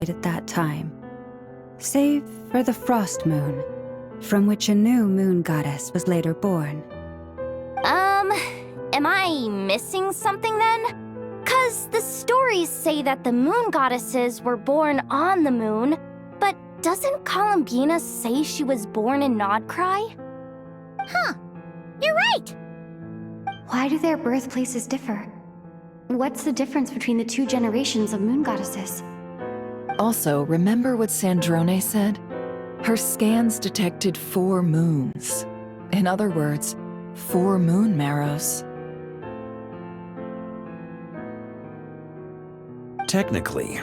at that time, save for the Frost Moon, from which a new moon goddess was later born. Am I missing something then? 'Cause the stories say that the moon goddesses were born on the moon, but doesn't Columbina say she was born in Nodcry? Huh, you're right! Why do their birthplaces differ? What's the difference between the two generations of moon goddesses? Also, remember what Sandrone said? Her scans detected 4 moons. In other words, 4 moon marrows. Technically,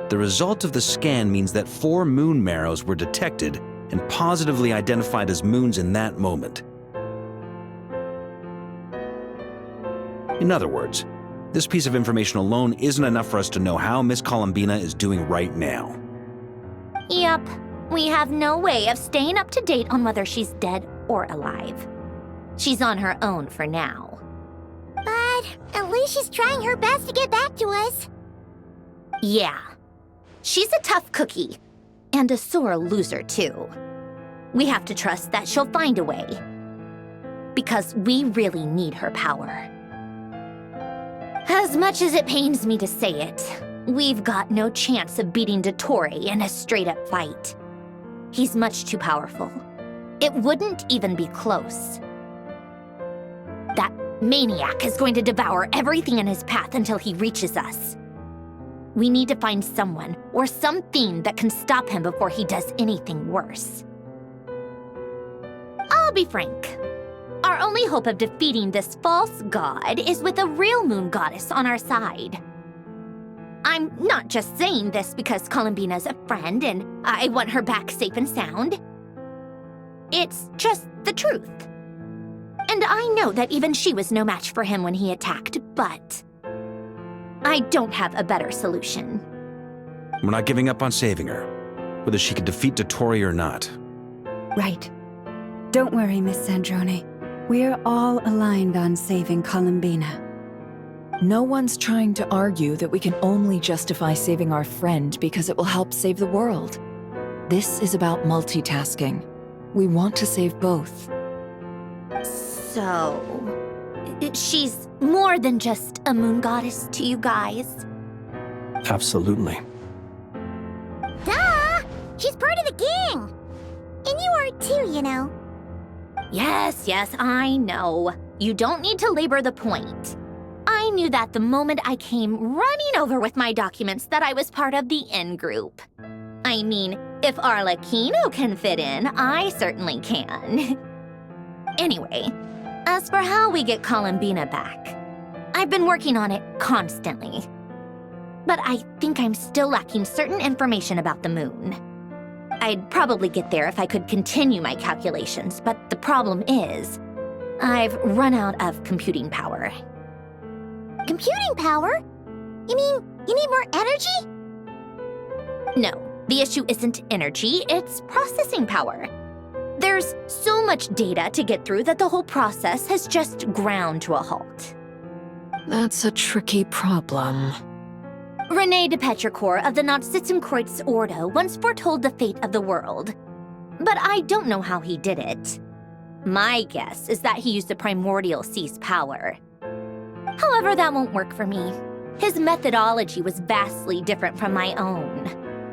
the result of the scan means that 4 moon marrows were detected and positively identified as moons in that moment. In other words, this piece of information alone isn't enough for us to know how Miss Columbina is doing right now. Yep, we have no way of staying up to date on whether she's dead or alive. She's on her own for now. But at least she's trying her best to get back to us. Yeah. She's a tough cookie. And a sore loser, too. We have to trust that she'll find a way. Because we really need her power. As much as it pains me to say it, we've got no chance of beating Dottore in a straight-up fight. He's much too powerful. It wouldn't even be close. That maniac is going to devour everything in his path until he reaches us. We need to find someone or something that can stop him before he does anything worse. I'll be frank. Our only hope of defeating this false god is with a real moon goddess on our side. I'm not just saying this because Columbina's a friend and I want her back safe and sound. It's just the truth. And I know that even she was no match for him when he attacked, but I don't have a better solution. We're not giving up on saving her, whether she can defeat Dottore or not. Right. Don't worry, Miss Sandrone. We're all aligned on saving Columbina. No one's trying to argue that we can only justify saving our friend because it will help save the world. This is about multitasking. We want to save both. So, she's more than just a moon goddess to you guys? Absolutely. Duh! She's part of the gang! And you are too, you know. Yes, I know. You don't need to labor the point. I knew that the moment I came running over with my documents that I was part of the in-group. I mean, if Arlecchino can fit in, I certainly can. Anyway, as for how we get Columbina back, I've been working on it constantly. But I think I'm still lacking certain information about the moon. I'd probably get there if I could continue my calculations, but the problem is, I've run out of computing power. Computing power? You mean you need more energy? No, the issue isn't energy, it's processing power. There's so much data to get through that the whole process has just ground to a halt. That's a tricky problem. René de Petrichor of the Nautitzenkreuz Ordo once foretold the fate of the world. But I don't know how he did it. My guess is that he used the primordial sea's power. However, that won't work for me. His methodology was vastly different from my own.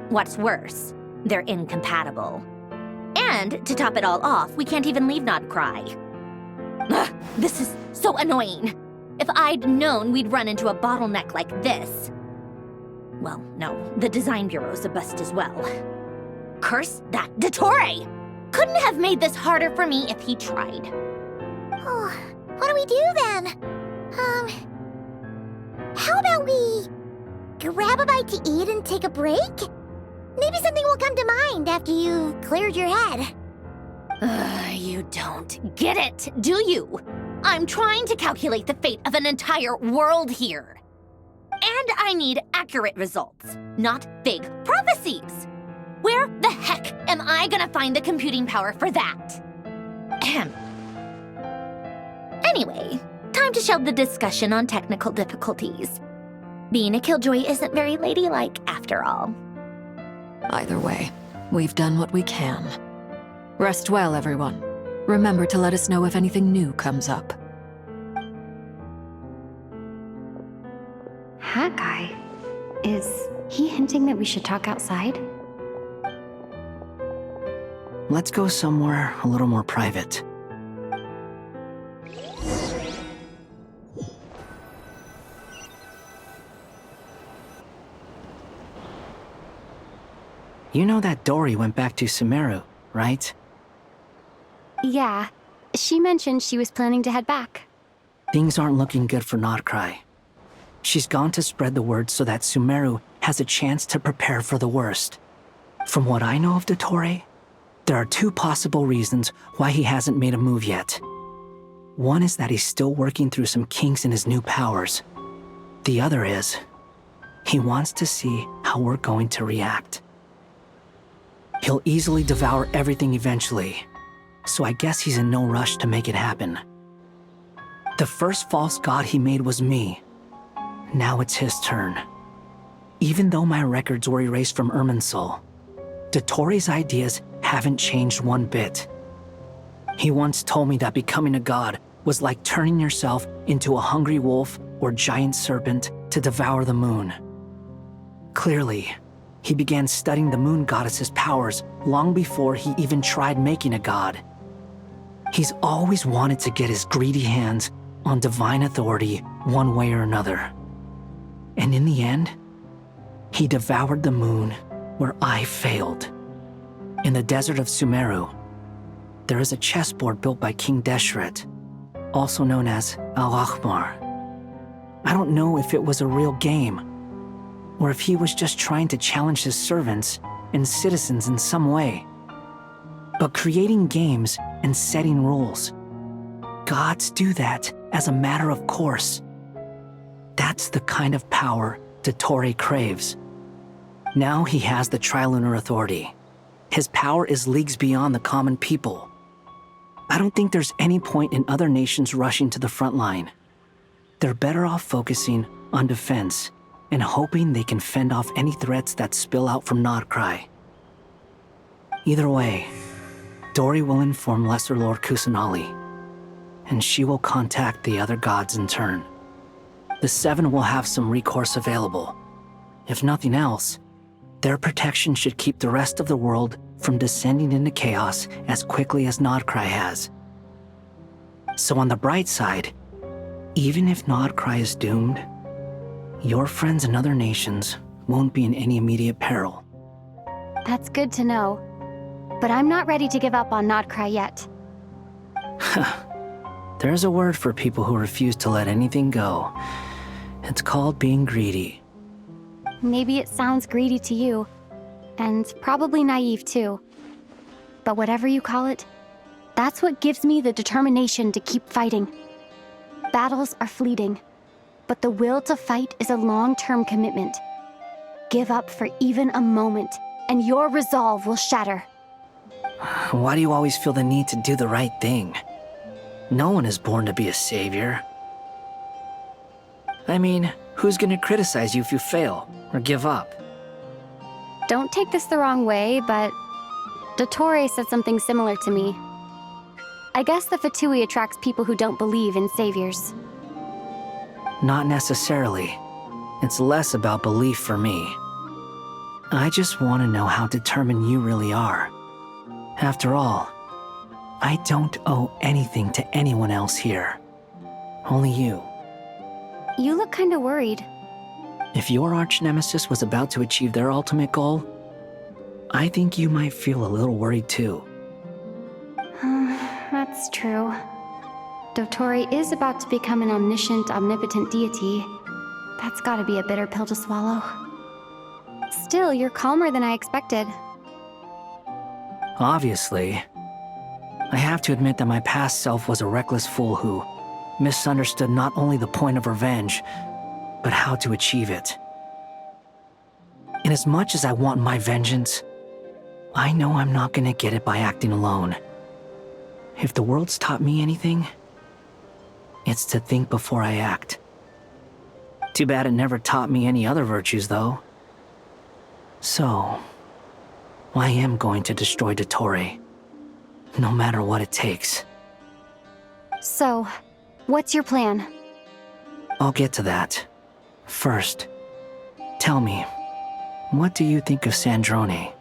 What's worse, they're incompatible. And to top it all off, we can't even leave Nodcry. Ugh, this is so annoying. If I'd known we'd run into a bottleneck like this. Well, no, the design bureau's a bust as well. Curse that Dottore! Couldn't have made this harder for me if he tried. Oh, what do we do then? How about we grab a bite to eat and take a break? Maybe something will come to mind after you've cleared your head. You don't get it, do you? I'm trying to calculate the fate of an entire world here. And I need accurate results, not big prophecies. Where the heck am I gonna find the computing power for that? Ahem. Anyway, time to shelve the discussion on technical difficulties. Being a killjoy isn't very ladylike, after all. Either way, we've done what we can. Rest well, everyone. Remember to let us know if anything new comes up. Hat guy? Is he hinting that we should talk outside? Let's go somewhere a little more private. You know that Dory went back to Sumeru, right? Yeah. She mentioned she was planning to head back. Things aren't looking good for Notcry. She's gone to spread the word so that Sumeru has a chance to prepare for the worst. From what I know of Dottore, there are two possible reasons why he hasn't made a move yet. One is that he's still working through some kinks in his new powers. The other is, he wants to see how we're going to react. He'll easily devour everything eventually, so I guess he's in no rush to make it happen. The first false god he made was me. Now it's his turn. Even though my records were erased from Irminsul, Dottore's ideas haven't changed one bit. He once told me that becoming a god was like turning yourself into a hungry wolf or giant serpent to devour the moon. Clearly, he began studying the moon goddess's powers long before he even tried making a god. He's always wanted to get his greedy hands on divine authority one way or another. And in the end, he devoured the moon where I failed. In the desert of Sumeru, there is a chessboard built by King Deshret, also known as Al-Akhmar. I don't know if it was a real game, or if he was just trying to challenge his servants and citizens in some way. But creating games and setting rules, gods do that as a matter of course. That's the kind of power Dottore craves. Now he has the Trilunar Authority. His power is leagues beyond the common people. I don't think there's any point in other nations rushing to the front line. They're better off focusing on defense and hoping they can fend off any threats that spill out from Notcry. Either way, Dory will inform Lesser Lord Kusanali, and she will contact the other gods in turn. The Seven will have some recourse available. If nothing else, their protection should keep the rest of the world from descending into chaos as quickly as Notcry has. So on the bright side, even if Notcry is doomed, your friends in other nations won't be in any immediate peril. That's good to know. But I'm not ready to give up on Notcry yet. There's a word for people who refuse to let anything go. It's called being greedy. Maybe it sounds greedy to you, and probably naive too. But whatever you call it, that's what gives me the determination to keep fighting. Battles are fleeting, but the will to fight is a long-term commitment. Give up for even a moment, and your resolve will shatter. Why do you always feel the need to do the right thing? No one is born to be a savior. I mean, who's gonna criticize you if you fail or give up? Don't take this the wrong way, but Dottore said something similar to me. I guess the Fatui attracts people who don't believe in saviors. Not necessarily. It's less about belief for me. I just want to know how determined you really are. After all, I don't owe anything to anyone else here. Only you. You look kinda worried. If your arch-nemesis was about to achieve their ultimate goal, I think you might feel a little worried too. That's true. Dottore is about to become an omniscient, omnipotent deity. That's gotta be a bitter pill to swallow. Still, you're calmer than I expected. Obviously. I have to admit that my past self was a reckless fool who misunderstood not only the point of revenge, but how to achieve it. And as much as I want my vengeance, I know I'm not gonna get it by acting alone. If the world's taught me anything, it's to think before I act. Too bad it never taught me any other virtues, though. So, I am going to destroy Dottore. No matter what it takes. So, what's your plan? I'll get to that. First, tell me, what do you think of Sandrone?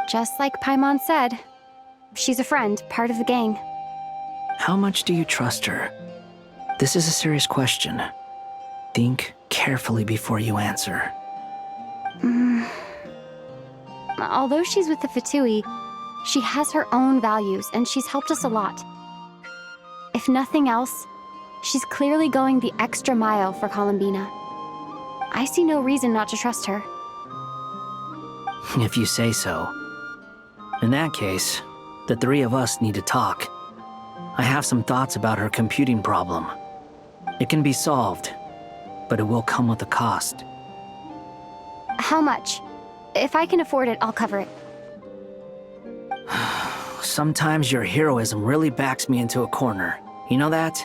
Just like Paimon said, she's a friend, part of the gang. How much do you trust her? This is a serious question. Think carefully before you answer. Although she's with the Fatui, she has her own values and she's helped us a lot. If nothing else, she's clearly going the extra mile for Columbina. I see no reason not to trust her. If you say so. In that case, the three of us need to talk. I have some thoughts about her computing problem. It can be solved, but it will come with a cost. How much? If I can afford it, I'll cover it. Sometimes your heroism really backs me into a corner. You know that?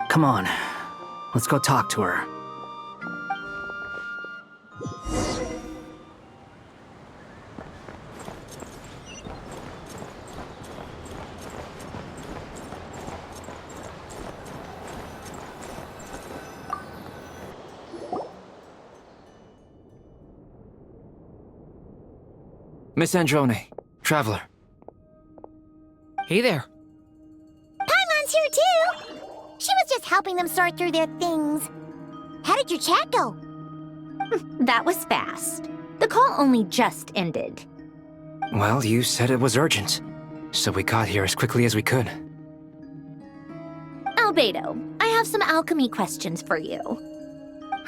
Come on, let's go talk to her. Miss Androne, Traveler. Hey there. Paimon's here too! She was just helping them sort through their things. How did your chat go? That was fast. The call only just ended. Well, you said it was urgent, so we got here as quickly as we could. Albedo, I have some alchemy questions for you.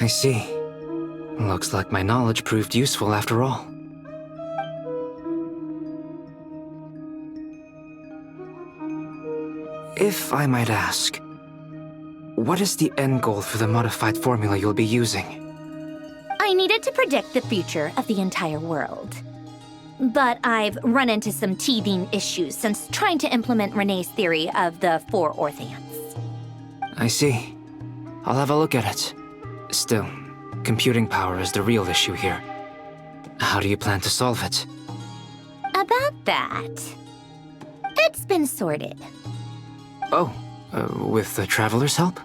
I see. Looks like my knowledge proved useful after all. If I might ask, what is the end goal for the modified formula you'll be using? I needed to predict the future of the entire world. But I've run into some teething issues since trying to implement Renee's theory of the four Orthants. I see. I'll have a look at it. Still, computing power is the real issue here. How do you plan to solve it? About that, it's been sorted. Oh, with the Traveler's help?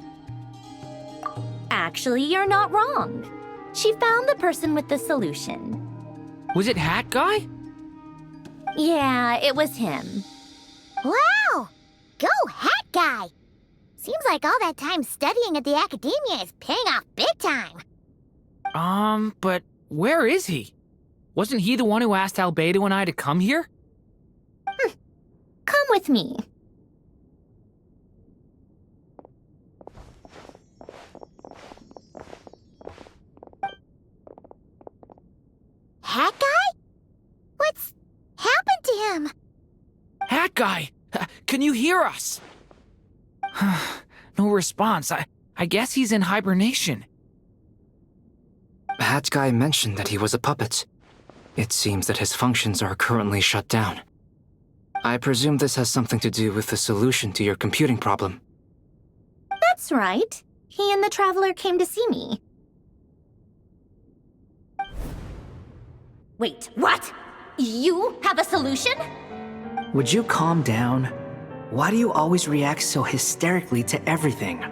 Actually, you're not wrong. She found the person with the solution. Was it Hat Guy? Yeah, it was him. Wow! Go Hat Guy! Seems like all that time studying at the Academia is paying off big time. But where is he? Wasn't he the one who asked Albedo and I to come here? Come with me. Hat Guy? What's happened to him? Hat Guy! Can you hear us? No response. I guess he's in hibernation. Hat Guy mentioned that he was a puppet. It seems that his functions are currently shut down. I presume this has something to do with the solution to your computing problem. That's right. He and the Traveler came to see me. Wait, what? You have a solution? Would you calm down? Why do you always react so hysterically to everything?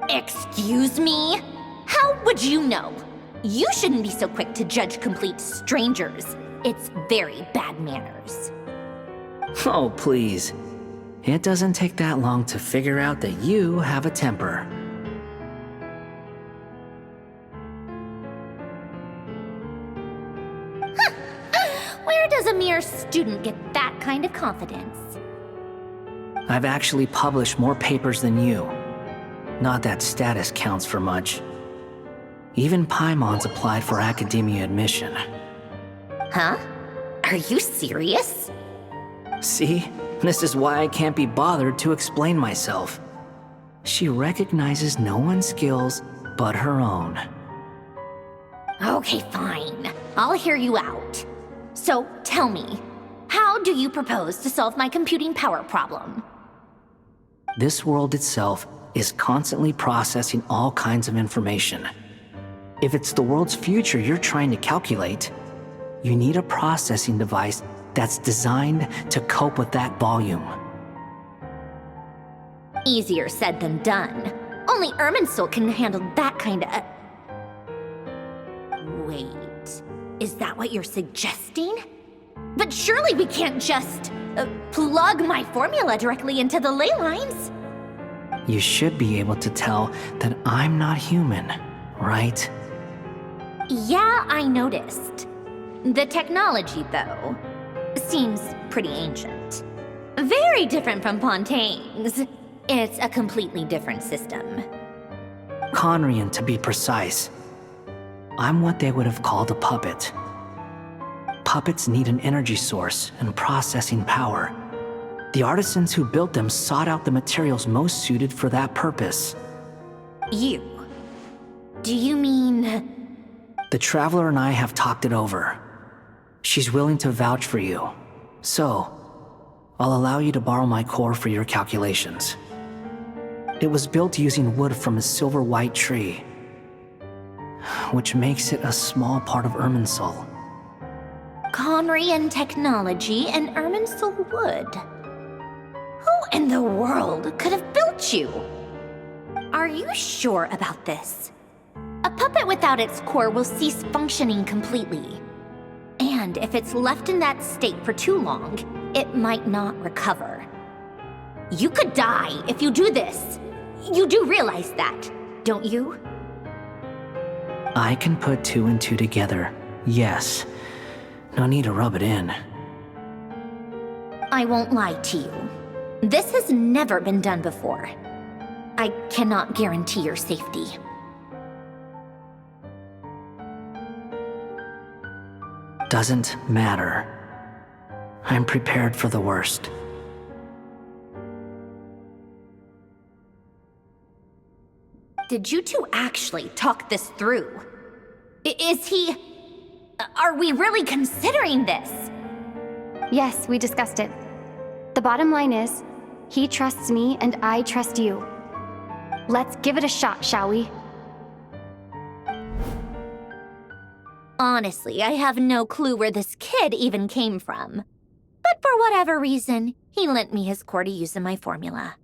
Excuse me? How would you know? You shouldn't be so quick to judge complete strangers. It's very bad manners. Oh, please. It doesn't take that long to figure out that you have a temper. Where does a mere student get that kind of confidence? I've actually published more papers than you. Not that status counts for much. Even Paimon's applied for academia admission. Huh? Are you serious? See? This is why I can't be bothered to explain myself. She recognizes no one's skills but her own. Okay, fine. I'll hear you out. So, tell me, how do you propose to solve my computing power problem? This world itself is constantly processing all kinds of information. If it's the world's future you're trying to calculate, you need a processing device that's designed to cope with that volume. Easier said than done. Only Irminsul can handle that kind of... Wait, is that what you're suggesting? But surely we can't just plug my formula directly into the ley lines. You should be able to tell that I'm not human, right? Yeah, I noticed. The technology, though, seems pretty ancient. Very different from Fontaine's. It's a completely different system. Conrian, to be precise. I'm what they would have called a puppet. Puppets need an energy source and processing power. The artisans who built them sought out the materials most suited for that purpose. You? Do you mean... The Traveler and I have talked it over. She's willing to vouch for you. So, I'll allow you to borrow my core for your calculations. It was built using wood from a silver white tree, which makes it a small part of Irminsul. Conrian technology and Irminsul wood. Who in the world could have built you? Are you sure about this? A puppet without its core will cease functioning completely. And if it's left in that state for too long, it might not recover. You could die if you do this. You do realize that, don't you? I can put 2 and 2 together, yes. No need to rub it in. I won't lie to you. This has never been done before. I cannot guarantee your safety. Doesn't matter. I'm prepared for the worst. Did you two actually talk this through? Is he... Are we really considering this? Yes, we discussed it. The bottom line is, he trusts me and I trust you. Let's give it a shot, shall we? Honestly, I have no clue where this kid even came from. But for whatever reason, he lent me his core to use in my formula.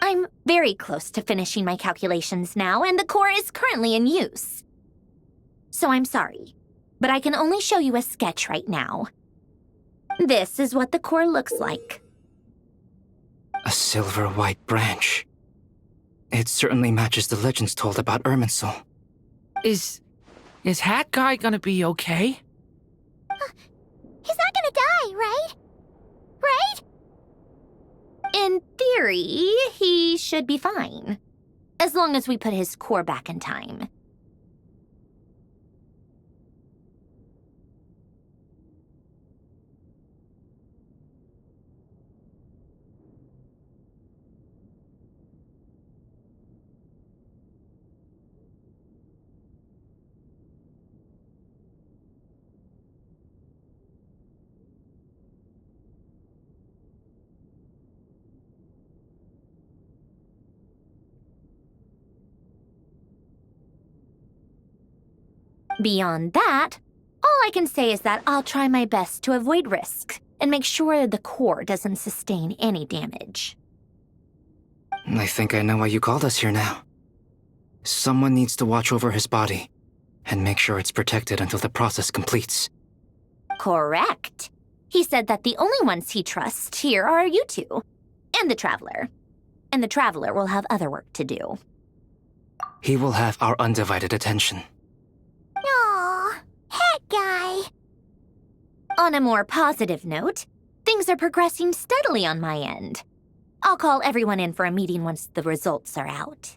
I'm very close to finishing my calculations now, and the core is currently in use. So I'm sorry, but I can only show you a sketch right now. This is what the core looks like. A silver white branch. It certainly matches the legends told about Irminsul. Is Hat Guy gonna be okay? He's not gonna die, right? Right? In theory, he should be fine. As long as we put his core back in time. Beyond that, all I can say is that I'll try my best to avoid risk and make sure the core doesn't sustain any damage. I think I know why you called us here now. Someone needs to watch over his body and make sure it's protected until the process completes. Correct. He said that the only ones he trusts here are you two, and the Traveler. And the Traveler will have other work to do. He will have our undivided attention. Aw, Hat Guy. On a more positive note, things are progressing steadily on my end. I'll call everyone in for a meeting once the results are out.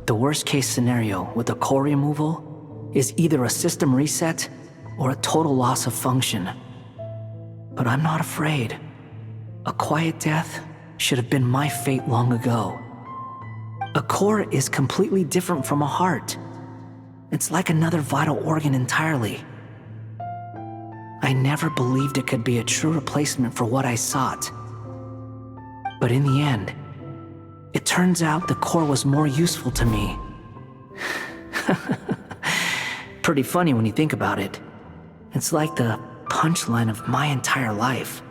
The worst-case scenario with the core removal is either a system reset or a total loss of function. But I'm not afraid. A quiet death should have been my fate long ago. A core is completely different from a heart. It's like another vital organ entirely. I never believed it could be a true replacement for what I sought. But in the end, it turns out the core was more useful to me. Pretty funny when you think about it. It's like the punchline of my entire life.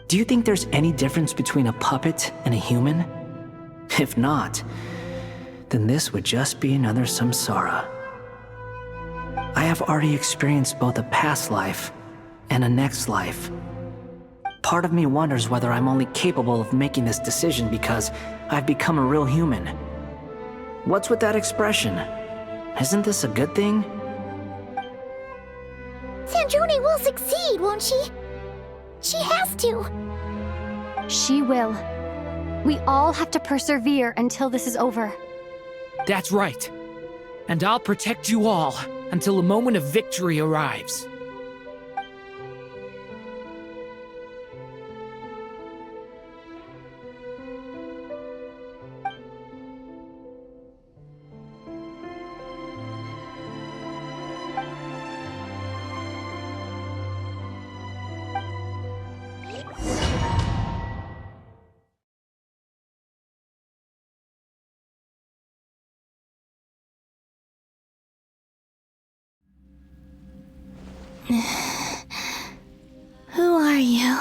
Do you think there's any difference between a puppet and a human? If not, then this would just be another samsara. I have already experienced both a past life and a next life. Part of me wonders whether I'm only capable of making this decision because I've become a real human. What's with that expression? Isn't this a good thing? Sandrone will succeed, won't she? She has to. She will. We all have to persevere until this is over. That's right. And I'll protect you all until a moment of victory arrives. Who are you?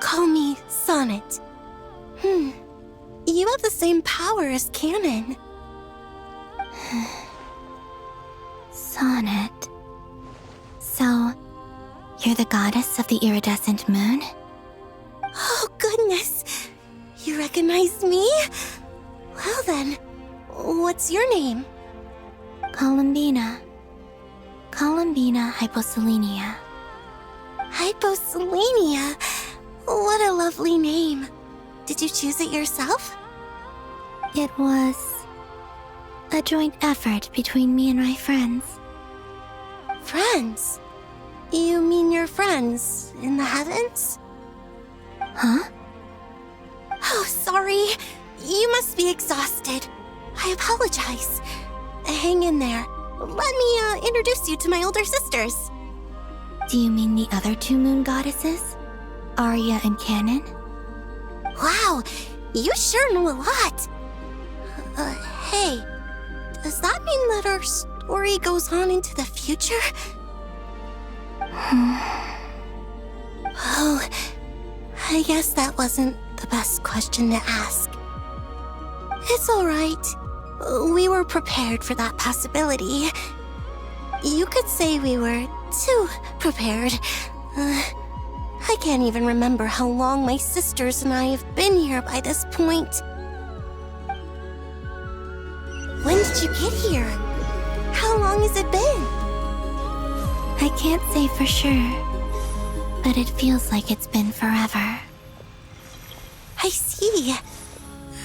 Call me Sonnet. You have the same power as Canon. Sonnet. So, you're the goddess of the iridescent moon? Oh, goodness! You recognize me? Well then, what's your name? Columbina. Columbina Hyposelenia. Hyposelenia? What a lovely name. Did you choose it yourself? It was a joint effort between me and my friends. Friends? You mean your friends in the heavens? Huh? Oh, sorry. You must be exhausted. I apologize. Hang in there. Let me introduce you to my older sisters. Do you mean the other two moon goddesses? Arya and Canon? Wow, you sure know a lot. Hey, does that mean that our story goes on into the future? Oh, I guess that wasn't the best question to ask. It's alright. We were prepared for that possibility. You could say we were too prepared. I can't even remember how long my sisters and I have been here by this point. When did you get here? How long has it been? I can't say for sure, but it feels like it's been forever. I see.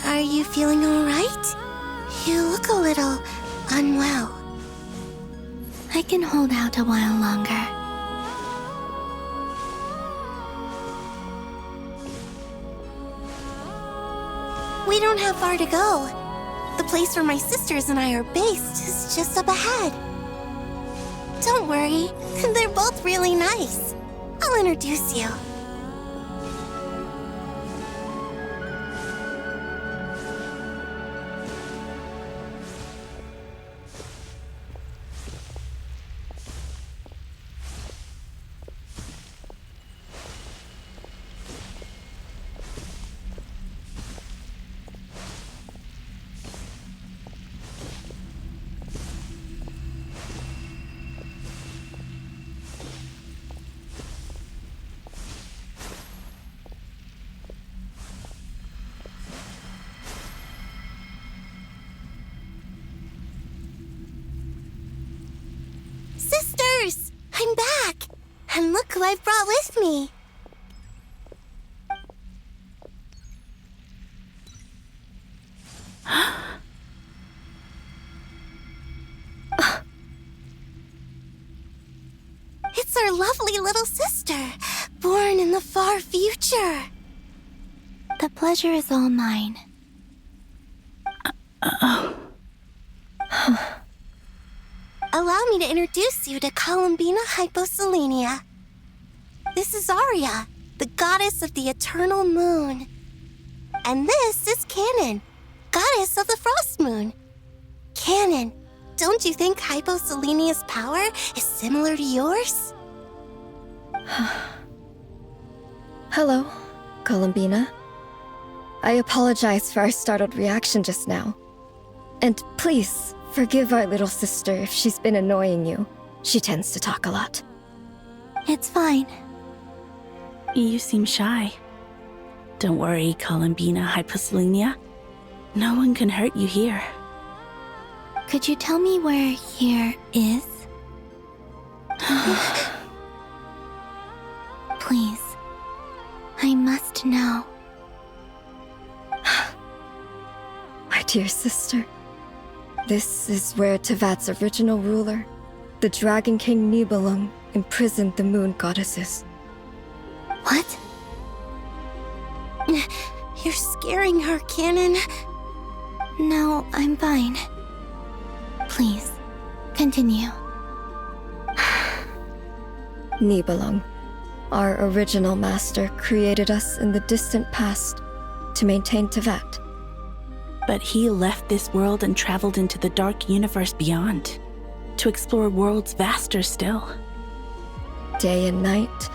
Are you feeling alright? You look a little unwell. I can hold out a while longer. We don't have far to go. The place where my sisters and I are based is just up ahead. Don't worry, they're both really nice. I'll introduce you. Sisters! I'm back! And look who I've brought with me! It's our lovely little sister, born in the far future. The pleasure is all mine. Allow me to introduce you to Columbina Hyposelenia. This is Arya, the goddess of the eternal moon. And this is Canon, goddess of the frost moon. Canon, don't you think Hyposelenia's power is similar to yours? Hello, Columbina. I apologize for our startled reaction just now. And please, forgive our little sister if she's been annoying you. She tends to talk a lot. It's fine. You seem shy. Don't worry, Columbina Hyposelenia. No one can hurt you here. Could you tell me where here is? Please. I must know. My dear sister, this is where Tevat's original ruler, the Dragon King Nibelung, imprisoned the moon goddesses. What? You're scaring her, Canon. No, I'm fine. Please, continue. Nibelung, our original master, created us in the distant past to maintain Tevat. But he left this world and traveled into the dark universe beyond, to explore worlds vaster still. Day and night,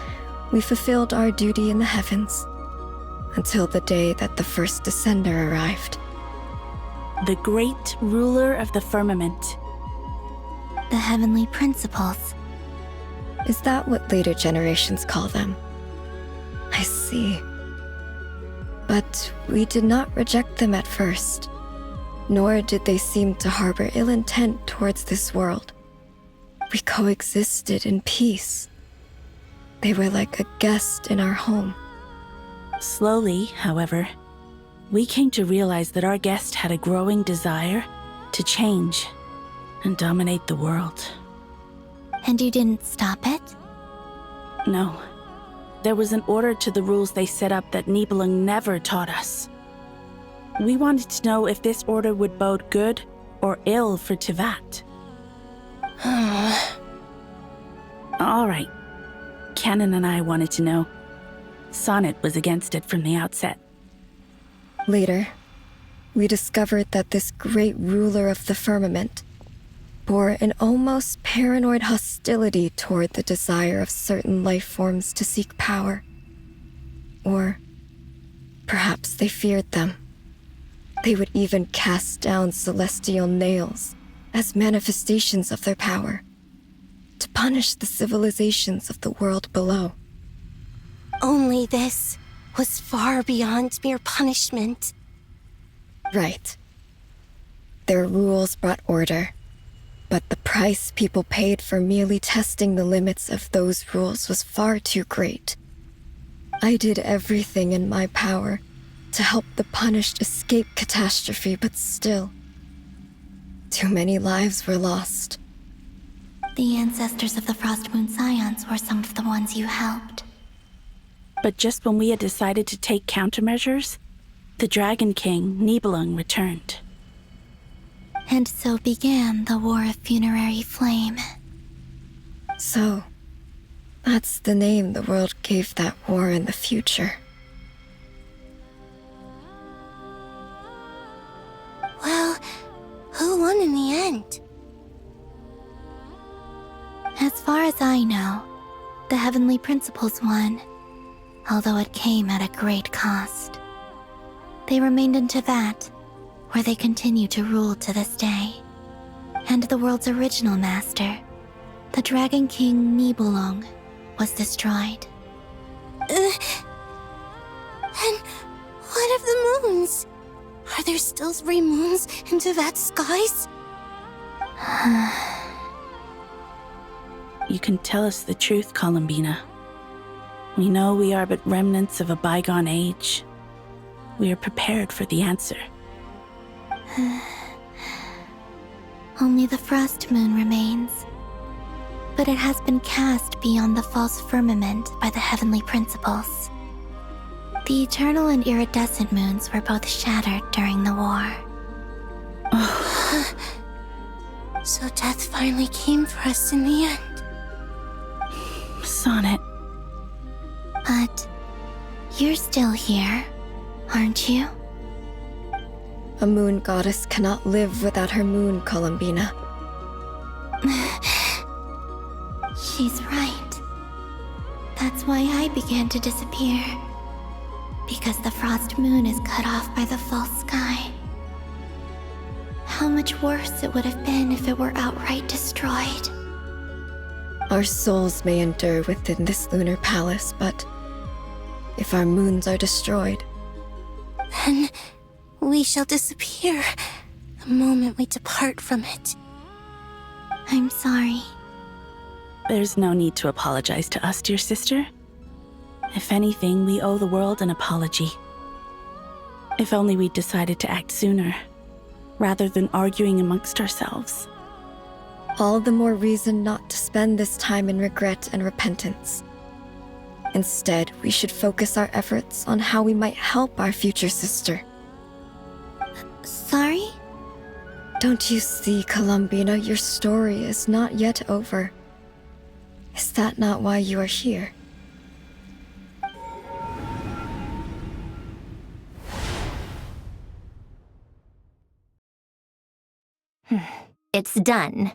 we fulfilled our duty in the heavens, until the day that the first Descender arrived. The great ruler of the firmament. The heavenly principles. Is that what later generations call them? I see. But we did not reject them at first, nor did they seem to harbor ill intent towards this world. We coexisted in peace. They were like a guest in our home. Slowly, however, we came to realize that our guest had a growing desire to change and dominate the world. And you didn't stop it? No. There was an order to the rules they set up that Nibelung never taught us. We wanted to know if this order would bode good or ill for Tevat. All right. Canon and I wanted to know. Sonnet was against it from the outset. Later, we discovered that this great ruler of the firmament bore an almost paranoid hostility toward the desire of certain life forms to seek power. Or perhaps they feared them. They would even cast down celestial nails as manifestations of their power, to punish the civilizations of the world below. Only this was far beyond mere punishment. Right. Their rules brought order, but the price people paid for merely testing the limits of those rules was far too great. I did everything in my power to help the punished escape catastrophe, but still, too many lives were lost. The ancestors of the Frost Moon Scions were some of the ones you helped. But just when we had decided to take countermeasures, the Dragon King, Nibelung, returned. And so began the War of Funerary Flame. So, that's the name the world gave that war in the future. Well, who won in the end? As far as I know, the Heavenly Principles won, although it came at a great cost. They remained in Tevat, where they continue to rule to this day. And the world's original master, the Dragon King Nibelung, was destroyed. And what of the moons? Are there still 3 moons in Tevat's skies? You can tell us the truth, Columbina. We know we are but remnants of a bygone age. We are prepared for the answer. Only the Frost Moon remains. But it has been cast beyond the false firmament by the Heavenly Principles. The eternal and iridescent moons were both shattered during the war. So death finally came for us in the end. Sonnet. But you're still here, aren't you? A moon goddess cannot live without her moon, Columbina. She's right. That's why I began to disappear. Because the frost moon is cut off by the false sky. How much worse it would have been if it were outright destroyed. Our souls may endure within this lunar palace, but if our moons are destroyed, then we shall disappear the moment we depart from it. I'm sorry. There's no need to apologize to us, dear sister. If anything, we owe the world an apology. If only we'd decided to act sooner, rather than arguing amongst ourselves. all the more reason not to spend this time in regret and repentance. Instead, we should focus our efforts on how we might help our future sister. Sorry? Don't you see, Columbina, your story is not yet over. Is that not why you are here? It's done.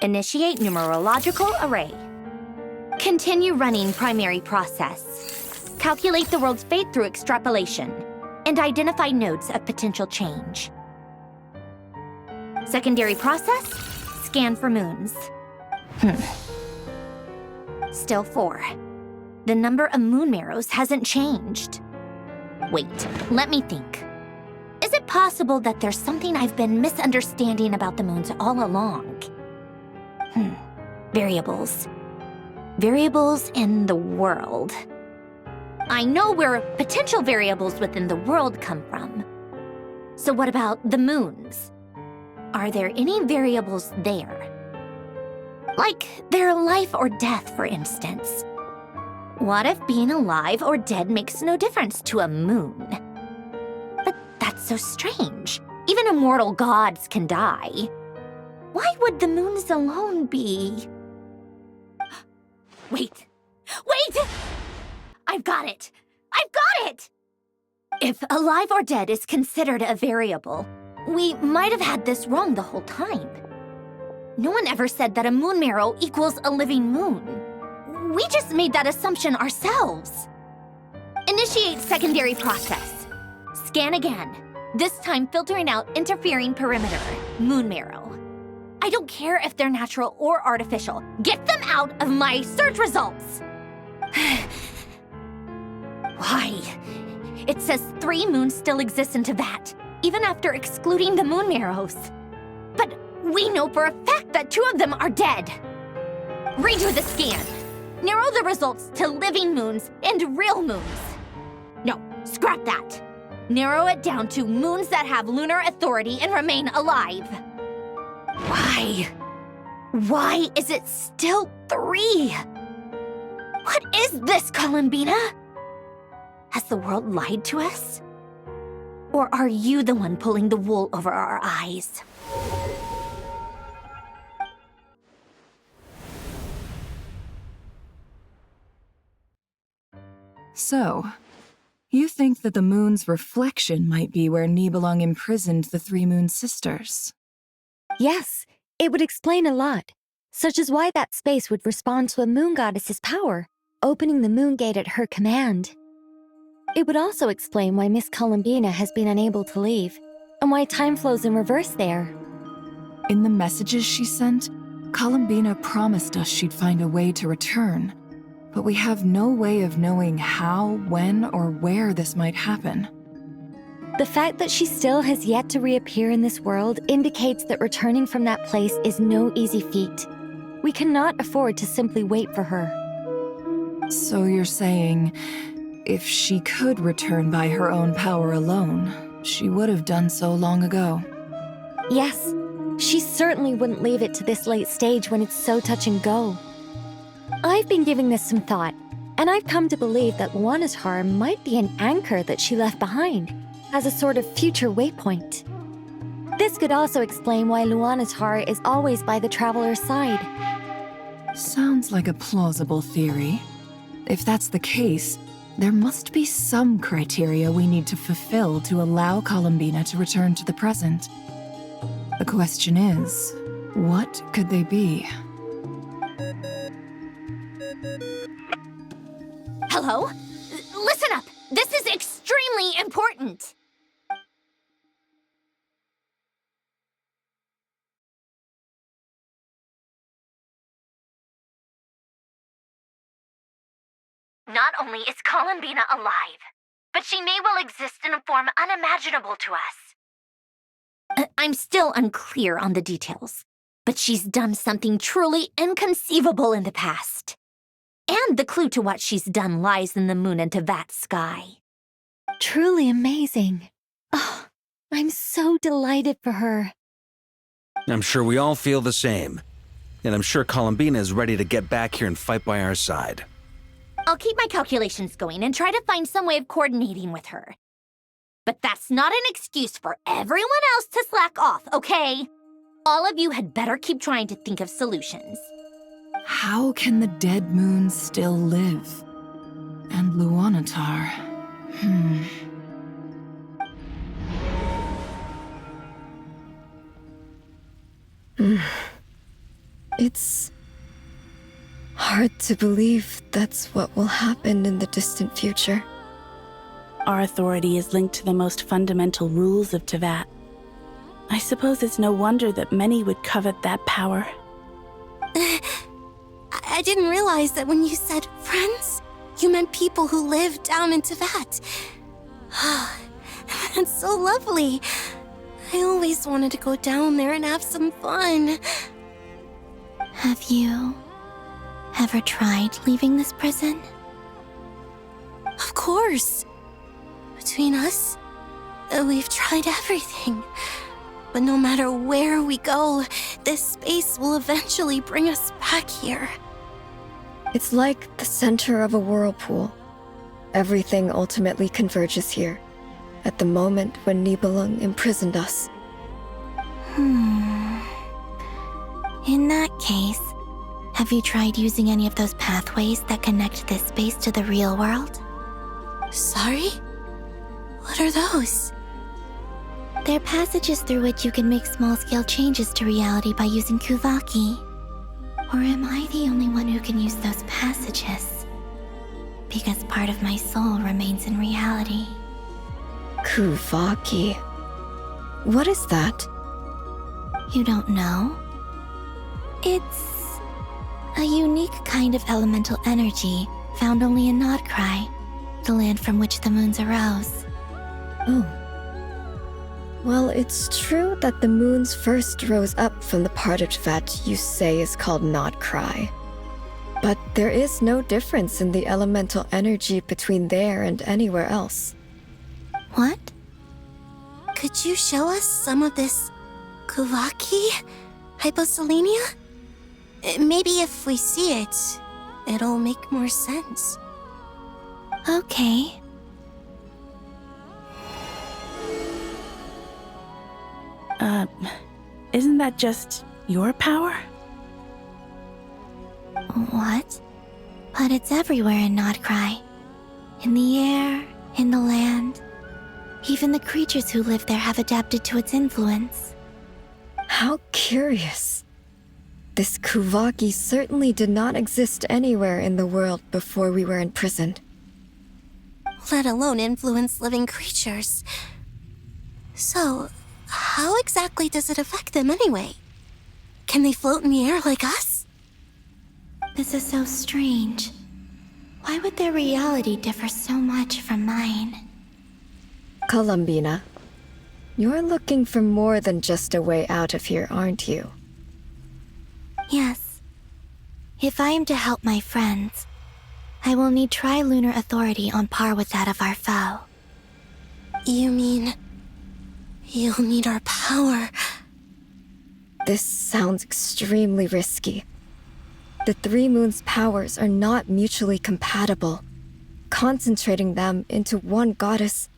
Initiate numerological array. Continue running primary process. Calculate the world's fate through extrapolation, and identify nodes of potential change. Secondary process, scan for moons. Still 4. The number of moon marrows hasn't changed. Wait, let me think. Is it possible that there's something I've been misunderstanding about the moons all along? Variables. Variables in the world. I know where potential variables within the world come from. So what about the moons? Are there any variables there? Like their life or death, for instance. What if being alive or dead makes no difference to a moon? But that's so strange. Even immortal gods can die. Why would the moons alone be? Wait! Wait! I've got it! I've got it! If alive or dead is considered a variable, we might have had this wrong the whole time. No one ever said that a moon marrow equals a living moon. We just made that assumption ourselves. Initiate secondary process. Scan again, this time filtering out interfering perimeter, moon marrow. I don't care if they're natural or artificial. Get them out of my search results! Why? It says 3 moons still exist in Teyvat, even after excluding the moon marrows. But we know for a fact that 2 of them are dead. Redo the scan. Narrow the results to living moons and real moons. No, scrap that. Narrow it down to moons that have lunar authority and remain alive. Why? Why is it still 3? What is this, Columbina? Has the world lied to us? Or are you the one pulling the wool over our eyes? So, you think that the moon's reflection might be where Nibelung imprisoned the 3 moon sisters? Yes, it would explain a lot, such as why that space would respond to a moon goddess's power, opening the moon gate at her command. It would also explain why Miss Columbina has been unable to leave, and why time flows in reverse there. In the messages she sent, Columbina promised us she'd find a way to return, but we have no way of knowing how, when, or where this might happen. The fact that she still has yet to reappear in this world indicates that returning from that place is no easy feat. We cannot afford to simply wait for her. So you're saying, if she could return by her own power alone, she would have done so long ago? Yes, she certainly wouldn't leave it to this late stage when it's so touch and go. I've been giving this some thought, and I've come to believe that Luana's harm might be an anchor that she left behind, as a sort of future waypoint. This could also explain why Luanatar is always by the traveler's side. Sounds like a plausible theory. If that's the case, there must be some criteria we need to fulfill to allow Columbina to return to the present. The question is, what could they be? Hello? Listen up! This is extremely important! Not only is Columbina alive, but she may well exist in a form unimaginable to us. I'm still unclear on the details, but she's done something truly inconceivable in the past. And the clue to what she's done lies in the moon and Tevat's sky. Truly amazing. Oh, I'm so delighted for her. I'm sure we all feel the same. And I'm sure Columbina is ready to get back here and fight by our side. I'll keep my calculations going and try to find some way of coordinating with her. But that's not an excuse for everyone else to slack off, okay? All of you had better keep trying to think of solutions. How can the dead moon still live? And Luanatar? It's hard to believe that's what will happen in the distant future. Our authority is linked to the most fundamental rules of Tevat. I suppose it's no wonder that many would covet that power. I didn't realize that when you said friends, you meant people who live down in Tevat. That's so lovely. I always wanted to go down there and have some fun. Have you ever tried leaving this prison? Of course. Between us, we've tried everything. But no matter where we go, this space will eventually bring us back here. It's like the center of a whirlpool. Everything ultimately converges here, at the moment when Nibelung imprisoned us. In that case, have you tried using any of those pathways that connect this space to the real world? Sorry? What are those? They're passages through which you can make small-scale changes to reality by using Kuvaki. Or am I the only one who can use those passages? Because part of my soul remains in reality. Kuvaki. What is that? You don't know? It's a unique kind of elemental energy found only in Nodkrai, the land from which the moons arose. Oh. Well, it's true that the moons first rose up from the part of Tevat you say is called Nodkrai. But there is no difference in the elemental energy between there and anywhere else. What? Could you show us some of this Kuvaki hyposelenia? Maybe if we see it, it'll make more sense. Okay. Isn't that just your power? What? But it's everywhere in Nodkrai. In the air, in the land. Even the creatures who live there have adapted to its influence. How curious. This Kuvaki certainly did not exist anywhere in the world before we were imprisoned. Let alone influence living creatures. So, how exactly does it affect them anyway? Can they float in the air like us? This is so strange. Why would their reality differ so much from mine? Columbina, you're looking for more than just a way out of here, aren't you? Yes. If I am to help my friends, I will need tri-lunar authority on par with that of our foe. You mean... you'll need our power? This sounds extremely risky. The Three Moons' powers are not mutually compatible. Concentrating them into one goddess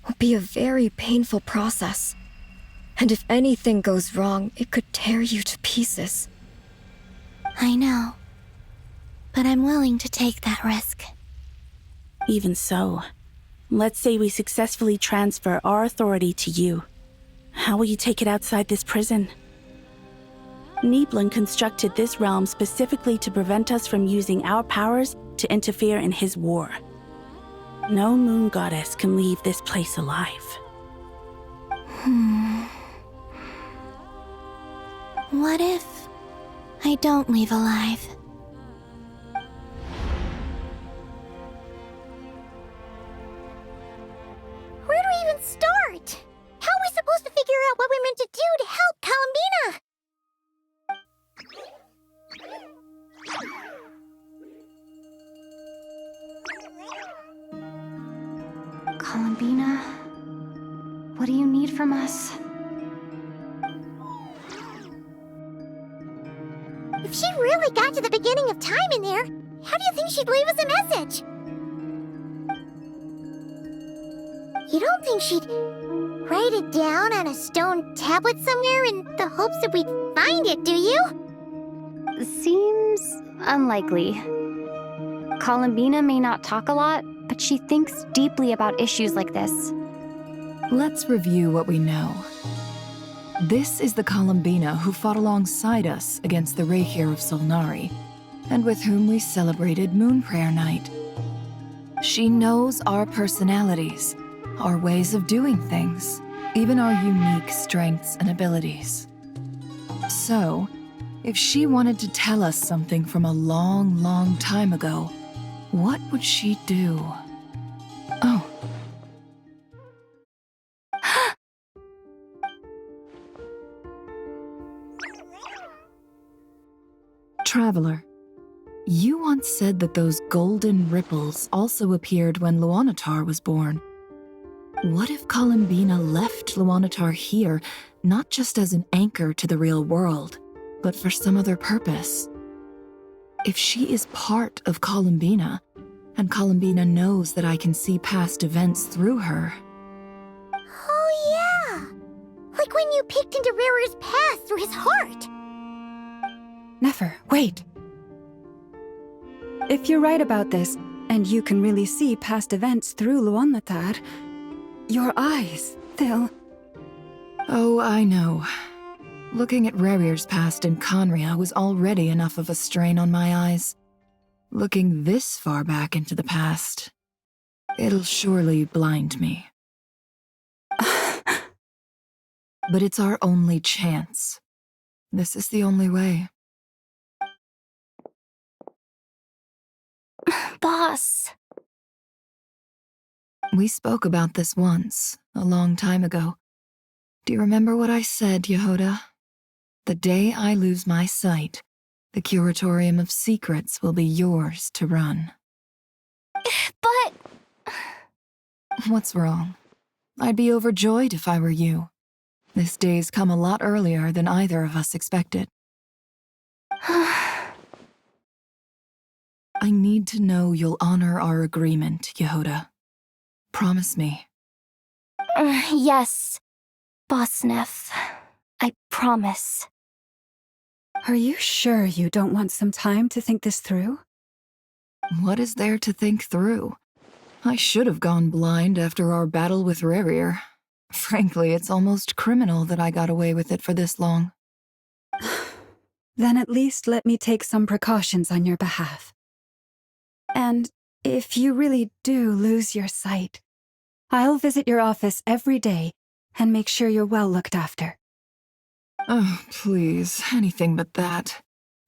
will be a very painful process. And if anything goes wrong, it could tear you to pieces. I know. But I'm willing to take that risk. Even so, let's say we successfully transfer our authority to you. How will you take it outside this prison? Nibelung constructed this realm specifically to prevent us from using our powers to interfere in his war. No moon goddess can leave this place alive. What if I don't leave alive? Where do we even start? How are we supposed to figure out what we're meant to do to help Columbina? Columbina, what do you need from us? If she really got to the beginning of time in there, how do you think she'd leave us a message? You don't think she'd write it down on a stone tablet somewhere in the hopes that we'd find it, do you? Seems unlikely. Columbina may not talk a lot, but she thinks deeply about issues like this. Let's review what we know. This is the Columbina who fought alongside us against the Reikir of Solnari, and with whom we celebrated Moon Prayer Night. She knows our personalities, our ways of doing things, even our unique strengths and abilities. So, if she wanted to tell us something from a long, long time ago, what would she do? Oh. Traveler, you once said that those golden ripples also appeared when Luanatar was born. What if Columbina left Luanatar here, not just as an anchor to the real world, but for some other purpose? If she is part of Columbina, and Columbina knows that I can see past events through her... Oh yeah! Like when you peeked into Rare's past through his heart! Nefer, wait! If you're right about this, and you can really see past events through Luanatar, your eyes, they'll... Oh, I know. Looking at Rare's past in Conria was already enough of a strain on my eyes. Looking this far back into the past, it'll surely blind me. But it's our only chance. This is the only way. Boss. We spoke about this once, a long time ago. Do you remember what I said, Yehoda? The day I lose my sight, the Curatorium of Secrets will be yours to run. But... What's wrong? I'd be overjoyed if I were you. This day's come a lot earlier than either of us expected. I need to know you'll honor our agreement, Yehoda. Promise me. Yes, Boss Neff. I promise. Are you sure you don't want some time to think this through? What is there to think through? I should have gone blind after our battle with Rerir. Frankly, it's almost criminal that I got away with it for this long. Then at least let me take some precautions on your behalf. And if you really do lose your sight, I'll visit your office every day and make sure you're well looked after. Oh, please, anything but that.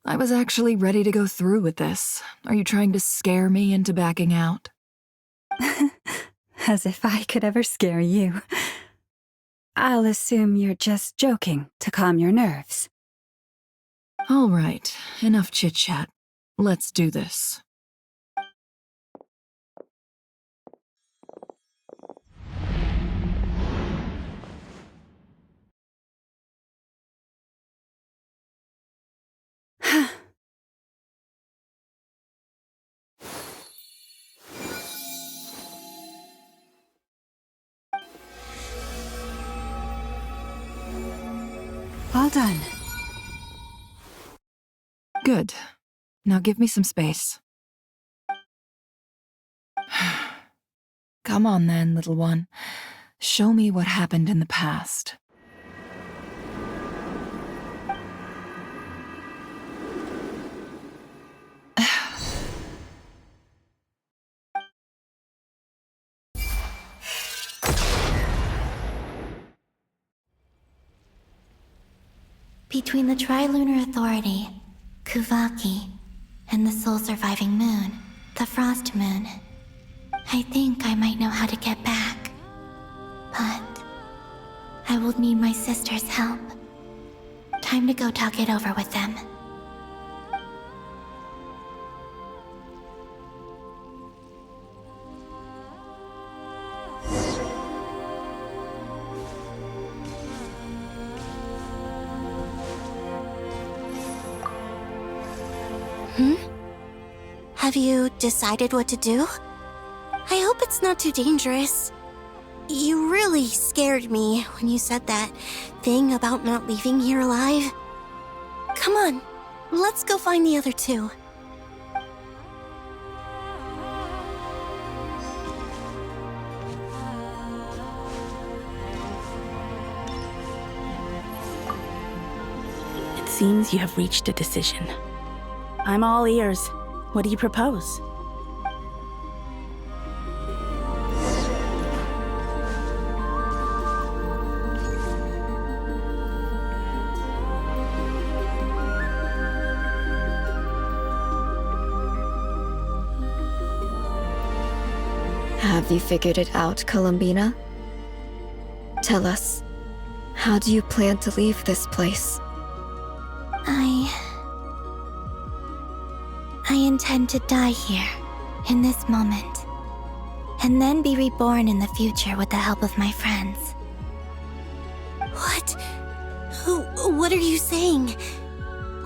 I was actually ready to go through with this. Are you trying to scare me into backing out? As if I could ever scare you. I'll assume you're just joking to calm your nerves. All right, enough chit-chat. Let's do this. Well done. Good. Now give me some space. Come on then, little one. Show me what happened in the past. Between the Trilunar Authority, Kuvaki, and the soul-surviving moon, the Frost Moon, I think I might know how to get back. But I will need my sister's help. Time to go talk it over with them. Have you decided what to do? I hope it's not too dangerous. You really scared me when you said that thing about not leaving here alive. Come on, let's go find the other two. It seems you have reached a decision. I'm all ears. What do you propose? Have you figured it out, Columbina? Tell us, how do you plan to leave this place? I intend to die here, in this moment, and then be reborn in the future with the help of my friends. What? What are you saying?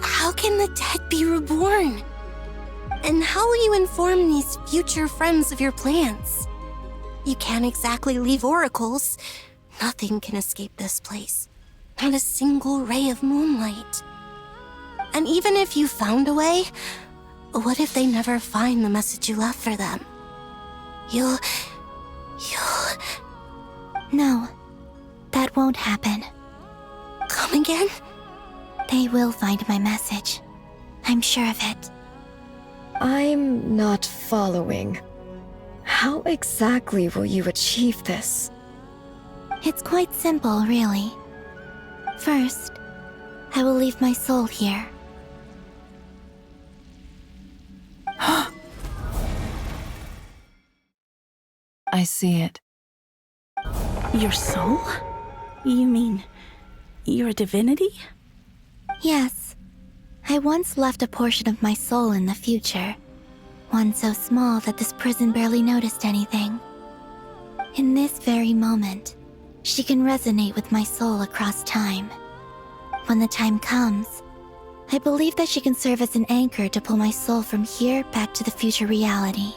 How can the dead be reborn? And how will you inform these future friends of your plans? You can't exactly leave oracles. Nothing can escape this place. Not a single ray of moonlight. And even if you found a way, what if they never find the message you left for them? You'll... No, that won't happen. Come again? They will find my message. I'm sure of it. I'm not following. How exactly will you achieve this? It's quite simple, really. First, I will leave my soul here. I see it. Your soul? You mean your divinity? Yes. I once left a portion of my soul in the future. One so small that this prison barely noticed anything. In this very moment, she can resonate with my soul across time. When the time comes, I believe that she can serve as an anchor to pull my soul from here back to the future reality.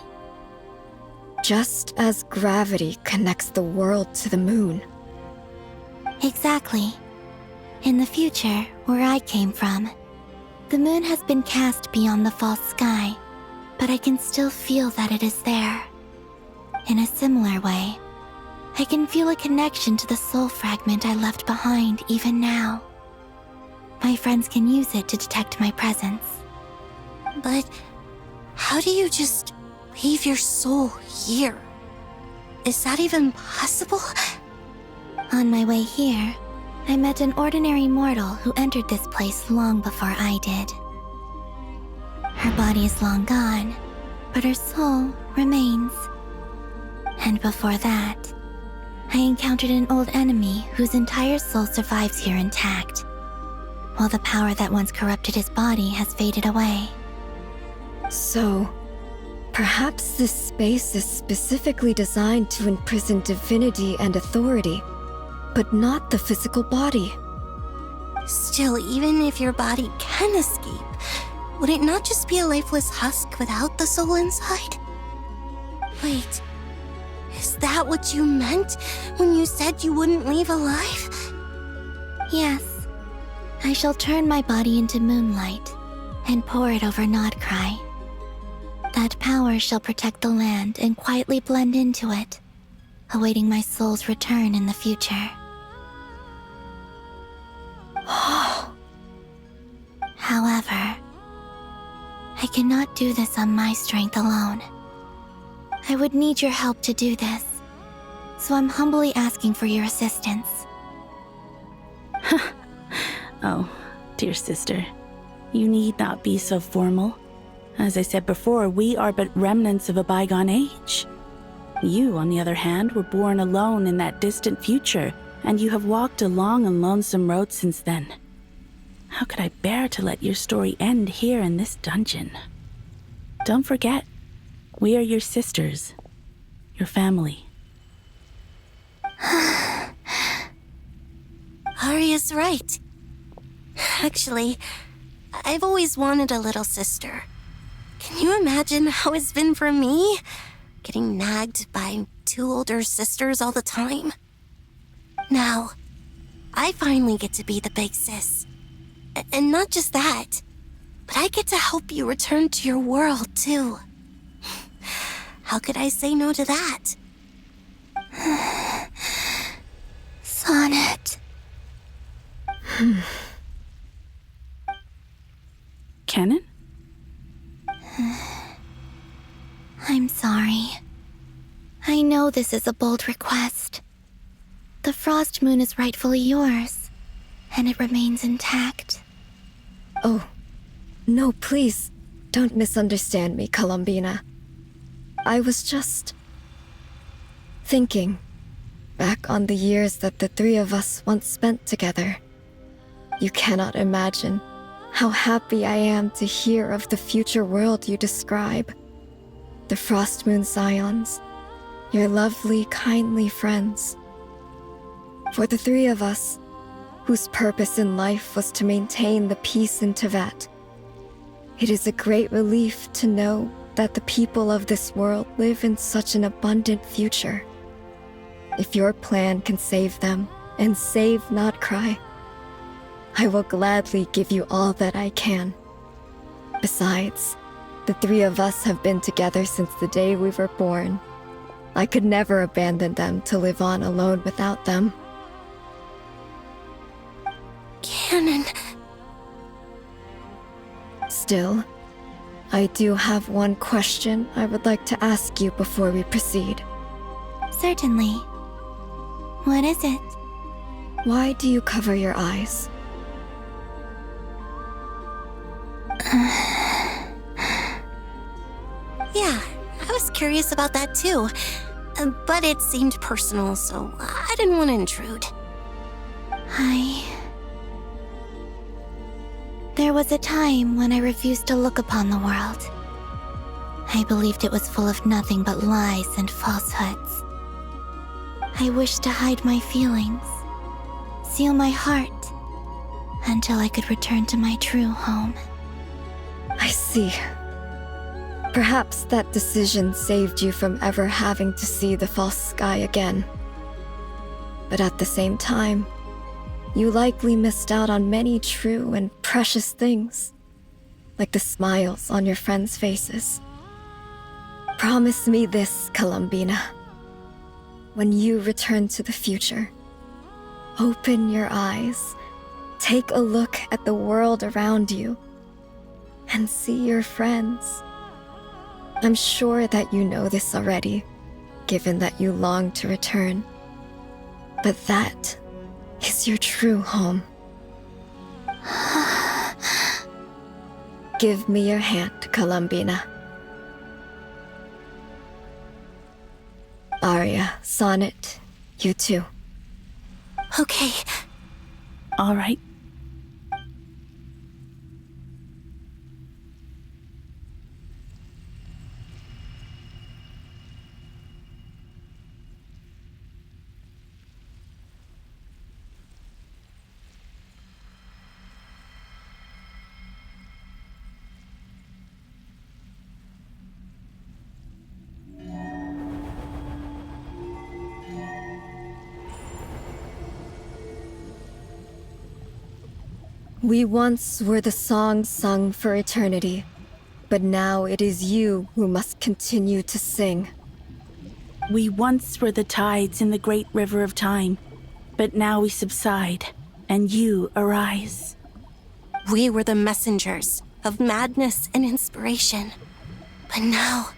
Just as gravity connects the world to the moon. Exactly. In the future, where I came from, the moon has been cast beyond the false sky, but I can still feel that it is there. In a similar way, I can feel a connection to the soul fragment I left behind even now. My friends can use it to detect my presence. But how do you just leave your soul here? Is that even possible? On my way here, I met an ordinary mortal who entered this place long before I did. Her body is long gone, but her soul remains. And before that, I encountered an old enemy whose entire soul survives here intact, while the power that once corrupted his body has faded away. So, perhaps this space is specifically designed to imprison divinity and authority, but not the physical body. Still, even if your body can escape, would it not just be a lifeless husk without the soul inside? Wait, is that what you meant when you said you wouldn't leave alive? Yes, I shall turn my body into moonlight and pour it over Nodcry. That power shall protect the land and quietly blend into it, awaiting my soul's return in the future. However, I cannot do this on my strength alone. I would need your help to do this, so I'm humbly asking for your assistance. Oh, dear sister, you need not be so formal. As I said before, we are but remnants of a bygone age. You, on the other hand, were born alone in that distant future, and you have walked a long and lonesome road since then. How could I bear to let your story end here in this dungeon? Don't forget, we are your sisters, your family. Arya's right. Actually, I've always wanted a little sister. Can you imagine how it's been for me? Getting nagged by 2 older sisters all the time. Now, I finally get to be the big sis. And not just that, but I get to help you return to your world, too. How could I say no to that? Sonnet. Canon? I'm sorry. I know this is a bold request. The Frost Moon is rightfully yours, and it remains intact. Oh, no, please, don't misunderstand me, Columbina. I was just thinking back on the years that the 3 of us once spent together. You cannot imagine how happy I am to hear of the future world you describe. The Frost Moon Scions, your lovely, kindly friends. For the 3 of us, whose purpose in life was to maintain the peace in Teyvat, it is a great relief to know that the people of this world live in such an abundant future. If your plan can save them and save Nodcry, I will gladly give you all that I can. Besides, the 3 of us have been together since the day we were born. I could never abandon them to live on alone without them. Canon. Still, I do have one question I would like to ask you before we proceed. Certainly. What is it? Why do you cover your eyes? Yeah, I was curious about that too. But it seemed personal, so I didn't want to intrude. There was a time when I refused to look upon the world. I believed it was full of nothing but lies and falsehoods. I wished to hide my feelings, seal my heart, until I could return to my true home. I see. Perhaps that decision saved you from ever having to see the false sky again. But at the same time, you likely missed out on many true and precious things, like the smiles on your friends' faces. Promise me this, Columbina. When you return to the future, open your eyes, take a look at the world around you, and see your friends. I'm sure that you know this already, given that you long to return. But that is your true home. Give me your hand, Columbina. Arya, Sonnet, you too. Okay. All right. We once were the song sung for eternity, but now it is you who must continue to sing. We once were the tides in the great river of time, but now we subside, and you arise. We were the messengers of madness and inspiration, but now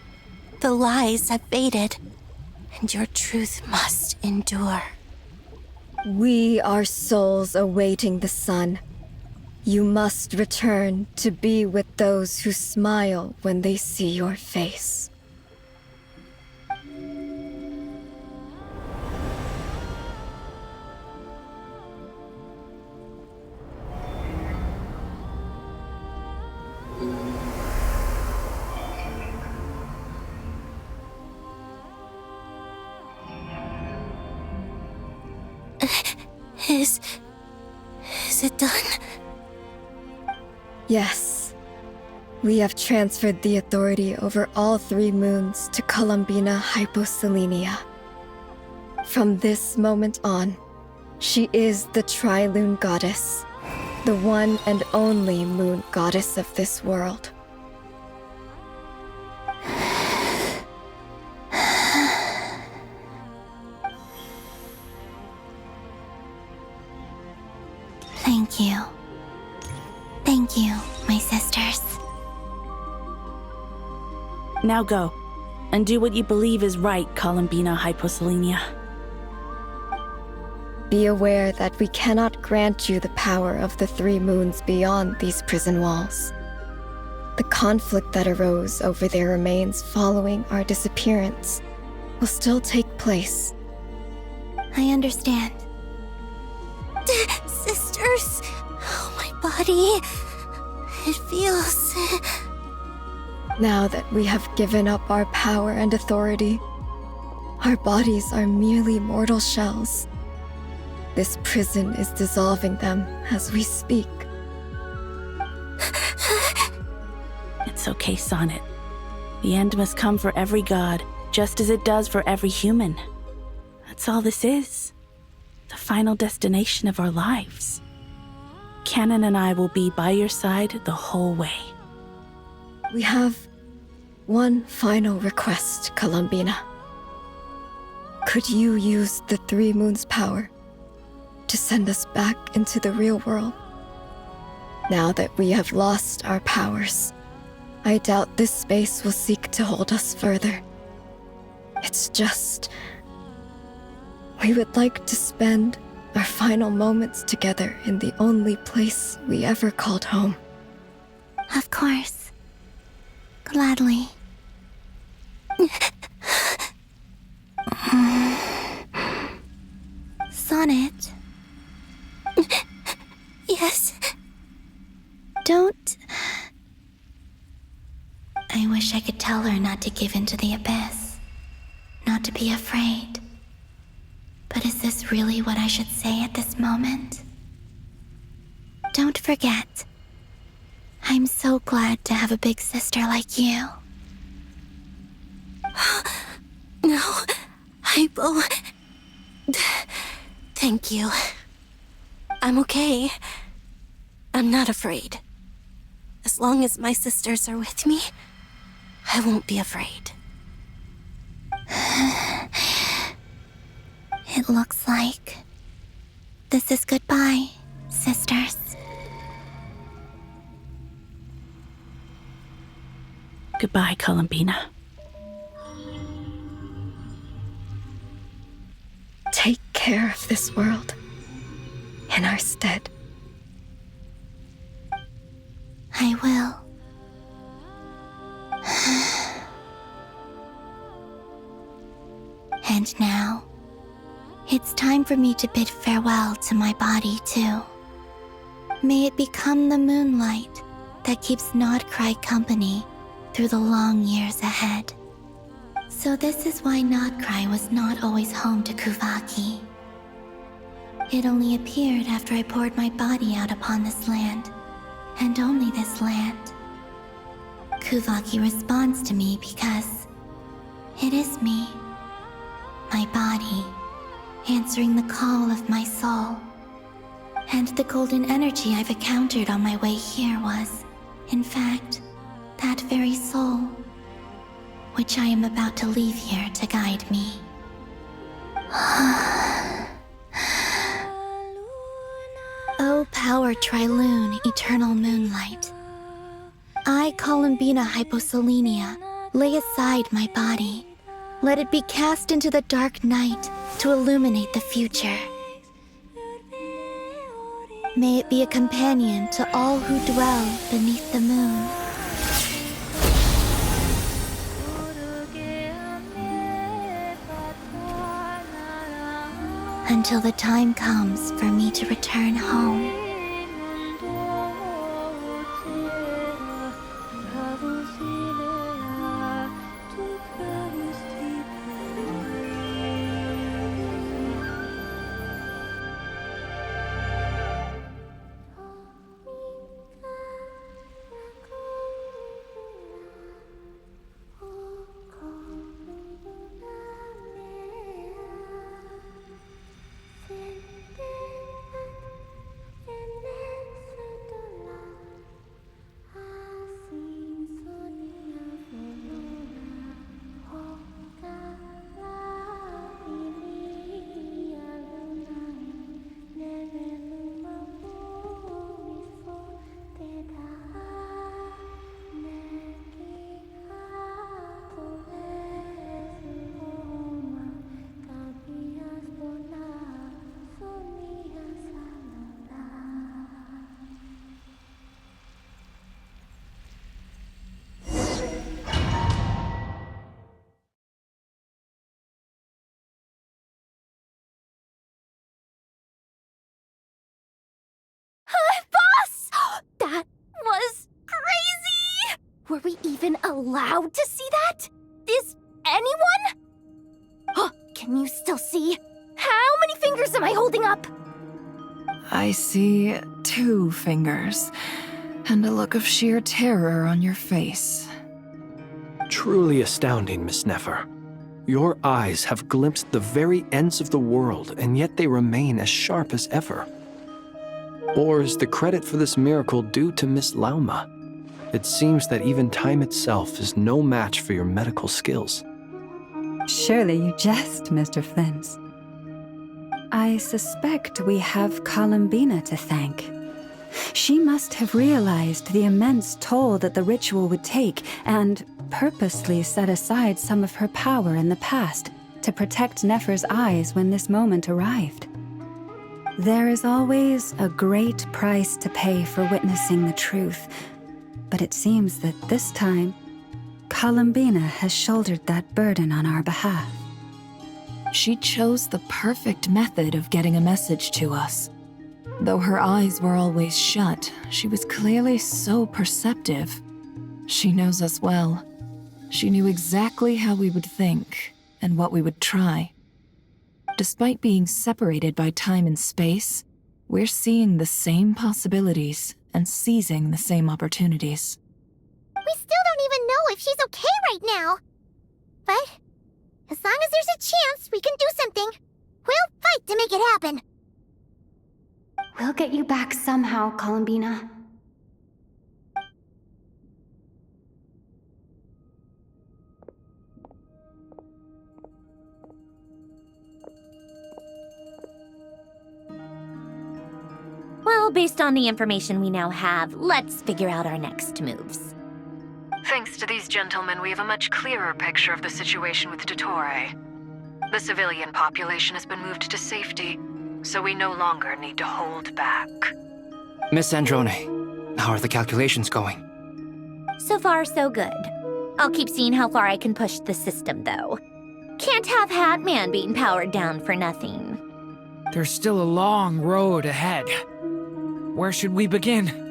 the lies have faded, and your truth must endure. We are souls awaiting the sun. You must return to be with those who smile when they see your face. Is it done? Yes. We have transferred the authority over all 3 moons to Columbina Hyposelenia. From this moment on, she is the Tri-Lune Goddess, the one and only moon goddess of this world. Thank you. Thank you, my sisters. Now go, and do what you believe is right, Columbina Hyposelenia. Be aware that we cannot grant you the power of the 3 moons beyond these prison walls. The conflict that arose over their remains following our disappearance will still take place. I understand. Sisters, oh, my body. It feels... Now that we have given up our power and authority, our bodies are merely mortal shells. This prison is dissolving them as we speak. It's okay, Sonnet. The end must come for every god, just as it does for every human. That's all this is. The final destination of our lives. Canon and I will be by your side the whole way. We have one final request, Columbina. Could you use the 3 moons' power to send us back into the real world? Now that we have lost our powers, I doubt this space will seek to hold us further. It's just... we would like to spend our final moments together in the only place we ever called home. Of course. Gladly. Sonnet. Yes? Don't... I wish I could tell her not to give in to the abyss. Not to be afraid. But is this really what I should say at this moment? Don't forget. I'm so glad to have a big sister like you. No, Hypo. Thank you. I'm okay. I'm not afraid. As long as my sisters are with me, I won't be afraid. It looks like this is goodbye, sisters. Goodbye, Columbina. Take care of this world in our stead. I will. And now, it's time for me to bid farewell to my body, too. May it become the moonlight that keeps Nodcry company through the long years ahead. So this is why Nodcry was not always home to Kuvaki. It only appeared after I poured my body out upon this land, and only this land. Kuvaki responds to me because it is me, my body, answering the call of my soul. And the golden energy I've encountered on my way here was, in fact, that very soul, which I am about to leave here to guide me. O power Trilune, eternal moonlight. I, Columbina Hyposelenia, lay aside my body. Let it be cast into the dark night to illuminate the future. May it be a companion to all who dwell beneath the moon. Until the time comes for me to return home. That was crazy! Were we even allowed to see that? Is anyone? Oh, can you still see? How many fingers am I holding up? I see 2 fingers, and a look of sheer terror on your face. Truly astounding, Miss Nefer. Your eyes have glimpsed the very ends of the world, and yet they remain as sharp as ever. Or is the credit for this miracle due to Miss Lauma? It seems that even time itself is no match for your medical skills. Surely you jest, Mr. Flint. I suspect we have Columbina to thank. She must have realized the immense toll that the ritual would take and purposely set aside some of her power in the past to protect Nefer's eyes when this moment arrived. There is always a great price to pay for witnessing the truth, but it seems that this time, Columbina has shouldered that burden on our behalf. She chose the perfect method of getting a message to us. Though her eyes were always shut, she was clearly so perceptive. She knows us well. She knew exactly how we would think and what we would try. Despite being separated by time and space, we're seeing the same possibilities and seizing the same opportunities. We still don't even know if she's okay right now. But as long as there's a chance we can do something, we'll fight to make it happen. We'll get you back somehow, Columbina. Well, based on the information we now have, let's figure out our next moves. Thanks to these gentlemen, we have a much clearer picture of the situation with Dottore. The civilian population has been moved to safety, so we no longer need to hold back. Miss Androne, how are the calculations going? So far, so good. I'll keep seeing how far I can push the system, though. Can't have Hatman being powered down for nothing. There's still a long road ahead. Where should we begin?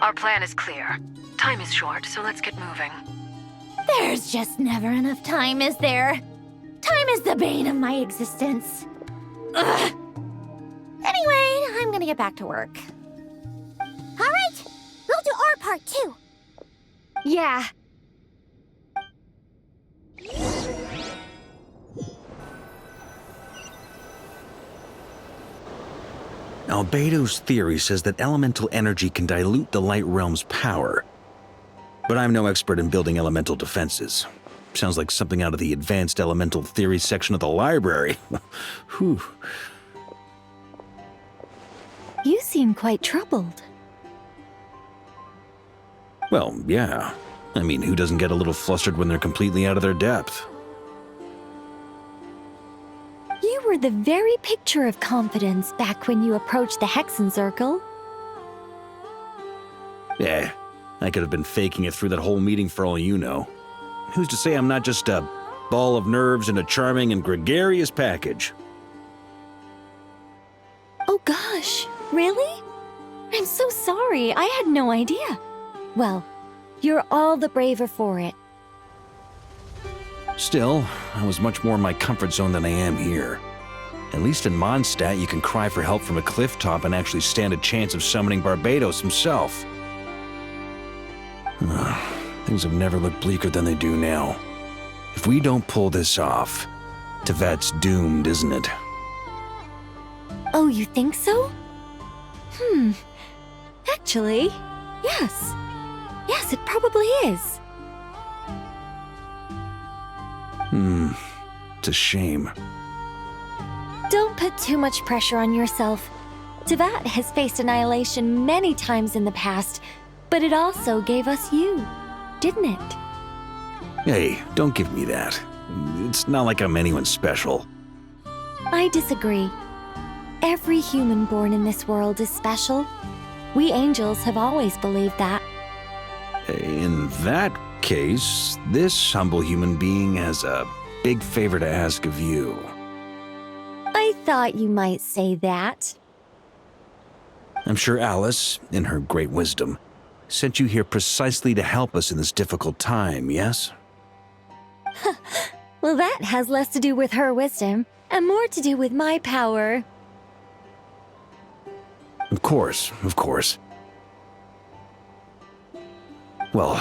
Our plan is clear. Time is short, so let's get moving. There's just never enough time, is there? Time is the bane of my existence. Ugh. Anyway, I'm gonna get back to work. All right, we'll do our part too. Yeah. Albedo's theory says that elemental energy can dilute the light realm's power. But I'm no expert in building elemental defenses. Sounds like something out of the advanced elemental theory section of the library. Whew. You seem quite troubled. Well, yeah. I mean, who doesn't get a little flustered when they're completely out of their depth? You were the very picture of confidence back when you approached the Hexen Circle. Yeah, I could have been faking it through that whole meeting for all you know. Who's to say I'm not just a ball of nerves in a charming and gregarious package? Oh gosh, really? I'm so sorry, I had no idea. Well, you're all the braver for it. Still, I was much more in my comfort zone than I am here. At least in Mondstadt, you can cry for help from a cliff top and actually stand a chance of summoning Barbados himself. Things have never looked bleaker than they do now. If we don't pull this off, Tevat's doomed, isn't it? Oh, you think so? Actually, yes. Yes, it probably is. It's a shame. Don't put too much pressure on yourself. Tevat has faced annihilation many times in the past, but it also gave us you, didn't it? Hey, don't give me that. It's not like I'm anyone special. I disagree. Every human born in this world is special. We angels have always believed that. In that case, this humble human being has a big favor to ask of you. I thought you might say that. I'm sure Alice, in her great wisdom, sent you here precisely to help us in this difficult time, yes? Well, that has less to do with her wisdom and more to do with my power. Of course, of course. Well,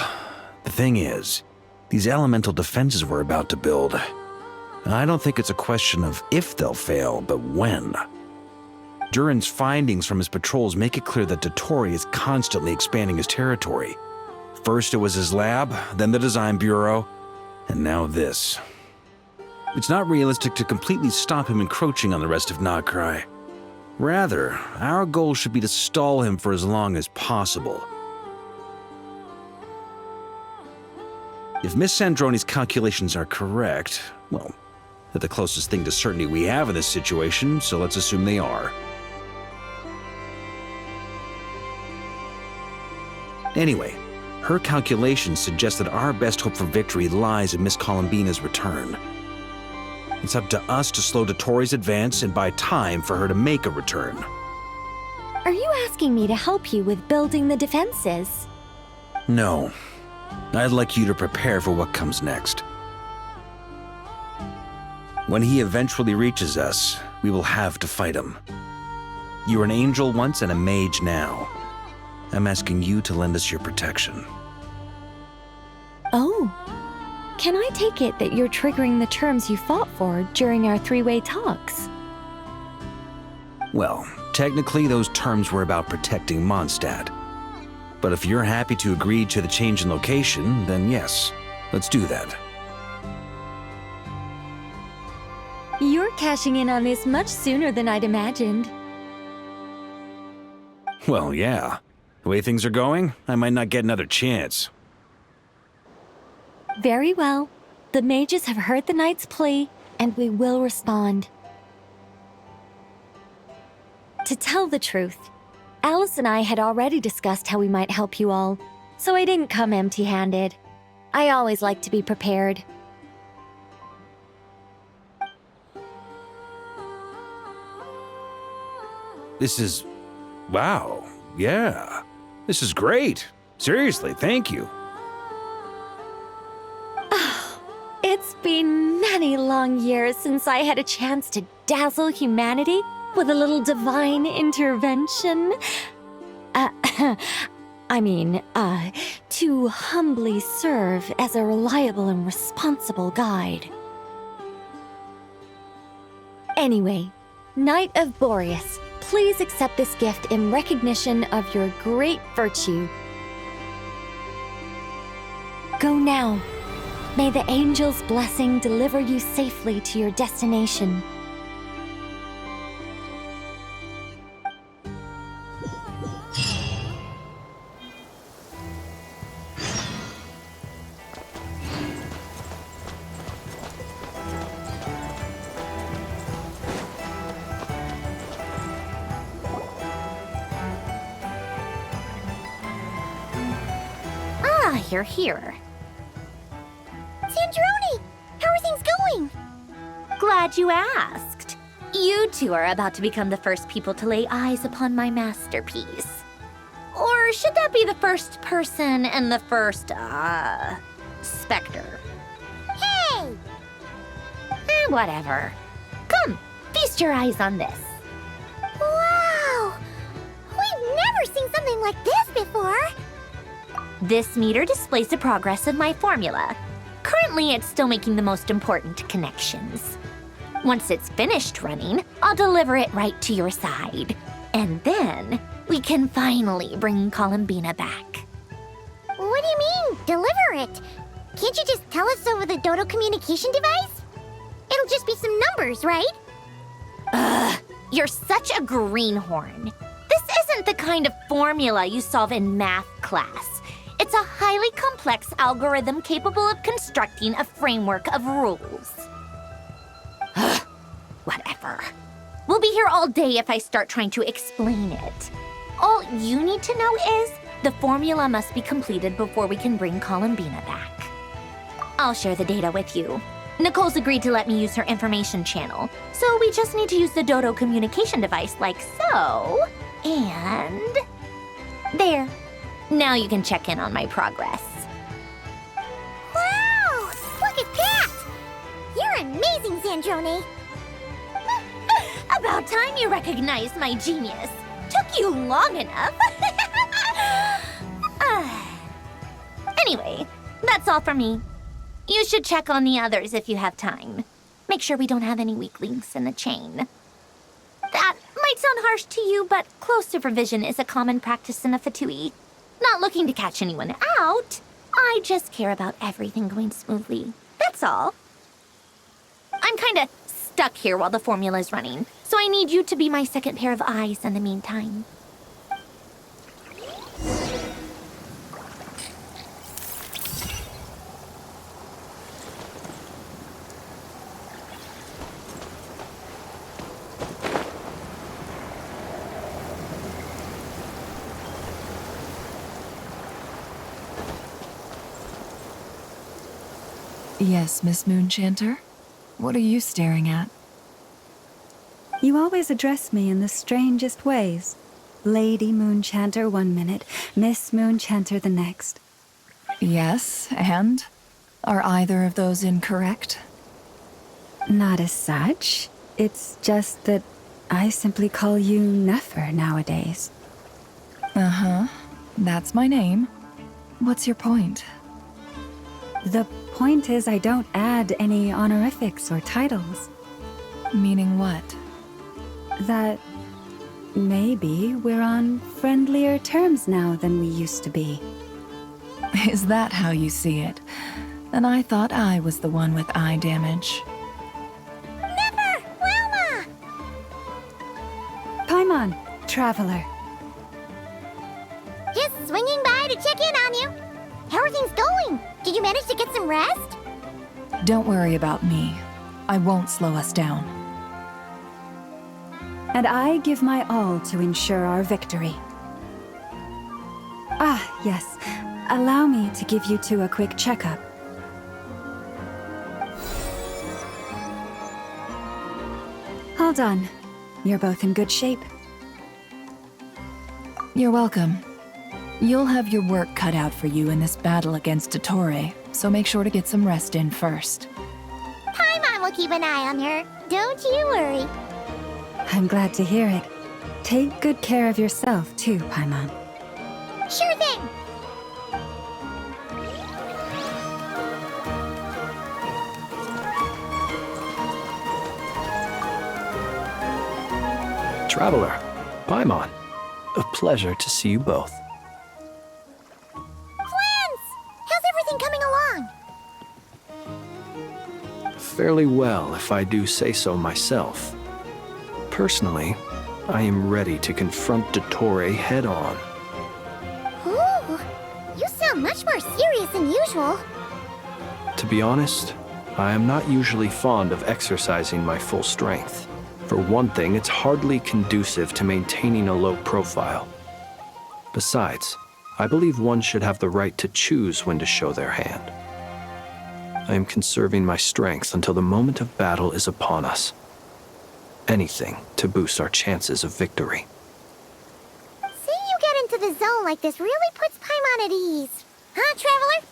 the thing is, these elemental defenses we're about to build, I don't think it's a question of if they'll fail, but when. Durin's findings from his patrols make it clear that Dottore is constantly expanding his territory. First it was his lab, then the design bureau, and now this. It's not realistic to completely stop him encroaching on the rest of Notcry. Rather, our goal should be to stall him for as long as possible. If Miss Sandroni's calculations are correct, well, they're the closest thing to certainty we have in this situation, so let's assume they are. Anyway, her calculations suggest that our best hope for victory lies in Miss Columbina's return. It's up to us to slow Dottore's advance and buy time for her to make a return. Are you asking me to help you with building the defenses? No. I'd like you to prepare for what comes next. When he eventually reaches us, we will have to fight him. You were an angel once and a mage now. I'm asking you to lend us your protection. Oh. Can I take it that you're triggering the terms you fought for during our three-way talks? Well, technically those terms were about protecting Mondstadt. But if you're happy to agree to the change in location, then yes, let's do that. You're cashing in on this much sooner than I'd imagined. Well, yeah. The way things are going, I might not get another chance. Very well. The mages have heard the knight's plea, and we will respond. To tell the truth, Alice and I had already discussed how we might help you all, so I didn't come empty-handed. I always like to be prepared. This is... wow. Yeah. This is great. Seriously, thank you. been many long years since I had a chance to dazzle humanity with a little divine intervention. To humbly serve as a reliable and responsible guide. Anyway, Knight of Boreas, please accept this gift in recognition of your great virtue. Go now. May the angel's blessing deliver you safely to your destination. You're here. Sandrone! How are things going? Glad you asked. You two are about to become the first people to lay eyes upon my masterpiece. Or should that be the first person and the first, specter? Hey! Whatever. Come, feast your eyes on this. Wow! We've never seen something like this before! This meter displays the progress of my formula. Currently, it's still making the most important connections. Once it's finished running, I'll deliver it right to your side. And then, we can finally bring Columbina back. What do you mean, deliver it? Can't you just tell us over the Dodo communication device? It'll just be some numbers, right? Ugh, you're such a greenhorn. This isn't the kind of formula you solve in math class. It's a highly complex algorithm capable of constructing a framework of rules. Whatever. We'll be here all day if I start trying to explain it. All you need to know is the formula must be completed before we can bring Columbina back. I'll share the data with you. Nicole's agreed to let me use her information channel, so we just need to use the Dodo communication device like so. And... there. Now you can check in on my progress. Wow! Look at that! You're amazing, Sandrone! About time you recognized my genius. Took you long enough. Anyway, that's all for me. You should check on the others if you have time. Make sure we don't have any weak links in the chain. That might sound harsh to you, but close supervision is a common practice in a Fatui. Not looking to catch anyone out. I just care about everything going smoothly. That's all. I'm kinda stuck here while the formula's running, so I need you to be my second pair of eyes in the meantime. Yes, Miss Moonchanter? What are you staring at? You always address me in the strangest ways. Lady Moonchanter 1 minute, Miss Moonchanter the next. Yes, and? Are either of those incorrect? Not as such. It's just that I simply call you Nefer nowadays. Uh-huh. That's my name. What's your point? The point is I don't add any honorifics or titles. Meaning what? That maybe we're on friendlier terms now than we used to be. Is that how you see it? And I thought I was the one with eye damage. Never! Wilma! Paimon, traveler. Just swinging by to check in on you. How are things going? Did you manage to get some rest? Don't worry about me. I won't slow us down. And I give my all to ensure our victory. Ah, yes. Allow me to give you two a quick checkup. Hold on. You're both in good shape. You're welcome. You'll have your work cut out for you in this battle against Dottore, so make sure to get some rest in first. keep an eye on her. Don't you worry. I'm glad to hear it. Take good care of yourself, too, Paimon. Sure thing. Traveler, Paimon, a pleasure to see you both. Plans! How's everything coming along? Fairly well, if I do say so myself. Personally, I am ready to confront Dottore head-on. Ooh, you sound much more serious than usual. To be honest, I am not usually fond of exercising my full strength. For one thing, it's hardly conducive to maintaining a low profile. Besides, I believe one should have the right to choose when to show their hand. I am conserving my strength until the moment of battle is upon us. Anything to boost our chances of victory. Seeing you get into the zone like this really puts Paimon at ease. Huh, Traveler?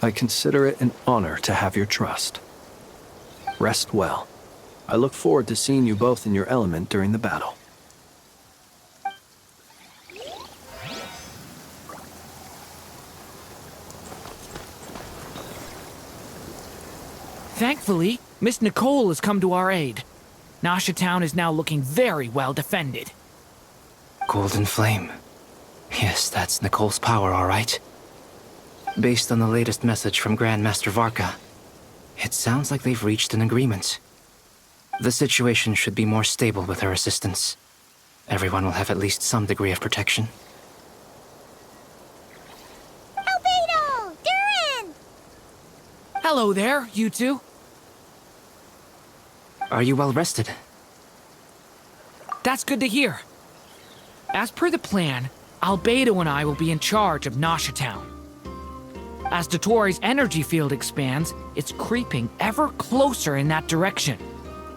I consider it an honor to have your trust. Rest well. I look forward to seeing you both in your element during the battle. Thankfully, Miss Nicole has come to our aid. Nasha Town is now looking very well defended. Golden Flame. Yes, that's Nicole's power, all right. Based on the latest message from Grandmaster Varka, it sounds like they've reached an agreement. The situation should be more stable with her assistance. Everyone will have at least some degree of protection. Albedo! Durin! Hello there, you two. Are you well rested? That's good to hear. As per the plan, Albedo and I will be in charge of Nasha Town. As Dottore's energy field expands, it's creeping ever closer in that direction.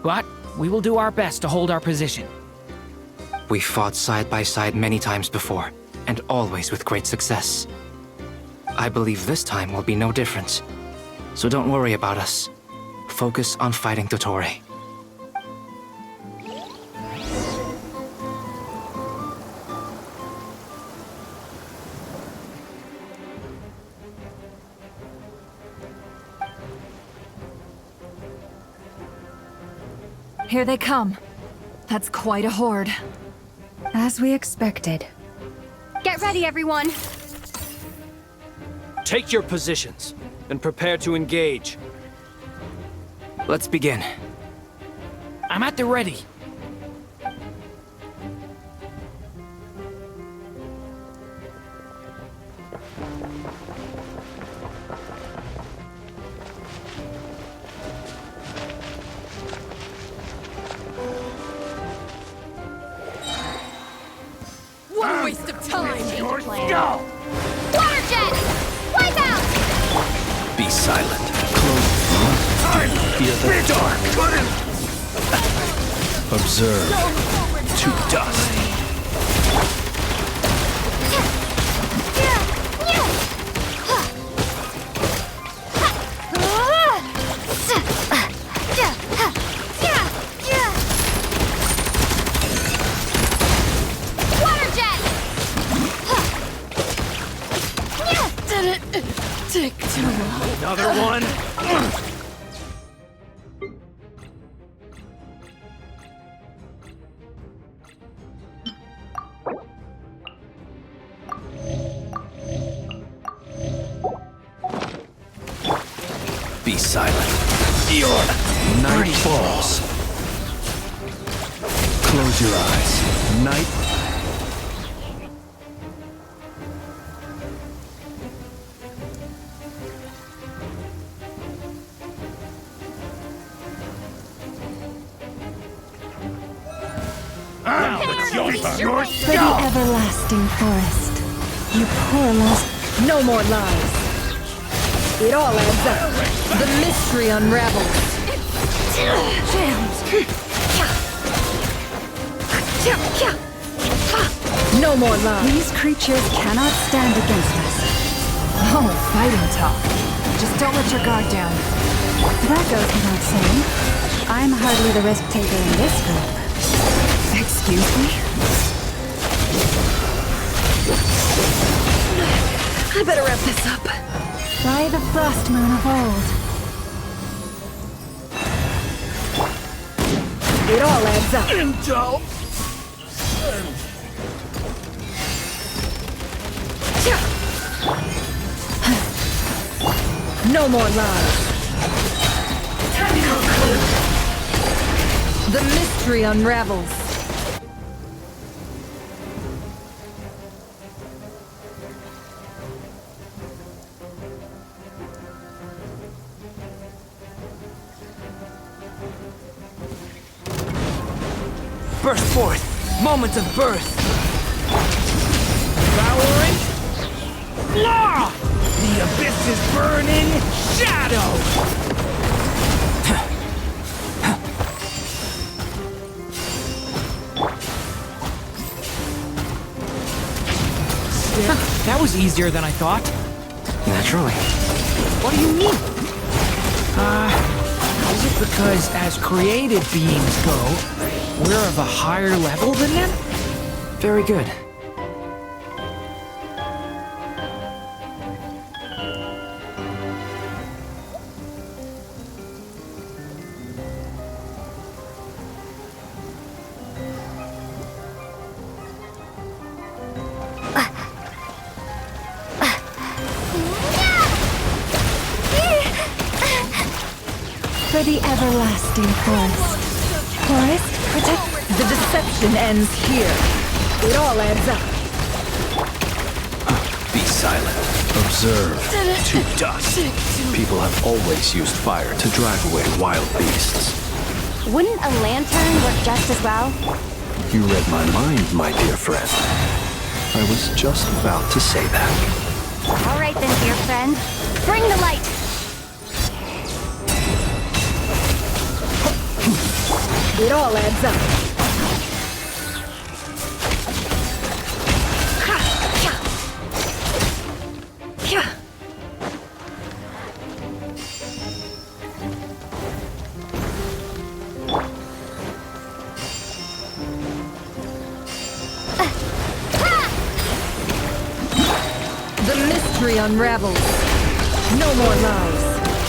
But we will do our best to hold our position. We fought side by side many times before, and always with great success. I believe this time will be no different. So don't worry about us. Focus on fighting Dottore. Here they come. That's quite a horde. As we expected. Get ready, everyone. Take your positions and prepare to engage. Let's begin. I'm at the ready. What a waste of time! Water jet! Wipe out! Be silent. Close. Fear the dark. Observe. To dust. Water jet! Take too long. Another one. Be silent. Your night falls. Close your eyes. Night. For the everlasting forest. You poor lost. No more lies. It all adds up. The mystery unravels. No more lies. These creatures cannot stand against us. Oh, fighting talk. Just don't let your guard down. That goes without saying. I'm hardly the risk taker in this group. Excuse me? I better wrap this up. By the frost moon of old. It all adds up. Intel! No more lies. Tactical clue. The mystery unravels. Burst forth! Moment of birth! Devouring? Law! The abyss is burning shadow! That was easier than I thought. Naturally. What do you mean? Is it because as created beings go, we're of a higher level than them? Very good. For the everlasting forest. Forest, protect. The deception ends here. It all adds up. Be silent. Observe. To dust. People have always used fire to drive away wild beasts. Wouldn't a lantern work just as well? You read my mind, my dear friend. I was just about to say that. All right then, dear friend. Bring the light. It all adds up. The mystery unravels. No more lies.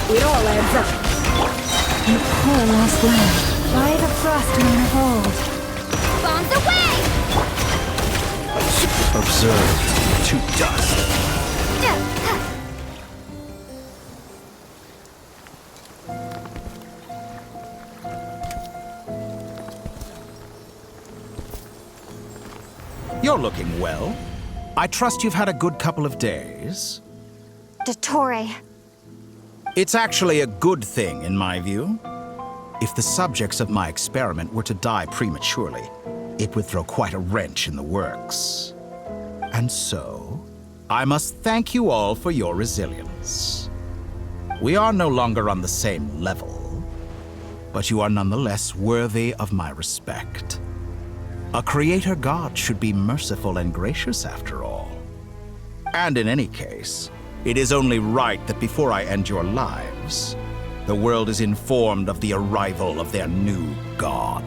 It all adds up. You poor lost land. By the frost moon of old. Bombs away! Observe. To dust. You're looking well. I trust you've had a good couple of days. Dottore. It's actually a good thing, in my view. If the subjects of my experiment were to die prematurely, it would throw quite a wrench in the works. And so, I must thank you all for your resilience. We are no longer on the same level, but you are nonetheless worthy of my respect. A creator god should be merciful and gracious after all. And in any case, it is only right that before I end your lives, the world is informed of the arrival of their new god.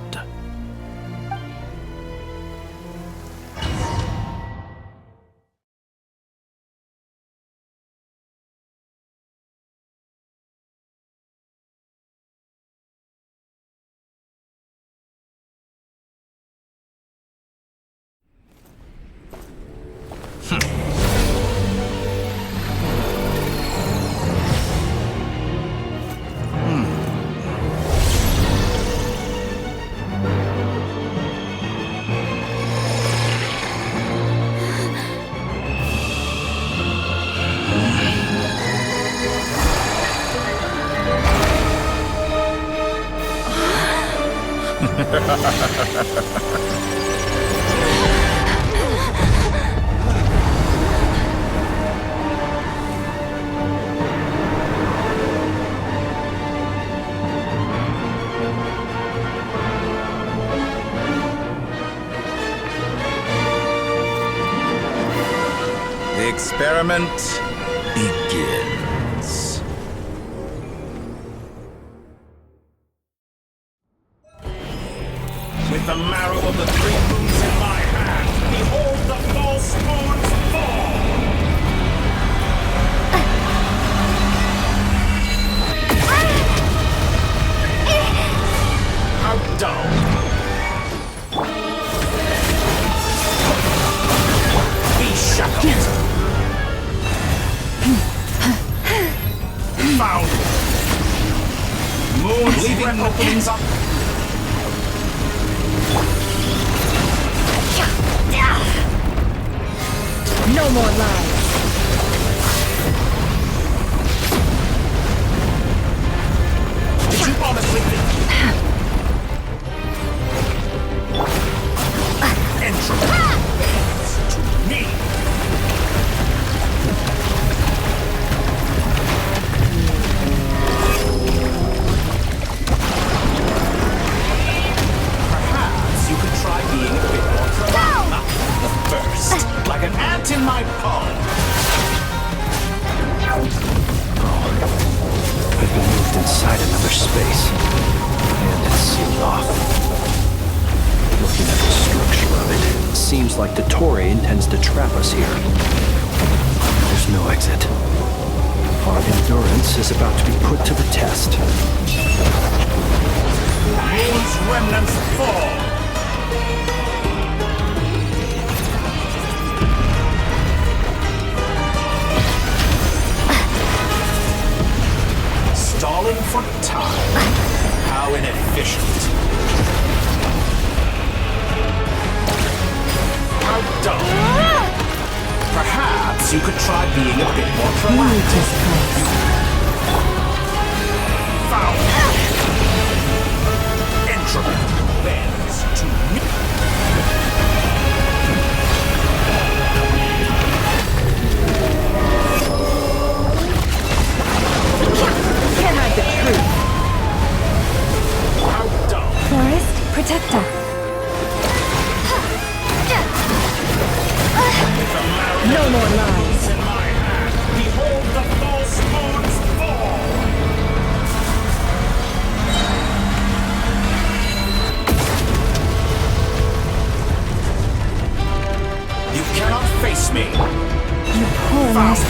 The experiment begins. breath openings up. No more lies. Did you honestly think? Entropy bends to me. Perhaps you could try being a bit more proactive. First, like an ant in my palm. I've been moved inside another space, and it's sealed off. Looking at the structure of it, seems like Dottore intends to trap us here. There's no exit. Our endurance is about to be put to the test. Moon's remnants fall. Stalling for time. How inefficient. How dumb. Perhaps you could try being a bit more proactive. Foul. Entropy bends to me. Can't hide the truth. How dumb. Forest Protector. No more lies. In my hand, behold the false moon's fall. You cannot face me. You poor Foul. miss.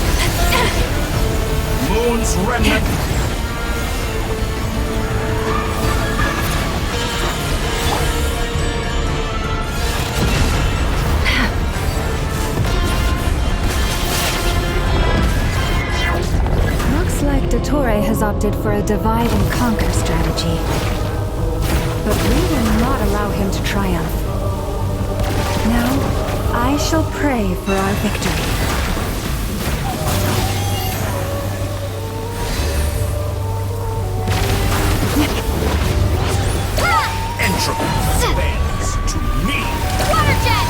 Moon's remnant. Looks like Dottore has opted for a divide and conquer strategy. But we will not allow him to triumph. Now, I shall pray for our victory. Entropy bends to me. Water jet!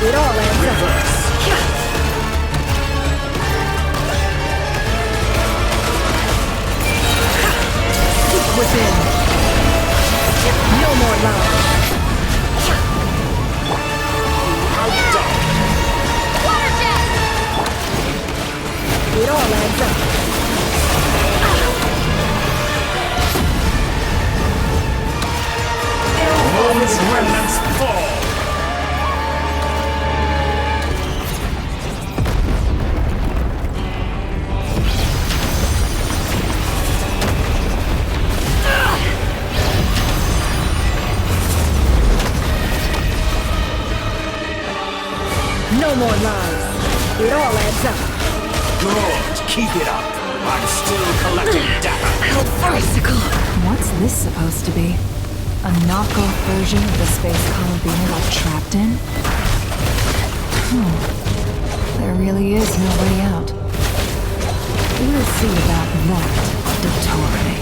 It all adds up. Reverse. Seek within. No more lies. How dumb. Water jet! It all adds up. Moon's remnants fall. No more lies. It all adds up. Good. Keep it up. I'm still collecting data. Icicle. What's this supposed to be? A knockoff version of the space Columbina got trapped in? There really is no way out. We'll see about that, Dottore.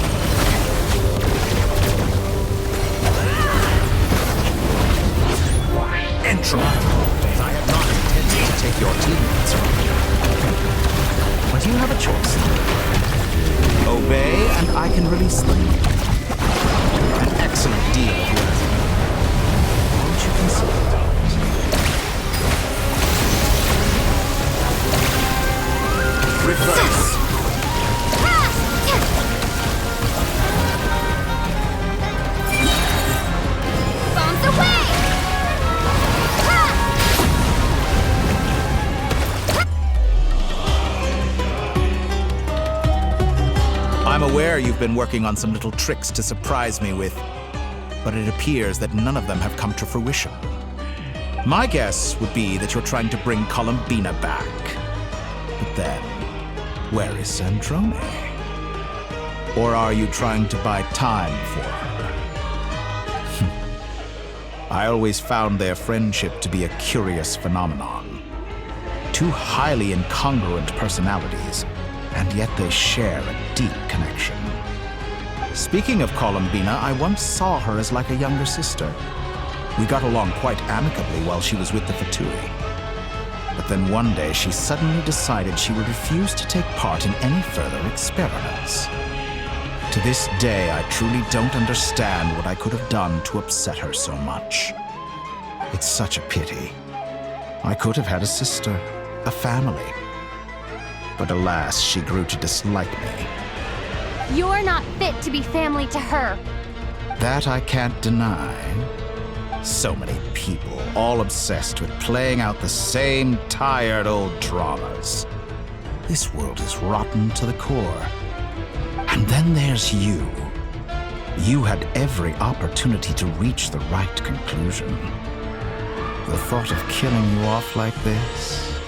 Entropy. I have not intended to take your teammates from you. But you have a choice. Obey, and I can release them. An excellent deal if you ask me. Won't you consider it? Reverse. Bombs away! swear you've been working on some little tricks to surprise me with, but it appears that none of them have come to fruition. My guess would be that you're trying to bring Columbina back. But then, where is Sandrone? Or are you trying to buy time for her? I always found their friendship to be a curious phenomenon. Two highly incongruent personalities, and yet they share a deep connection. Speaking of Columbina, I once saw her as like a younger sister. We got along quite amicably while she was with the Fatui. But then one day she suddenly decided she would refuse to take part in any further experiments. To this day, I truly don't understand what I could have done to upset her so much. It's such a pity. I could have had a sister, a family. But alas, she grew to dislike me. You're not fit to be family to her. That I can't deny. So many people, all obsessed with playing out the same tired old dramas. This world is rotten to the core. And then there's you. You had every opportunity to reach the right conclusion. The thought of killing you off like this?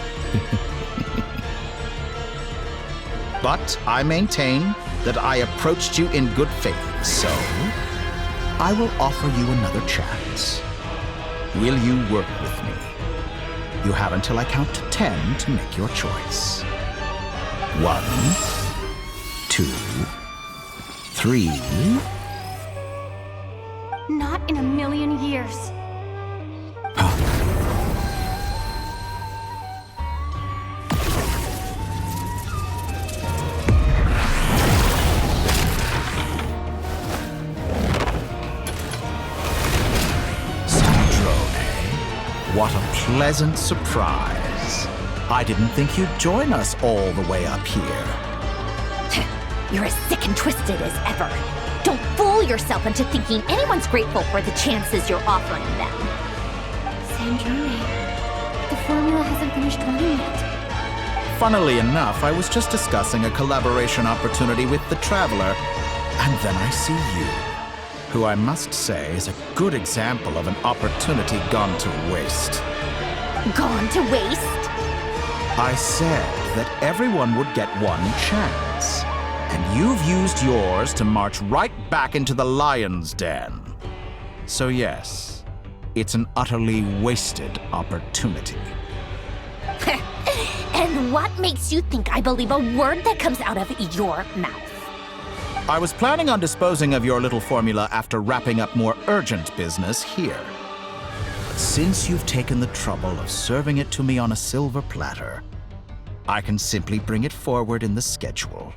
But I maintain that I approached you in good faith, so I will offer you another chance. Will you work with me? You have until I count to 10 to make your choice. 1, 2, 3. Not in a million years. What a pleasant surprise. I didn't think you'd join us all the way up here. You're as sick and twisted as ever. Don't fool yourself into thinking anyone's grateful for the chances you're offering them. Sandrone, the formula hasn't finished running yet. Funnily enough, I was just discussing a collaboration opportunity with the Traveler, and then I see you, who I must say is a good example of an opportunity gone to waste. Gone to waste? I said that everyone would get one chance, and you've used yours to march right back into the lion's den. So yes, it's an utterly wasted opportunity. And what makes you think I believe a word that comes out of your mouth? I was planning on disposing of your little formula after wrapping up more urgent business here. But since you've taken the trouble of serving it to me on a silver platter, I can simply bring it forward in the schedule.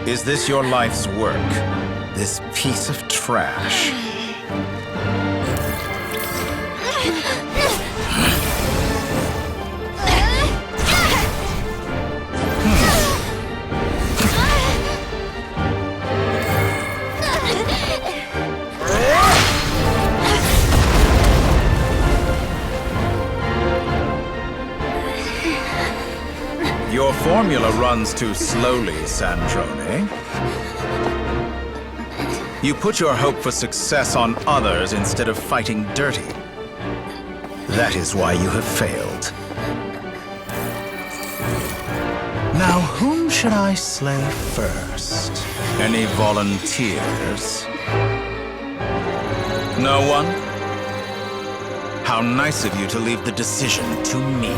Is this your life's work? This piece of trash? Your formula runs too slowly, Sandrone. You put your hope for success on others instead of fighting dirty. That is why you have failed. Now, whom should I slay first? Any volunteers? No one? How nice of you to leave the decision to me.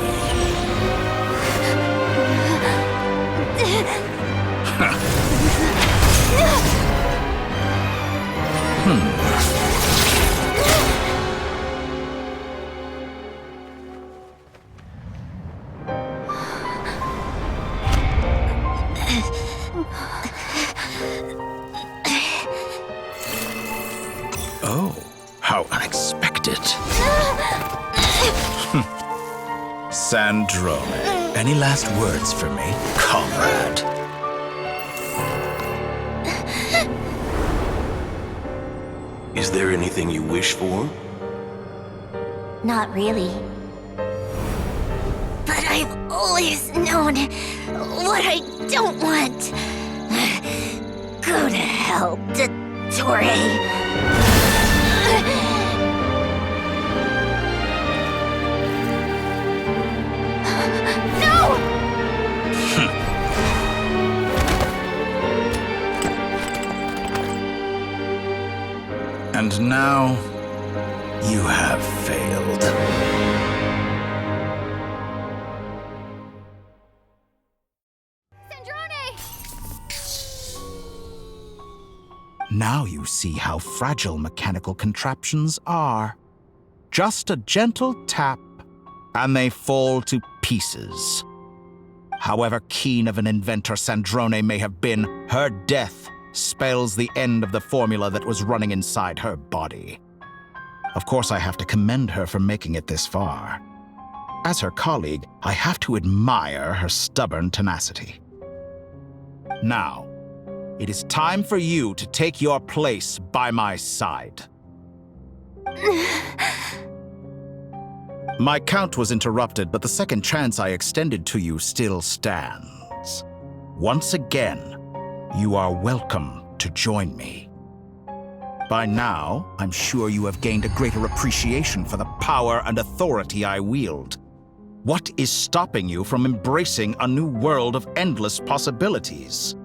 Oh, how unexpected. Sandrone, any last words for me, comrade? Is there anything you wish for? Not really. But I've always known what I don't want. Go to hell, Dottore. And now, you have failed. Now you see how fragile mechanical contraptions are. Just a gentle tap, and they fall to pieces. However keen of an inventor Sandrone may have been, her death spells the end of the formula that was running inside her body. Of course, I have to commend her for making it this far. As her colleague, I have to admire her stubborn tenacity. Now, it is time for you to take your place by my side. My count was interrupted, but the second chance I extended to you still stands. Once again, you are welcome to join me. By now, I'm sure you have gained a greater appreciation for the power and authority I wield. What is stopping you from embracing a new world of endless possibilities?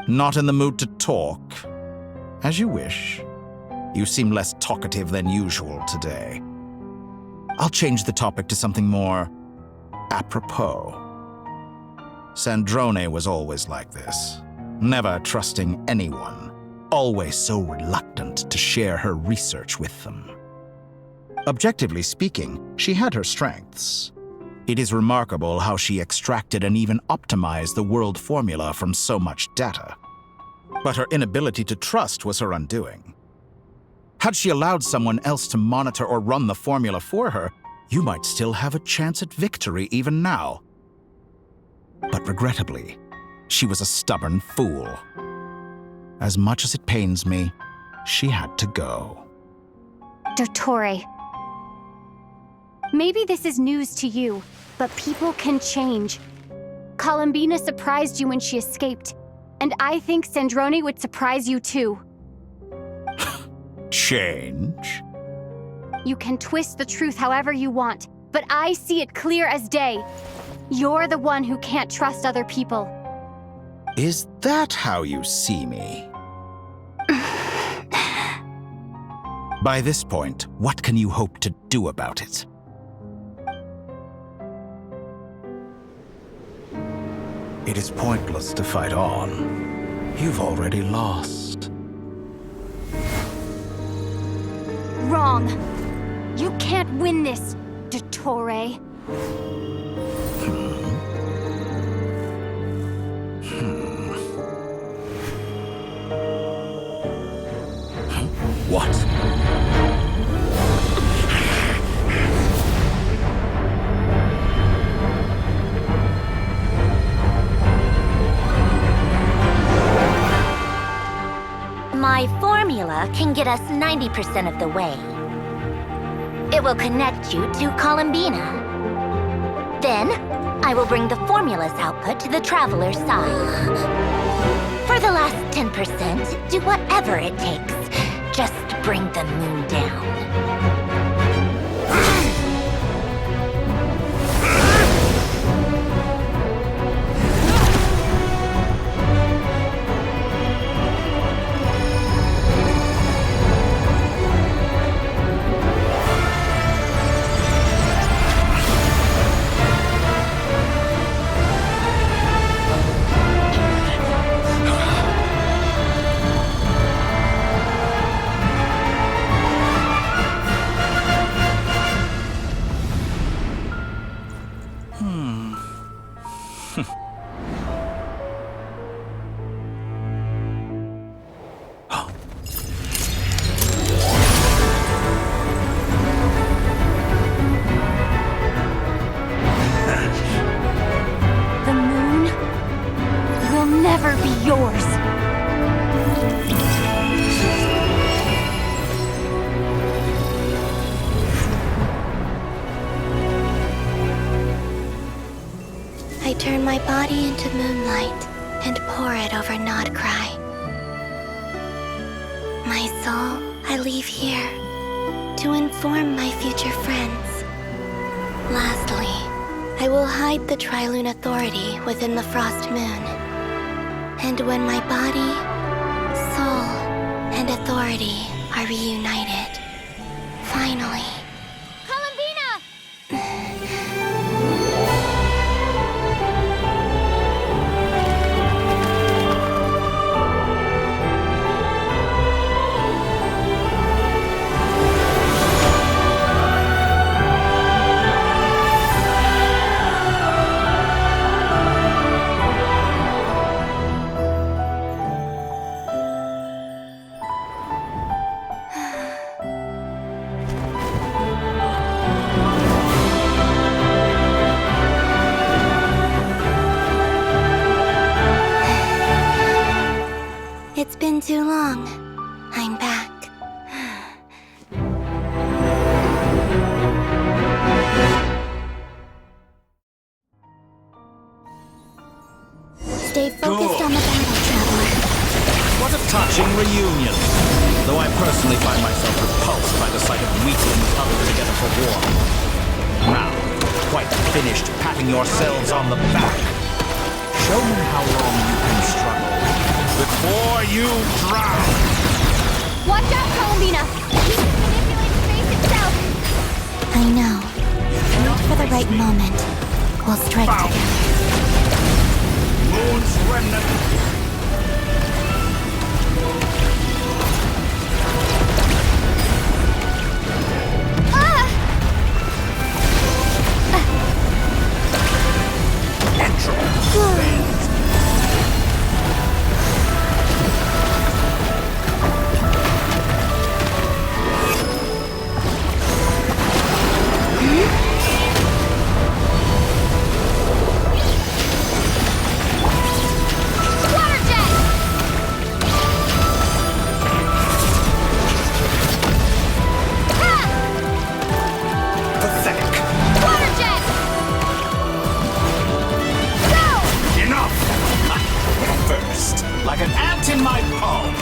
Not in the mood to talk? As you wish. You seem less talkative than usual today. I'll change the topic to something more apropos. Sandrone was always like this, never trusting anyone, always so reluctant to share her research with them. Objectively speaking, she had her strengths. It is remarkable how she extracted and even optimized the world formula from so much data. But her inability to trust was her undoing. Had she allowed someone else to monitor or run the formula for her, you might still have a chance at victory even now. But regrettably, she was a stubborn fool. As much as it pains me, she had to go. Dottore. Maybe this is news to you, but people can change. Columbina surprised you when she escaped, and I think Sandrone would surprise you too. Change? You can twist the truth however you want, but I see it clear as day. You're the one who can't trust other people. Is that how you see me? By this point, what can you hope to do about it? It is pointless to fight on. You've already lost. Wrong. You can't win this, Dottore. What? My formula can get us 90% of the way. It will connect you to Columbina. Then, I will bring the formula's output to the Traveler's side. For the last 10%, do whatever it takes. Just bring the moon down. my body into moonlight and pour it over Nodcry. My soul I leave here to inform my future friends. Lastly, I will hide the Trilune Authority within the Frost Moon. And when my body, soul, and authority are reunited, finally... It's been too long. I'm back. Stay focused on the battle, Traveler. What a touching reunion. Though I personally find myself repulsed by the sight of weaklings huddled together for war. Now, quite finished patting yourselves on the back. Show me how long you can struggle before you drown! Watch out, Columbina! He can manipulate space itself! I know. Wait for the right moment. We'll strike together. Moon's remnant! Like an ant in my palm.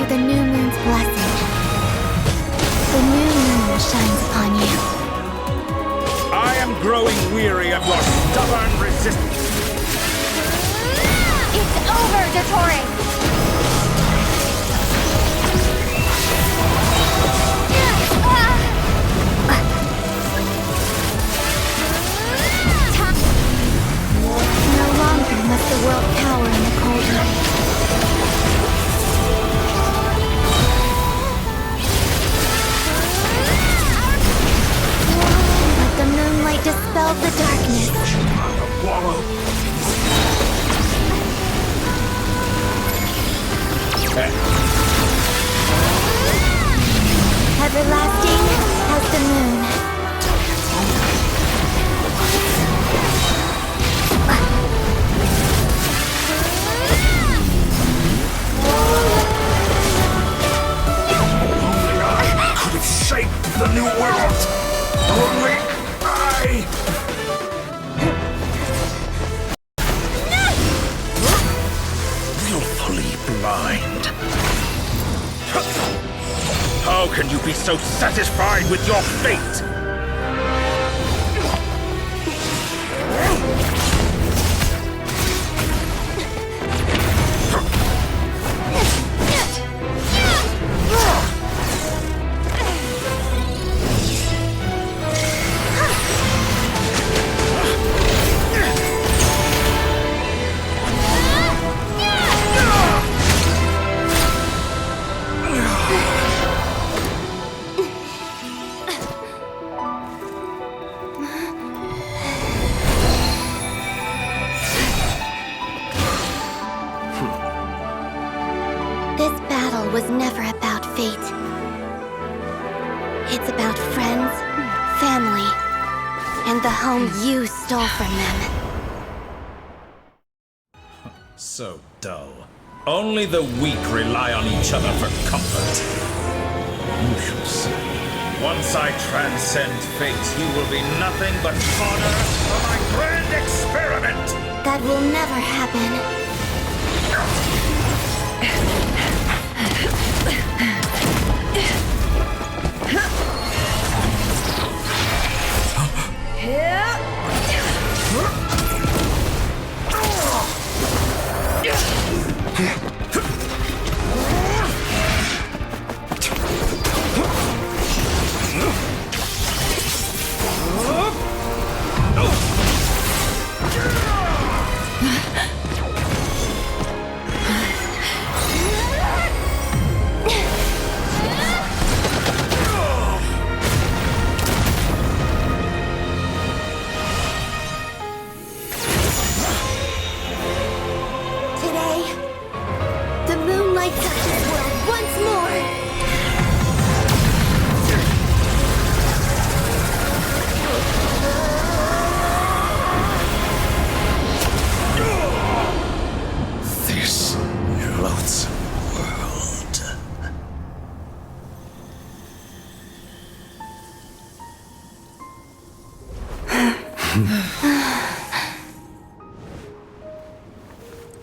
The new moon's blessing. The new moon shines upon you. I am growing weary of your stubborn resistance. It's over, Dottore! No longer must the world cower in the cold night. The moonlight dispels the darkness. Everlasting as the moon. Only I could have shaped the new world. Only willfully blind. How can you be so satisfied with your fate? never about fate. It's about friends, family, and the home you stole from them. So dull. Only the weak rely on each other for comfort. You shall see. Once I transcend fate, you will be nothing but fodder for my grand experiment! That will never happen.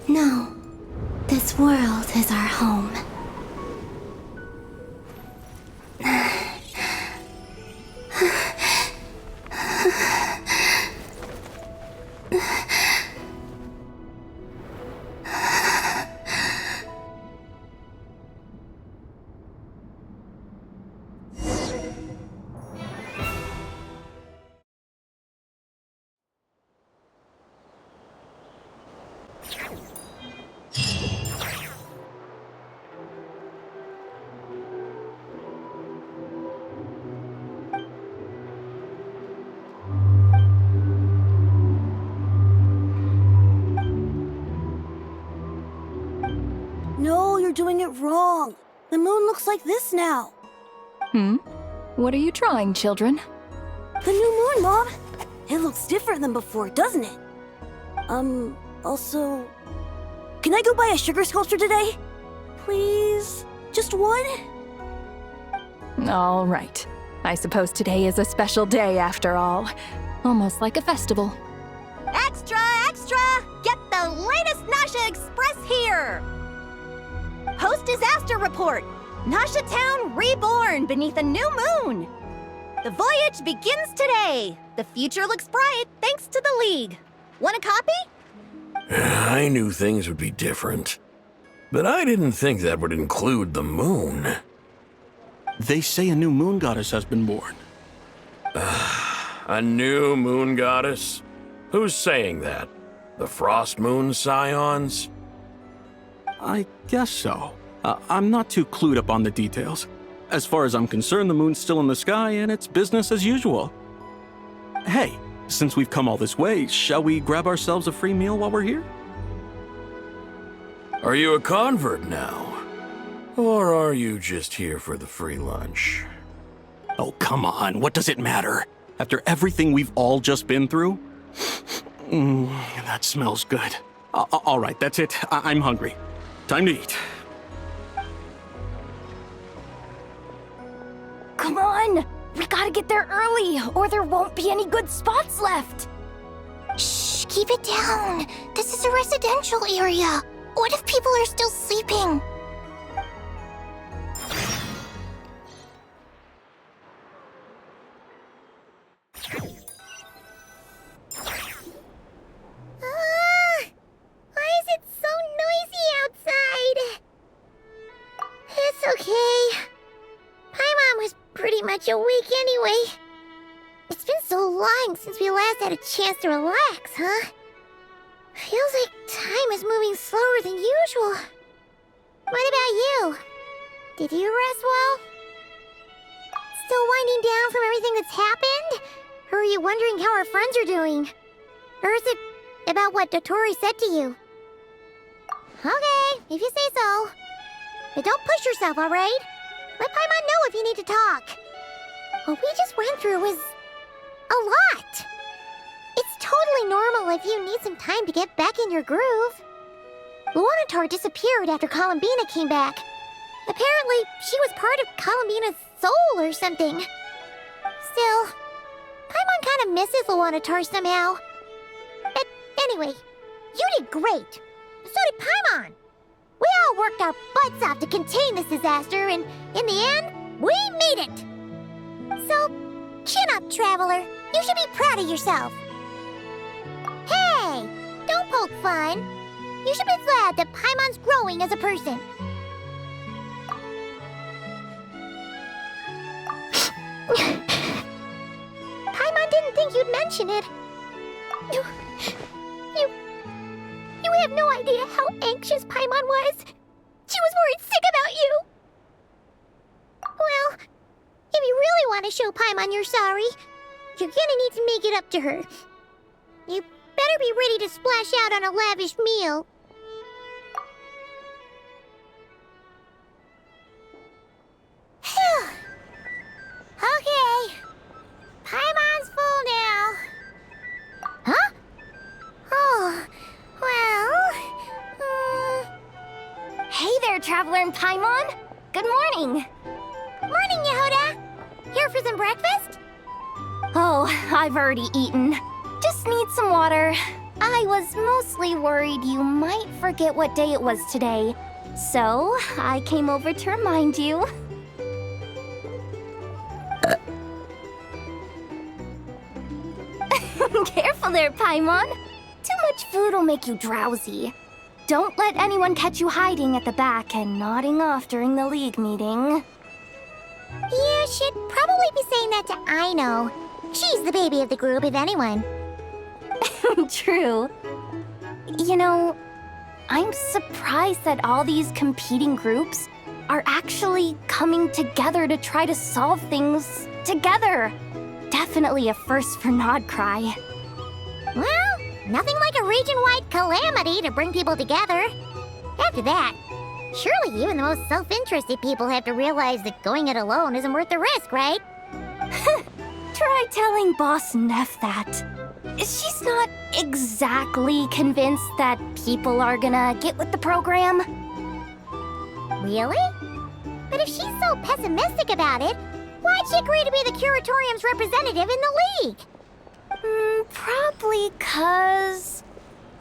No, this world is our home. No, you're doing it wrong. The moon looks like this now. What are you trying, children? The new moon, Mom. It looks different than before, doesn't it? Also... Can I go buy a sugar sculpture today? Please? Just one? All right. I suppose today is a special day after all. Almost like a festival. Extra, extra! Get the latest Nasha Express here! Post-disaster report! Nasha Town reborn beneath a new moon! The voyage begins today! The future looks bright thanks to the League. Want a copy? I knew things would be different, but I didn't think that would include the moon. They say a new moon goddess has been born. A new moon goddess? Who's saying that? The Frost Moon Scions? I guess so. I'm not too clued up on the details. As far as I'm concerned, the moon's still in the sky and it's business as usual. Hey, since we've come all this way, shall we grab ourselves a free meal while we're here? Are you a convert now? Or are you just here for the free lunch? Oh, come on. What does it matter? After everything we've all just been through? That smells good. All right, that's it. I'm hungry. Time to eat. Come on! We gotta get there early, or there won't be any good spots left! Shh, keep it down. This is a residential area. What if people are still sleeping? Why is it so noisy outside? It's okay. Paimon was pretty much awake anyway. It's been so long since we last had a chance to relax, huh? Feels like time is moving slower than usual. What about you? Did you rest well? Still winding down from everything that's happened? Or are you wondering how our friends are doing? Or is it about what Dotori said to you? Okay, if you say so. But don't push yourself, alright? Let Paimon know if you need to talk. What we just went through was a lot. It's totally normal if you need some time to get back in your groove. Luanatar disappeared after Columbina came back. Apparently, she was part of Columbina's soul or something. Still, Paimon kind of misses Luanatar somehow. But anyway, you did great. So did Paimon. We all worked our butts off to contain this disaster, and in the end, we made it. So, chin up, Traveler. You should be proud of yourself. Hey, don't poke fun. You should be glad that Paimon's growing as a person. Paimon didn't think you'd mention it. You have no idea how anxious Paimon was. She was worried sick about you. Well, if you really want to show Paimon you're sorry, you're gonna need to make it up to her. You better be ready to splash out on a lavish meal. Okay. Paimon's full now. Huh? Oh, well... Hey there, Traveler and Paimon! Good morning! Morning, Yehuda! Here for some breakfast? Oh, I've already eaten. Just need some water. I was mostly worried you might forget what day it was today. So, I came over to remind you. Careful there, Paimon. Too much food will make you drowsy. Don't let anyone catch you hiding at the back and nodding off during the league meeting. You should probably be saying that to Aino. She's the baby of the group, if anyone. True. You know, I'm surprised that all these competing groups are actually coming together to try to solve things together. Definitely a first for Nodcry. Well, nothing like a region-wide calamity to bring people together. After that, surely even the most self-interested people have to realize that going it alone isn't worth the risk, right? Try telling Boss Neff that. She's not exactly convinced that people are gonna get with the program. Really? But if she's so pessimistic about it, why'd she agree to be the Curatorium's representative in the league? Probably 'cause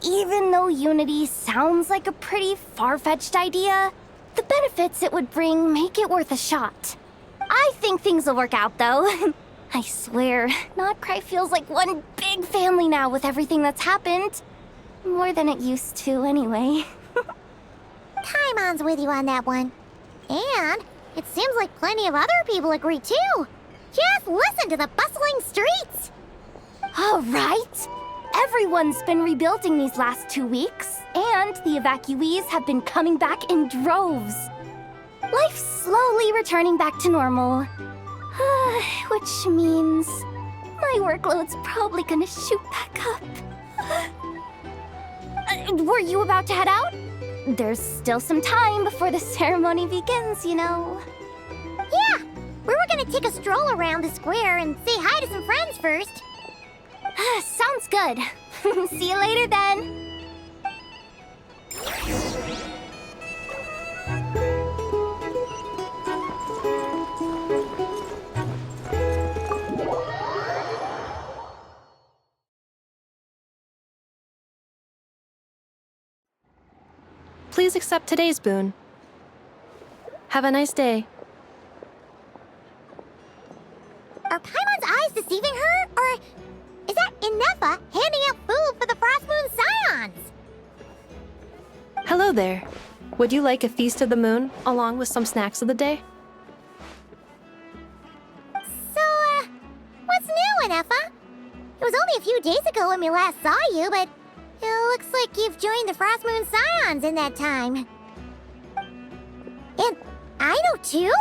even though unity sounds like a pretty far-fetched idea, the benefits it would bring make it worth a shot. I think things will work out, though. I swear, Nodcry feels like one big family now with everything that's happened. More than it used to, anyway. Paimon's with you on that one. And it seems like plenty of other people agree, too. Just listen to the bustling streets. All right. Everyone's been rebuilding these last 2 weeks, and the evacuees have been coming back in droves. Life's slowly returning back to normal. Which means my workload's probably gonna shoot back up. Were you about to head out? There's still some time before the ceremony begins, you know. Yeah, we were gonna take a stroll around the square and say hi to some friends first. Sounds good. See you later then. Please accept today's boon. Have a nice day. Are Paimon's eyes deceiving her? Or is that Inefa handing out food for the Frostmoon Scions? Hello there. Would you like a Feast of the Moon, along with some snacks of the day? So, what's new, Inefa? It was only a few days ago when we last saw you, but it looks like you've joined the Frostmoon Scions in that time. And Aino too?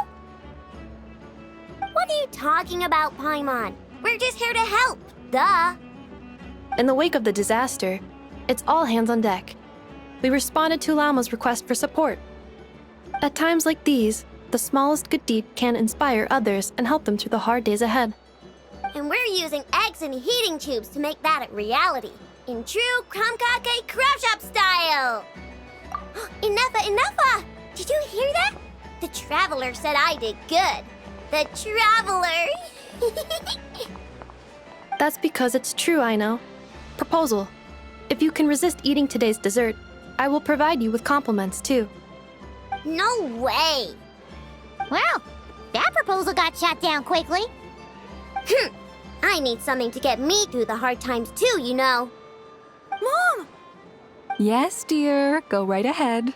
What are you talking about, Paimon? We're just here to help, duh. In the wake of the disaster, it's all hands on deck. We responded to Lama's request for support. At times like these, the smallest good deed can inspire others and help them through the hard days ahead. And we're using eggs and heating tubes to make that a reality. In true Krumkake Craft Shop style! Enough! Did you hear that? The Traveler said I did good. The Traveler! That's because it's true, I know. Proposal. If you can resist eating today's dessert, I will provide you with compliments, too. No way! Well, that proposal got shot down quickly. I need something to get me through the hard times too, you know. Mom! Yes, dear. Go right ahead.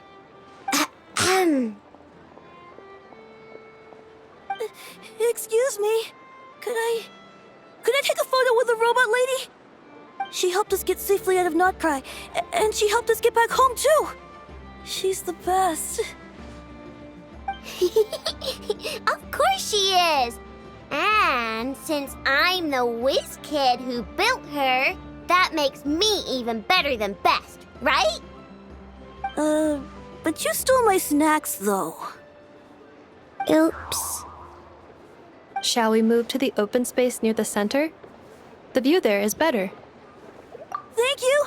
Excuse me. Could I take a photo with the robot lady? She helped us get safely out of Notcry, and she helped us get back home too. She's the best. Of course she is! And since I'm the whiz kid who built her, that makes me even better than best, right? But you stole my snacks, though. Oops. Shall we move to the open space near the center? The view there is better. Thank you!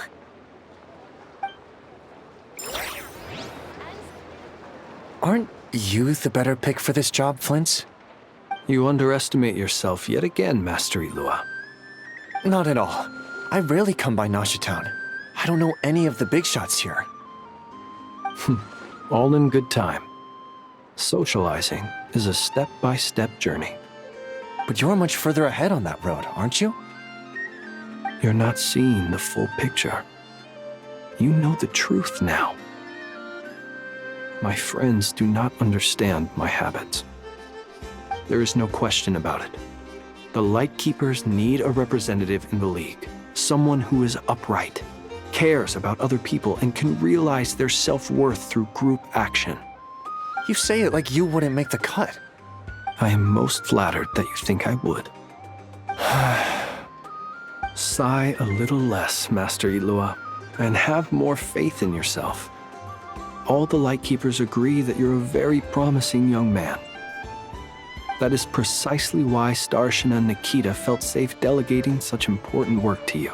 Aren't you the better pick for this job, Flint? You underestimate yourself yet again, Master Ilua. Not at all. I rarely come by Nasha Town. I don't know any of the big shots here. All in good time. Socializing is a step-by-step journey. But you're much further ahead on that road, aren't you? You're not seeing the full picture. You know the truth now. My friends do not understand my habits. There is no question about it. The Lightkeepers need a representative in the League. Someone who is upright, cares about other people, and can realize their self-worth through group action. You say it like you wouldn't make the cut. I am most flattered that you think I would. Sigh a little less, Master Ilua, and have more faith in yourself. All the Lightkeepers agree that you're a very promising young man. That is precisely why Starshina and Nikita felt safe delegating such important work to you.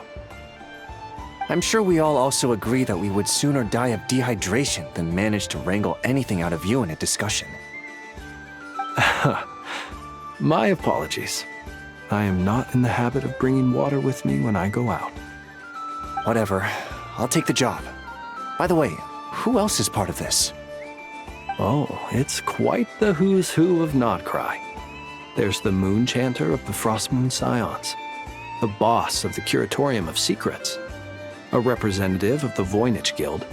I'm sure we all also agree that we would sooner die of dehydration than manage to wrangle anything out of you in a discussion. My apologies. I am not in the habit of bringing water with me when I go out. Whatever. I'll take the job. By the way, who else is part of this? Oh, it's quite the who's who of Notcry. There's the Moon Chanter of the Frostmoon Scions, the boss of the Curatorium of Secrets, a representative of the Voynich Guild,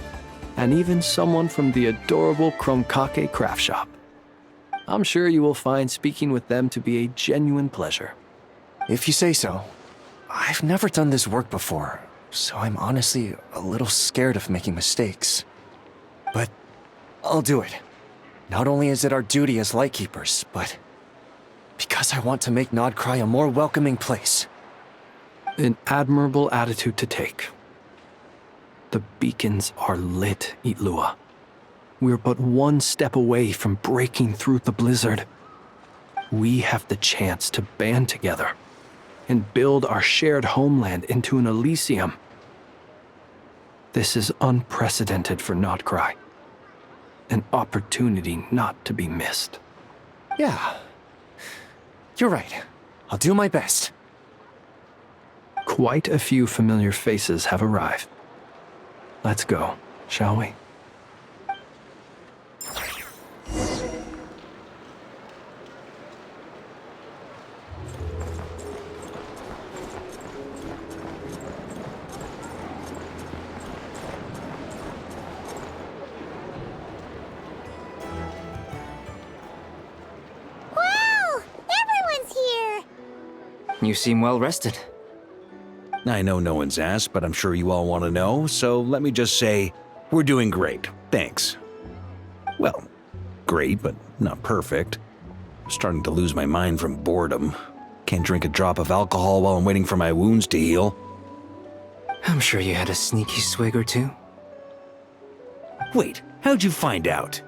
and even someone from the adorable Krumkake Craft Shop. I'm sure you will find speaking with them to be a genuine pleasure. If you say so. I've never done this work before, so I'm honestly a little scared of making mistakes. But I'll do it. Not only is it our duty as Lightkeepers, but because I want to make Notcry a more welcoming place. An admirable attitude to take. The beacons are lit, Ilua. We're but one step away from breaking through the blizzard. We have the chance to band together and build our shared homeland into an Elysium. This is unprecedented for Notcry. An opportunity not to be missed. Yeah. You're right. I'll do my best. Quite a few familiar faces have arrived. Let's go, shall we? You seem well rested. I know no one's asked, but I'm sure you all want to know, so let me just say, we're doing great. Thanks. Well, great, but not perfect. I'm starting to lose my mind from boredom. Can't drink a drop of alcohol while I'm waiting for my wounds to heal. I'm sure you had a sneaky swig or two. Wait, how'd you find out?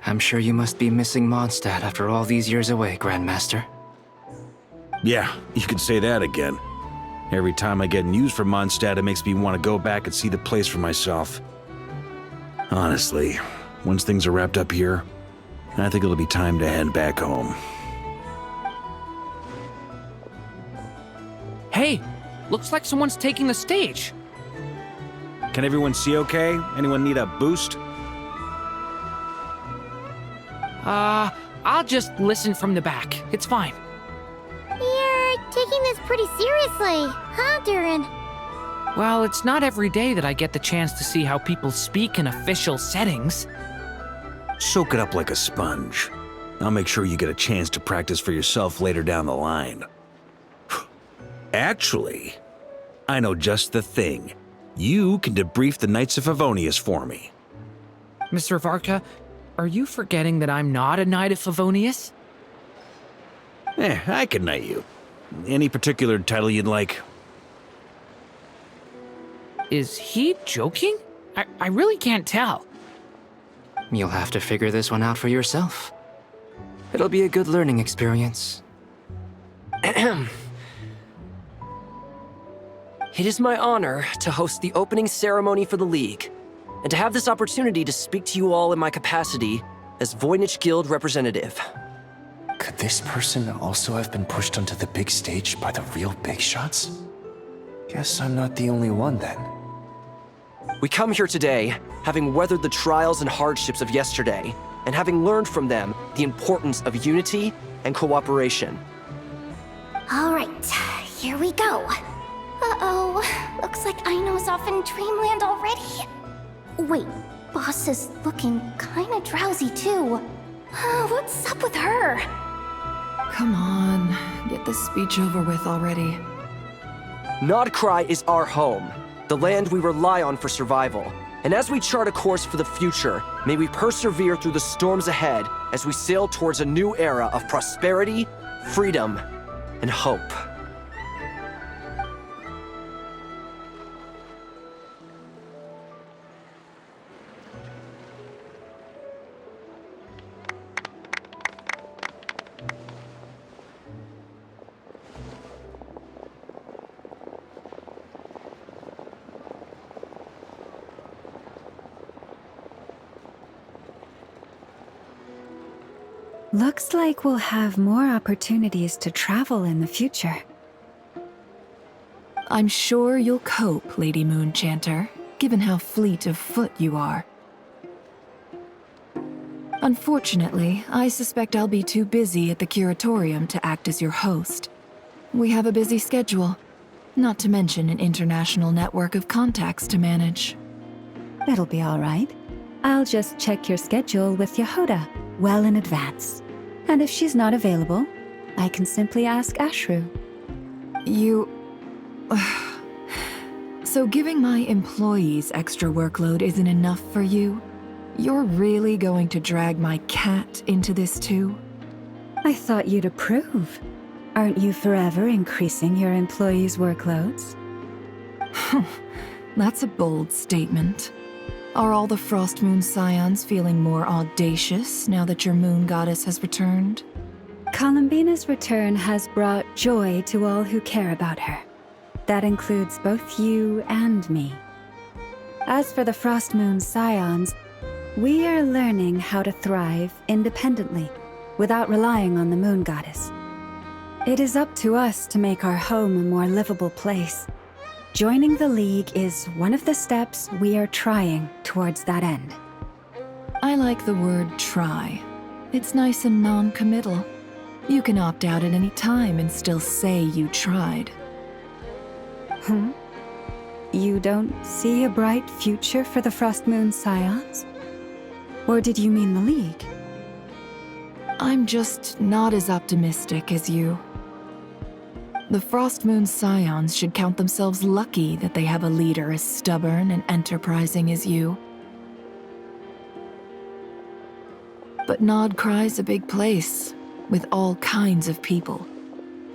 I'm sure you must be missing Mondstadt after all these years away, Grandmaster. Yeah, you can say that again. Every time I get news from Mondstadt, it makes me want to go back and see the place for myself. Honestly, once things are wrapped up here, I think it'll be time to head back home. Hey, looks like someone's taking the stage. Can everyone see okay? Anyone need a boost? I'll just listen from the back. It's fine. You're taking this pretty seriously, huh, Durin? Well, it's not every day that I get the chance to see how people speak in official settings. Soak it up like a sponge. I'll make sure you get a chance to practice for yourself later down the line. Actually, I know just the thing. You can debrief the Knights of Favonius for me. Mr. Varka, are you forgetting that I'm not a Knight of Favonius? I can knight you. Any particular title you'd like? Is he joking? I really can't tell. You'll have to figure this one out for yourself. It'll be a good learning experience. It is my honor to host the opening ceremony for the League, and to have this opportunity to speak to you all in my capacity as Voynich Guild representative. Could this person also have been pushed onto the big stage by the real big shots? Guess I'm not the only one then. We come here today, having weathered the trials and hardships of yesterday, and having learned from them the importance of unity and cooperation. All right, here we go. Uh-oh, looks like Aino's off in Dreamland already. Wait, Boss is looking kinda drowsy too. What's up with her? Come on, get this speech over with already. Nodcry is our home, the land we rely on for survival. And as we chart a course for the future, may we persevere through the storms ahead as we sail towards a new era of prosperity, freedom, and hope. Looks like we'll have more opportunities to travel in the future. I'm sure you'll cope, Lady Moonchanter, given how fleet of foot you are. Unfortunately, I suspect I'll be too busy at the Curatorium to act as your host. We have a busy schedule, not to mention an international network of contacts to manage. It'll be all right. I'll just check your schedule with Yehoda well in advance. And if she's not available, I can simply ask Ashru. So giving my employees extra workload isn't enough for you? You're really going to drag my cat into this too? I thought you'd approve. Aren't you forever increasing your employees' workloads? That's a bold statement. Are all the Frost Moon Scions feeling more audacious now that your moon goddess has returned? Columbina's return has brought joy to all who care about her. That includes both you and me. As for the Frost Moon Scions, we are learning how to thrive independently, without relying on the moon goddess. It is up to us to make our home a more livable place. Joining the League is one of the steps we are trying towards that end. I like the word try. It's nice and non-committal. You can opt out at any time and still say you tried. You don't see a bright future for the Frost Moon Scions? Or did you mean the League? I'm just not as optimistic as you. The Frost Moon Scions should count themselves lucky that they have a leader as stubborn and enterprising as you. But Nodcry's a big place, with all kinds of people.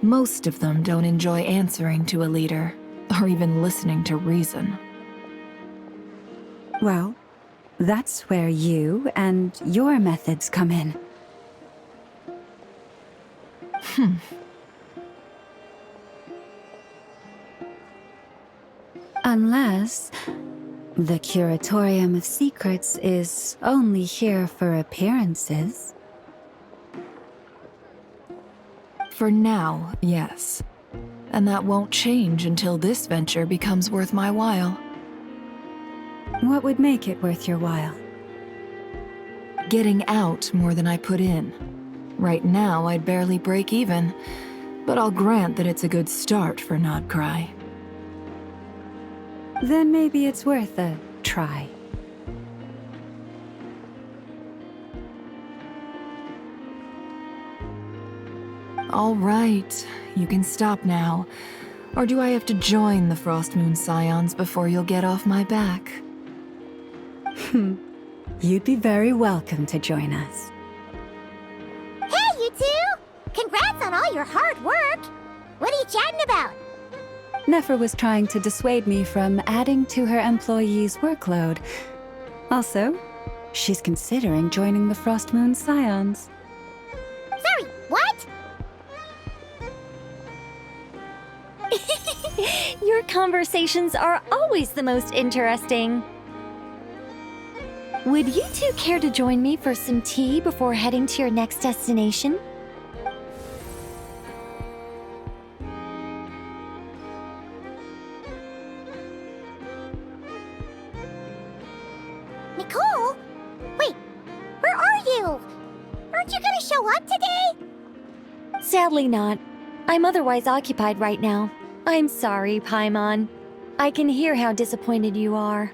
Most of them don't enjoy answering to a leader, or even listening to reason. Well, That's where you and your methods come in. Unless the Curatorium of Secrets is only here for appearances. For now, yes. And that won't change until this venture becomes worth my while. What would make it worth your while? Getting out more than I put in. Right now, I'd barely break even, but I'll grant that it's a good start for Nodcry. Then maybe it's worth a try. All right, you can stop now. Or do I have to join the Frost Moon Scions before you'll get off my back? You'd be very welcome to join us. Hey, you two! Congrats on all your hard work! What are you chatting about? Nefer was trying to dissuade me from adding to her employees' workload. Also, she's considering joining the Frost Moon Scions. Sorry, what? Your conversations are always the most interesting. Would you two care to join me for some tea before heading to your next destination? Nicole? Wait, where are you? Aren't you gonna show up today? Sadly not. I'm otherwise occupied right now. I'm sorry, Paimon. I can hear how disappointed you are.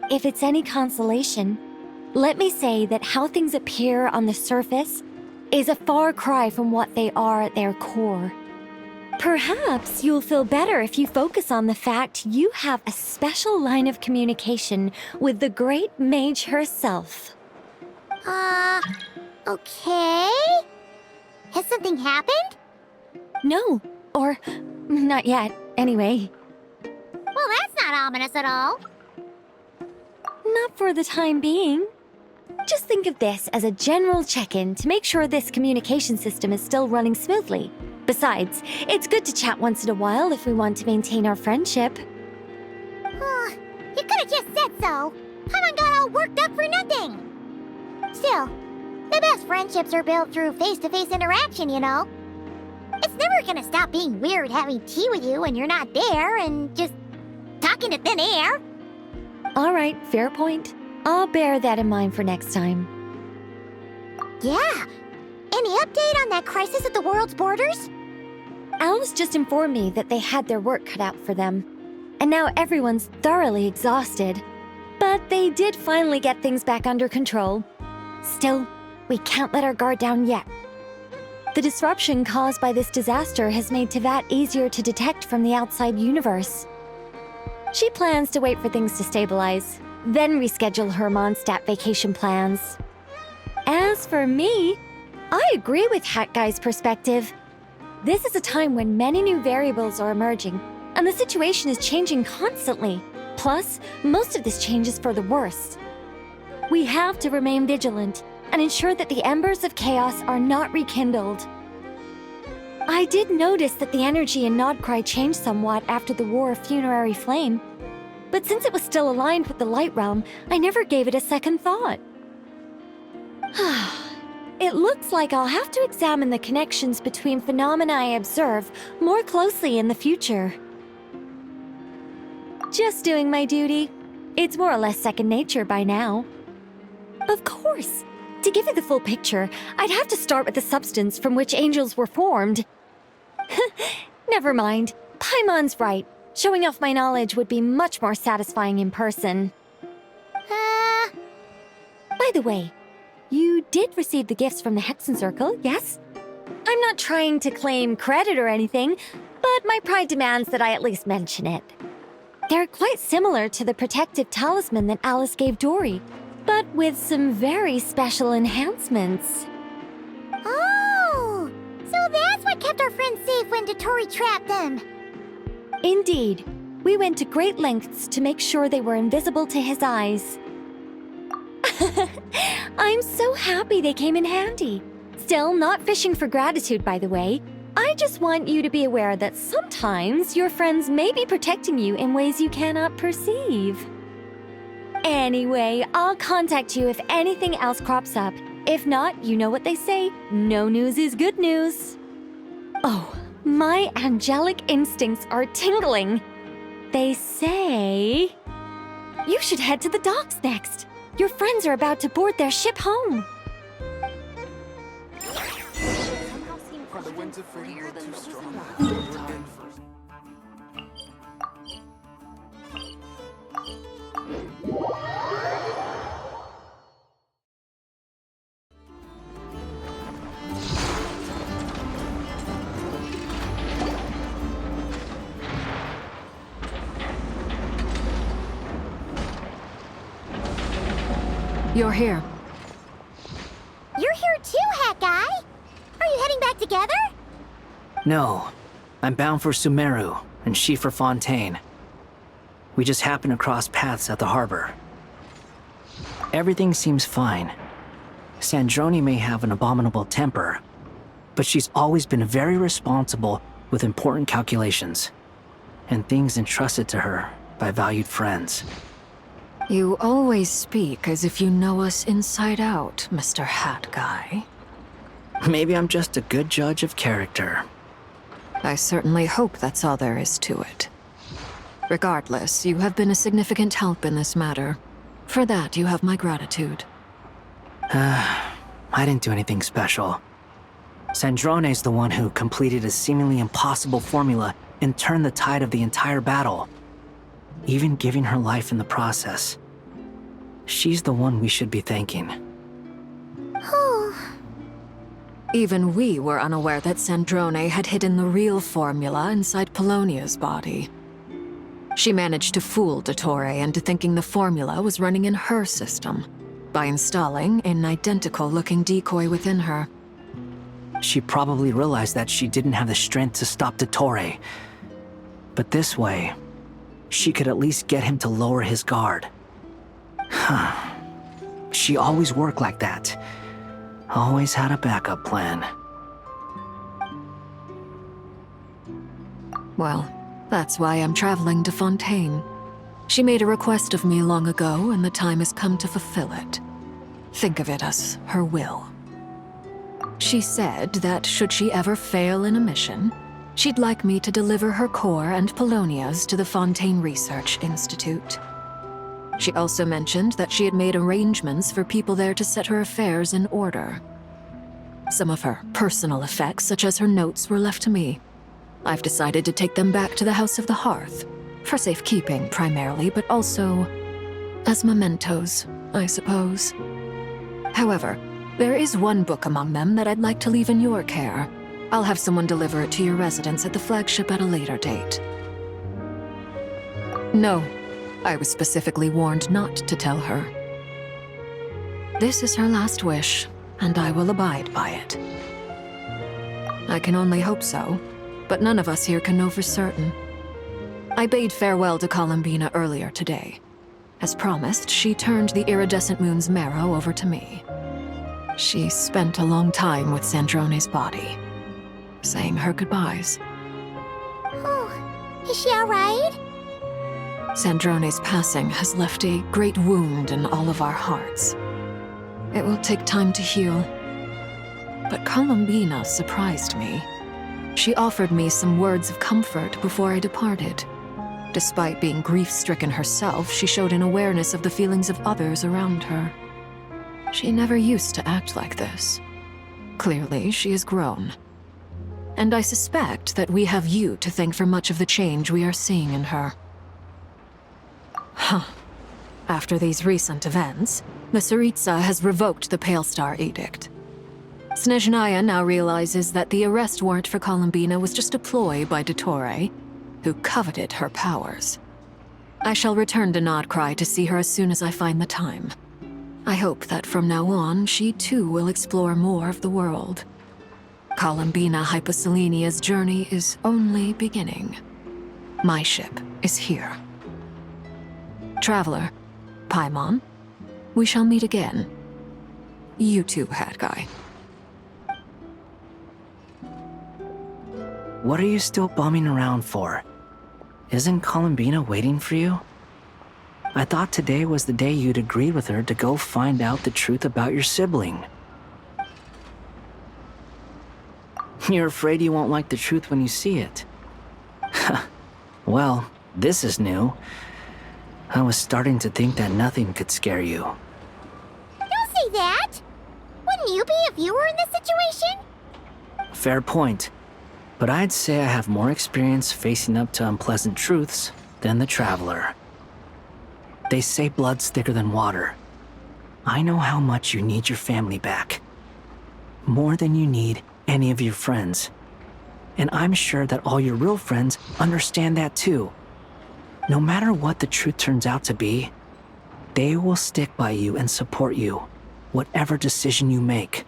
If it's any consolation, let me say that how things appear on the surface is a far cry from what they are at their core. Perhaps you'll feel better if you focus on the fact you have a special line of communication with the great mage herself. Okay? Has something happened? No, or not yet, anyway. Well, that's not ominous at all. Not for the time being. Just think of this as a general check-in to make sure this communication system is still running smoothly. Besides, it's good to chat once in a while if we want to maintain our friendship. You could have just said so. Paimon got all worked up for nothing. Still, the best friendships are built through face-to-face interaction, you know. It's never gonna stop being weird having tea with you when you're not there and just talking to thin air. All right, fair point. I'll bear that in mind for next time. Yeah. Any update on that crisis at the world's borders? Elves just informed me that they had their work cut out for them. And now everyone's thoroughly exhausted. But they did finally get things back under control. Still, we can't let our guard down yet. The disruption caused by this disaster has made Tevat easier to detect from the outside universe. She plans to wait for things to stabilize, then reschedule her Mondstadt vacation plans. As for me, I agree with Hat Guy's perspective. This is a time when many new variables are emerging, and the situation is changing constantly. Plus, most of this change is for the worse. We have to remain vigilant and ensure that the embers of chaos are not rekindled. I did notice that the energy in Nodcry changed somewhat after the War of Funerary Flame, but since it was still aligned with the Light Realm, I never gave it a second thought. It looks like I'll have to examine the connections between phenomena I observe more closely in the future. Just doing my duty. It's more or less second nature by now. Of course. To give you the full picture, I'd have to start with the substance from which angels were formed. Never mind. Paimon's right. Showing off my knowledge would be much more satisfying in person. By the way, you did receive the gifts from the Hexen Circle, yes? I'm not trying to claim credit or anything, but my pride demands that I at least mention it. They're quite similar to the protective talisman that Alice gave Dory, but with some very special enhancements. Oh! So that's what kept our friends safe when Dotori trapped them. Indeed. We went to great lengths to make sure they were invisible to his eyes. I'm so happy they came in handy. Still, not fishing for gratitude, by the way. I just want you to be aware that sometimes your friends may be protecting you in ways you cannot perceive. Anyway, I'll contact you if anything else crops up. If not, you know what they say, no news is good news. Oh, my angelic instincts are tingling. They say you should head to the docks next. Your friends are about to board their ship home. You're here. You're here too, Hat Guy! Are you heading back together? No. I'm bound for Sumeru, and she for Fontaine. We just happened to cross paths at the harbor. Everything seems fine. Sandrone may have an abominable temper, but she's always been very responsible with important calculations, and things entrusted to her by valued friends. You always speak as if you know us inside out, Mr. Hat Guy. Maybe I'm just a good judge of character. I certainly hope that's all there is to it. Regardless, you have been a significant help in this matter. For that, you have my gratitude. I didn't do anything special. Sandrone's the one who completed a seemingly impossible formula and turned the tide of the entire battle, even giving her life in the process. She's the one we should be thanking. Even we were unaware that Sandrone had hidden the real formula inside Polonia's body. She managed to fool Dottore into thinking the formula was running in her system by installing an identical-looking decoy within her. She probably realized that she didn't have the strength to stop Dottore. But this way, she could at least get him to lower his guard. She always worked like that. Always had a backup plan. Well, that's why I'm traveling to Fontaine. She made a request of me long ago, and the time has come to fulfill it. Think of it as her will. She said that should she ever fail in a mission, she'd like me to deliver her core and Polonia's to the Fontaine Research Institute. She also mentioned that she had made arrangements for people there to set her affairs in order. Some of her personal effects, such as her notes, were left to me. I've decided to take them back to the House of the Hearth, for safekeeping primarily, but also as mementos, I suppose. However, there is one book among them that I'd like to leave in your care. I'll have someone deliver it to your residence at the flagship at a later date. No, I was specifically warned not to tell her. This is her last wish, and I will abide by it. I can only hope so, but none of us here can know for certain. I bade farewell to Columbina earlier today. As promised, she turned the iridescent moon's marrow over to me. She spent a long time with Sandrone's body, saying her goodbyes. Oh, is she alright? Sandrone's passing has left a great wound in all of our hearts. It will take time to heal. But Columbina surprised me. She offered me some words of comfort before I departed. Despite being grief-stricken herself, she showed an awareness of the feelings of others around her. She never used to act like this. Clearly, she has grown. And I suspect that we have you to thank for much of the change we are seeing in her. After these recent events, the Tsaritsa has revoked the Pale Star Edict. Snezhnaya now realizes that the arrest warrant for Columbina was just a ploy by Dottore, who coveted her powers. I shall return to Nodcry to see her as soon as I find the time. I hope that from now on, she too will explore more of the world. Columbina Hyposelenia's journey is only beginning. My ship is here. Traveler, Paimon, We shall meet again. You too, Hat Guy. What are you still bumming around for? Isn't Columbina waiting for you? I thought today was the day you'd agreed with her to go find out the truth about your sibling. You're afraid you won't like the truth when you see it. Well, this is new. I was starting to think that nothing could scare you. Don't say that! Wouldn't you be if you were in this situation? Fair point. But I'd say I have more experience facing up to unpleasant truths than the Traveler. They say blood's thicker than water. I know how much you need your family back. More than you need any of your friends. And I'm sure that all your real friends understand that too. No matter what the truth turns out to be, they will stick by you and support you, whatever decision you make.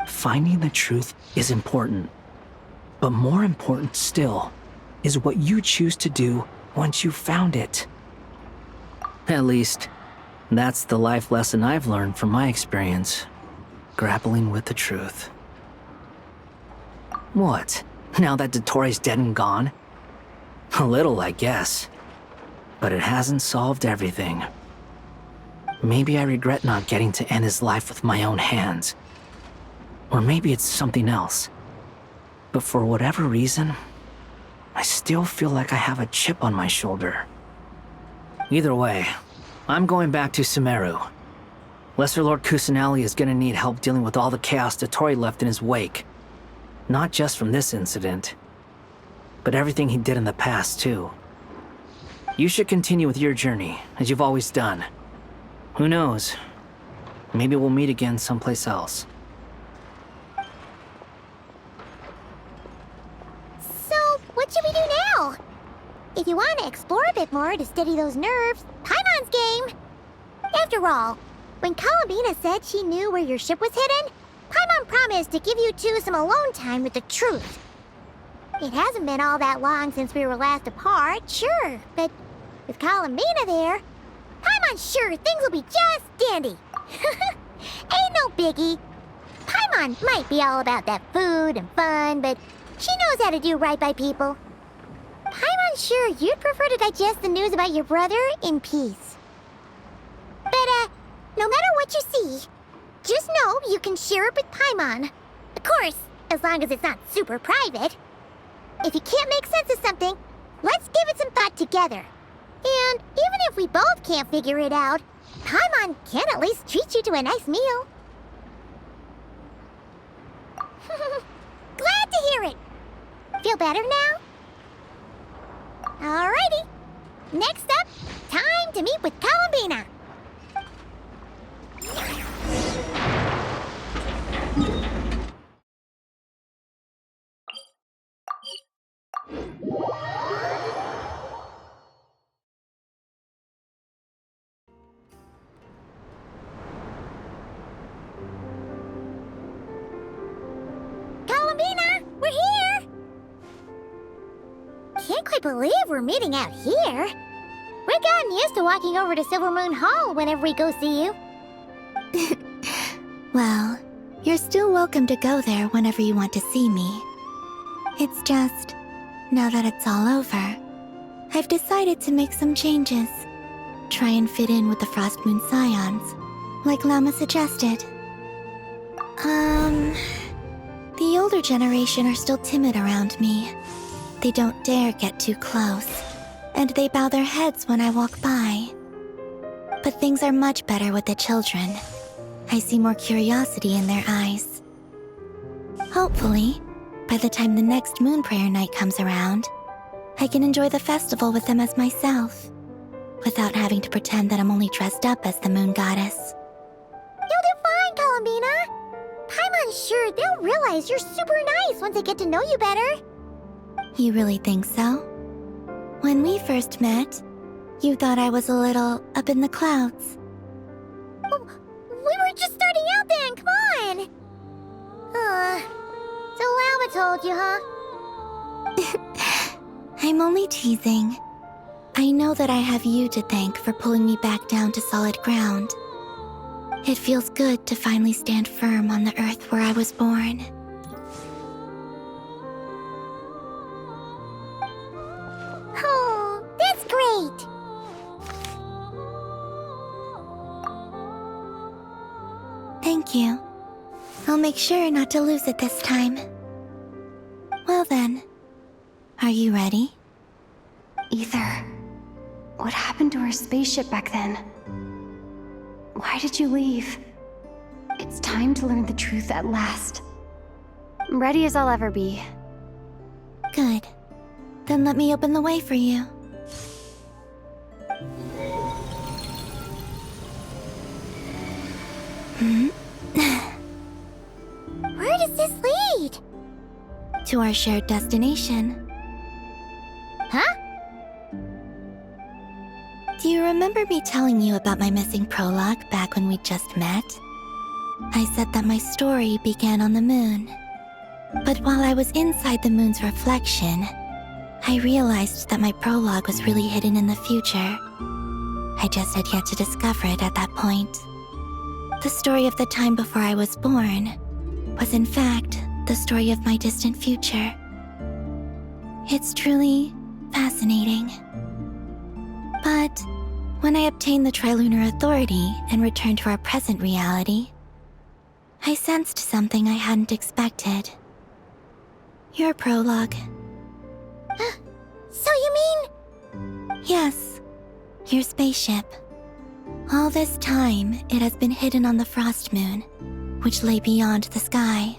Finding the truth is important, but more important still is what you choose to do once you've found it. At least, that's the life lesson I've learned from my experience, grappling with the truth. What, now that Dottoro's dead and gone? A little, I guess, but it hasn't solved everything. Maybe I regret not getting to end his life with my own hands. Or maybe it's something else. But for whatever reason, I still feel like I have a chip on my shoulder. Either way, I'm going back to Sumeru. Lesser Lord Kusanali is gonna need help dealing with all the chaos Dottori left in his wake. Not just from this incident, but everything he did in the past, too. You should continue with your journey, as you've always done. Who knows? Maybe we'll meet again someplace else. So, what should we do now? If you want to explore a bit more to steady those nerves, Paimon's game! After all, when Columbina said she knew where your ship was hidden, Paimon promised to give you two some alone time with the truth. It hasn't been all that long since we were last apart, sure, but with Columbina there, Paimon's sure things will be just dandy. Ain't no biggie. Paimon might be all about that food and fun, but she knows how to do right by people. Paimon's sure you'd prefer to digest the news about your brother in peace. But, no matter what you see, just know you can share it with Paimon. Of course, as long as it's not super private. If you can't make sense of something, let's give it some thought together. And even if we both can't figure it out, Paimon can at least treat you to a nice meal. Glad to hear it. Feel better now? Alrighty. Next up, time to meet with Columbina. Columbina, we're here! Can't quite believe we're meeting out here. We've gotten used to walking over to Silver Moon Hall whenever we go see you. Well, you're still welcome to go there whenever you want to see me. It's just, now that it's all over, I've decided to make some changes. Try and fit in with the Frost Moon Scions, like Lama suggested. The older generation are still timid around me. They don't dare get too close, and they bow their heads when I walk by. But things are much better with the children. I see more curiosity in their eyes. Hopefully, by the time the next Moon Prayer night comes around, I can enjoy the festival with them as myself, without having to pretend that I'm only dressed up as the Moon Goddess. You'll do fine, Columbina. Paimon's sure they'll realize you're super nice once they get to know you better. You really think so? When we first met, you thought I was a little up in the clouds. Oh, we were just starting out then, come on! So Lama told you, huh? I'm only teasing. I know that I have you to thank for pulling me back down to solid ground. It feels good to finally stand firm on the earth where I was born. Oh, that's great! Thank you. I'll make sure not to lose it this time. Well then, are you ready? Ether, what happened to our spaceship back then? Why did you leave? It's time to learn the truth at last. I'm ready as I'll ever be. Good. Then let me open the way for you. Where does this lead? To our shared destination. Huh? Do you remember me telling you about my missing prologue back when we just met? I said that my story began on the moon. But while I was inside the moon's reflection, I realized that my prologue was really hidden in the future. I just had yet to discover it at that point. The story of the time before I was born was in fact the story of my distant future. It's truly fascinating. But when I obtained the Trilunar Authority and returned to our present reality, I sensed something I hadn't expected. Your prologue. So you mean... Yes, your spaceship. All this time, it has been hidden on the Frost Moon, which lay beyond the sky.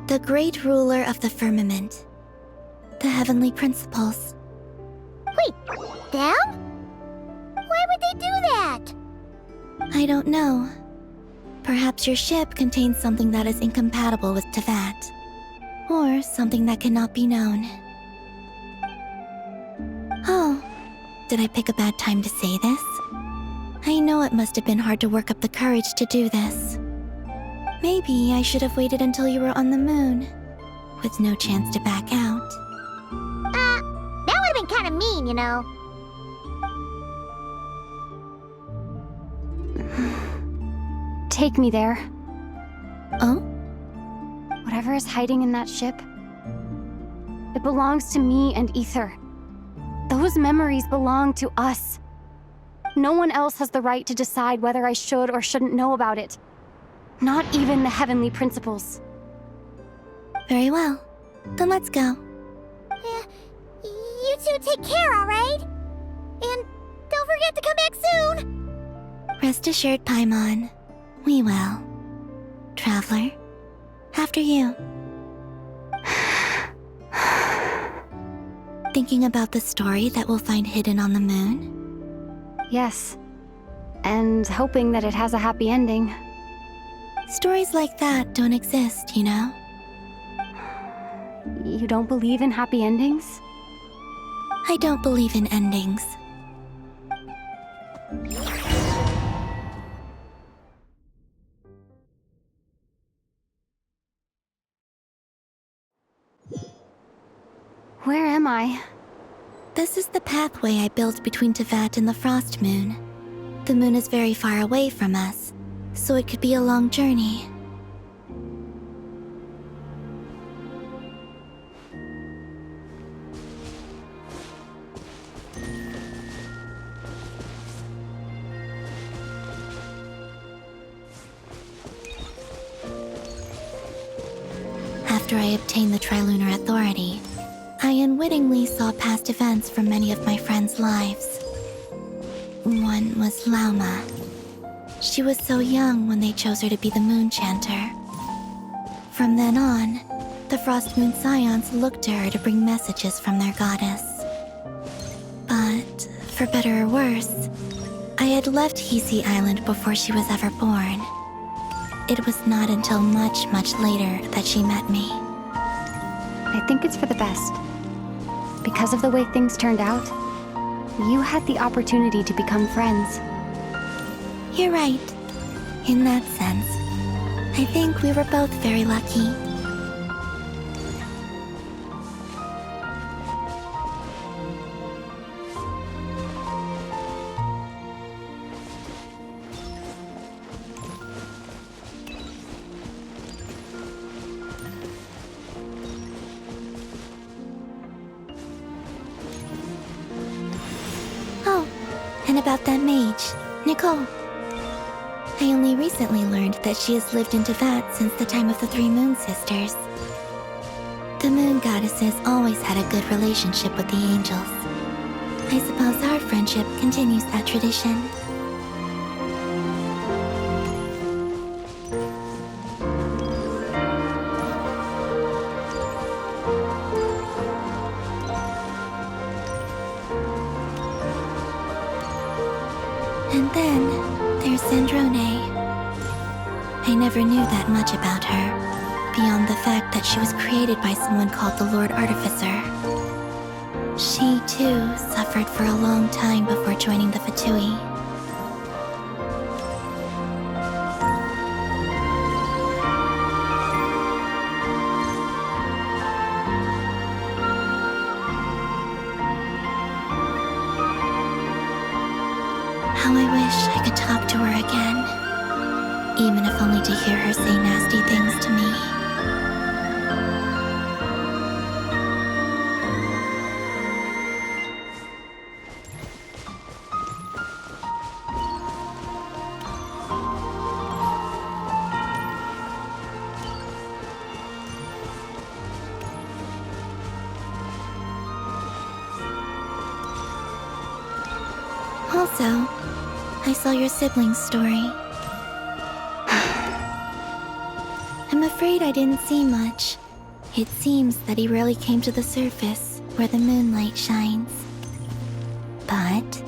The great ruler of the firmament. The heavenly principles. Wait, them? Why would they do that? I don't know. Perhaps your ship contains something that is incompatible with Tevat. Or something that cannot be known. Oh, did I pick a bad time to say this? I know it must have been hard to work up the courage to do this. Maybe I should have waited until you were on the moon, with no chance to back out. That would have been kind of mean, you know. Take me there. Oh? Whatever is hiding in that ship, it belongs to me and Ether. Those memories belong to us. No one else has the right to decide whether I should or shouldn't know about it. Not even the heavenly principles. Very well. Then let's go. You two take care, alright? And don't forget to come back soon! Rest assured, Paimon. We will. Traveler, after you. Thinking about the story that we'll find hidden on the moon? Yes. And hoping that it has a happy ending. Stories like that don't exist, you know? You don't believe in happy endings? I don't believe in endings. Where am I? This is the pathway I built between Tevat and the Frost Moon. The moon is very far away from us, so it could be a long journey. After I obtained the Trilunar Authority, I unwittingly saw past events from many of my friends' lives. One was Lauma. She was so young when they chose her to be the Moon Chanter. From then on, the Frost Moon Scions looked to her to bring messages from their goddess. But, for better or worse, I had left Hisi Island before she was ever born. It was not until much, much later that she met me. I think it's for the best. Because of the way things turned out, you had the opportunity to become friends. You're right. In that sense, I think we were both very lucky. about that mage, Nicole. I only recently learned that she has lived in Teyvat since the time of the Three Moon Sisters. The Moon Goddesses always had a good relationship with the angels. I suppose our friendship continues that tradition. And then there's Zandrone. I never knew that much about her, beyond the fact that she was created by someone called the Lord Artificer. She, too, suffered for a long time before joining the Fatui. How I wish I could talk to her again, even if only to hear her say nasty things to me. Also, I saw your siblings' story. I'm afraid I didn't see much. It seems that he rarely came to the surface, where the moonlight shines. But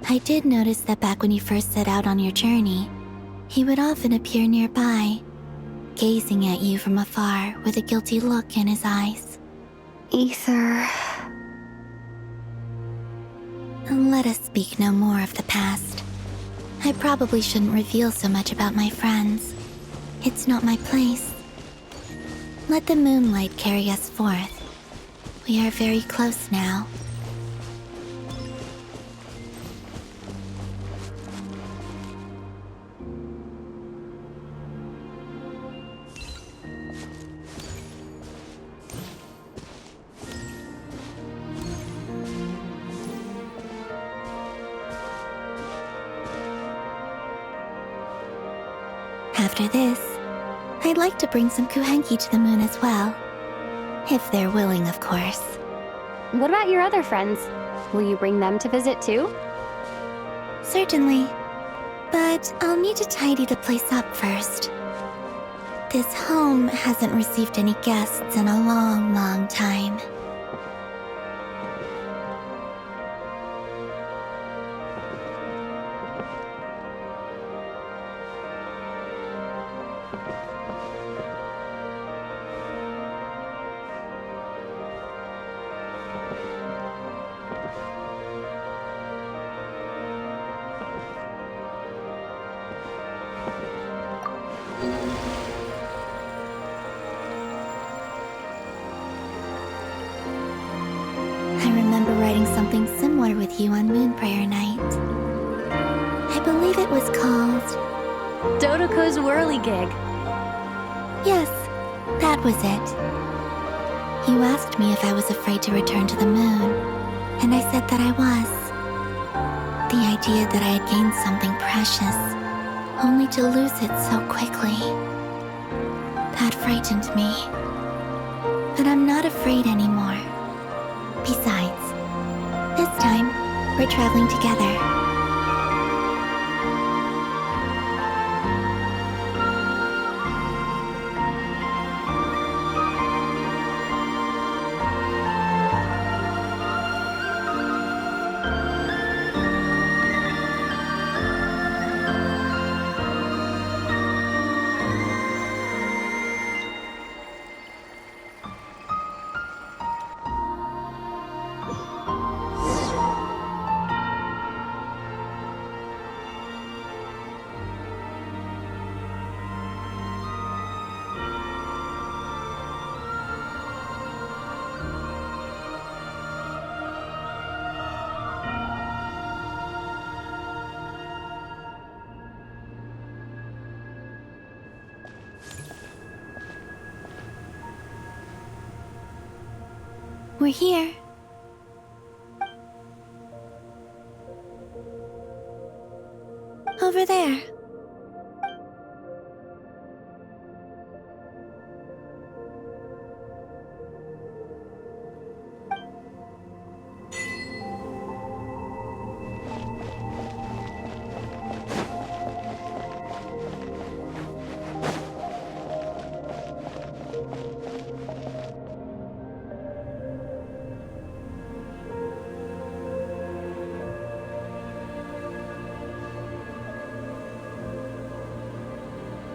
I did notice that back when you first set out on your journey, he would often appear nearby, gazing at you from afar with a guilty look in his eyes. Ether... Let us speak no more of the past. I probably shouldn't reveal so much about my friends. It's not my place. Let the moonlight carry us forth. We are very close now. After this, I'd like to bring some Kuhenki to the moon as well. If they're willing, of course. What about your other friends? Will you bring them to visit too? Certainly. But I'll need to tidy the place up first. This home hasn't received any guests in a long, long time. Writing something similar with you on Moon Prayer Night. I believe it was called... Dodoko's Whirligig. Yes, that was it. You asked me if I was afraid to return to the moon, and I said that I was. The idea that I had gained something precious, only to lose it so quickly. That frightened me. But I'm not afraid anymore. Besides, this time, we're traveling together. We're here. over there.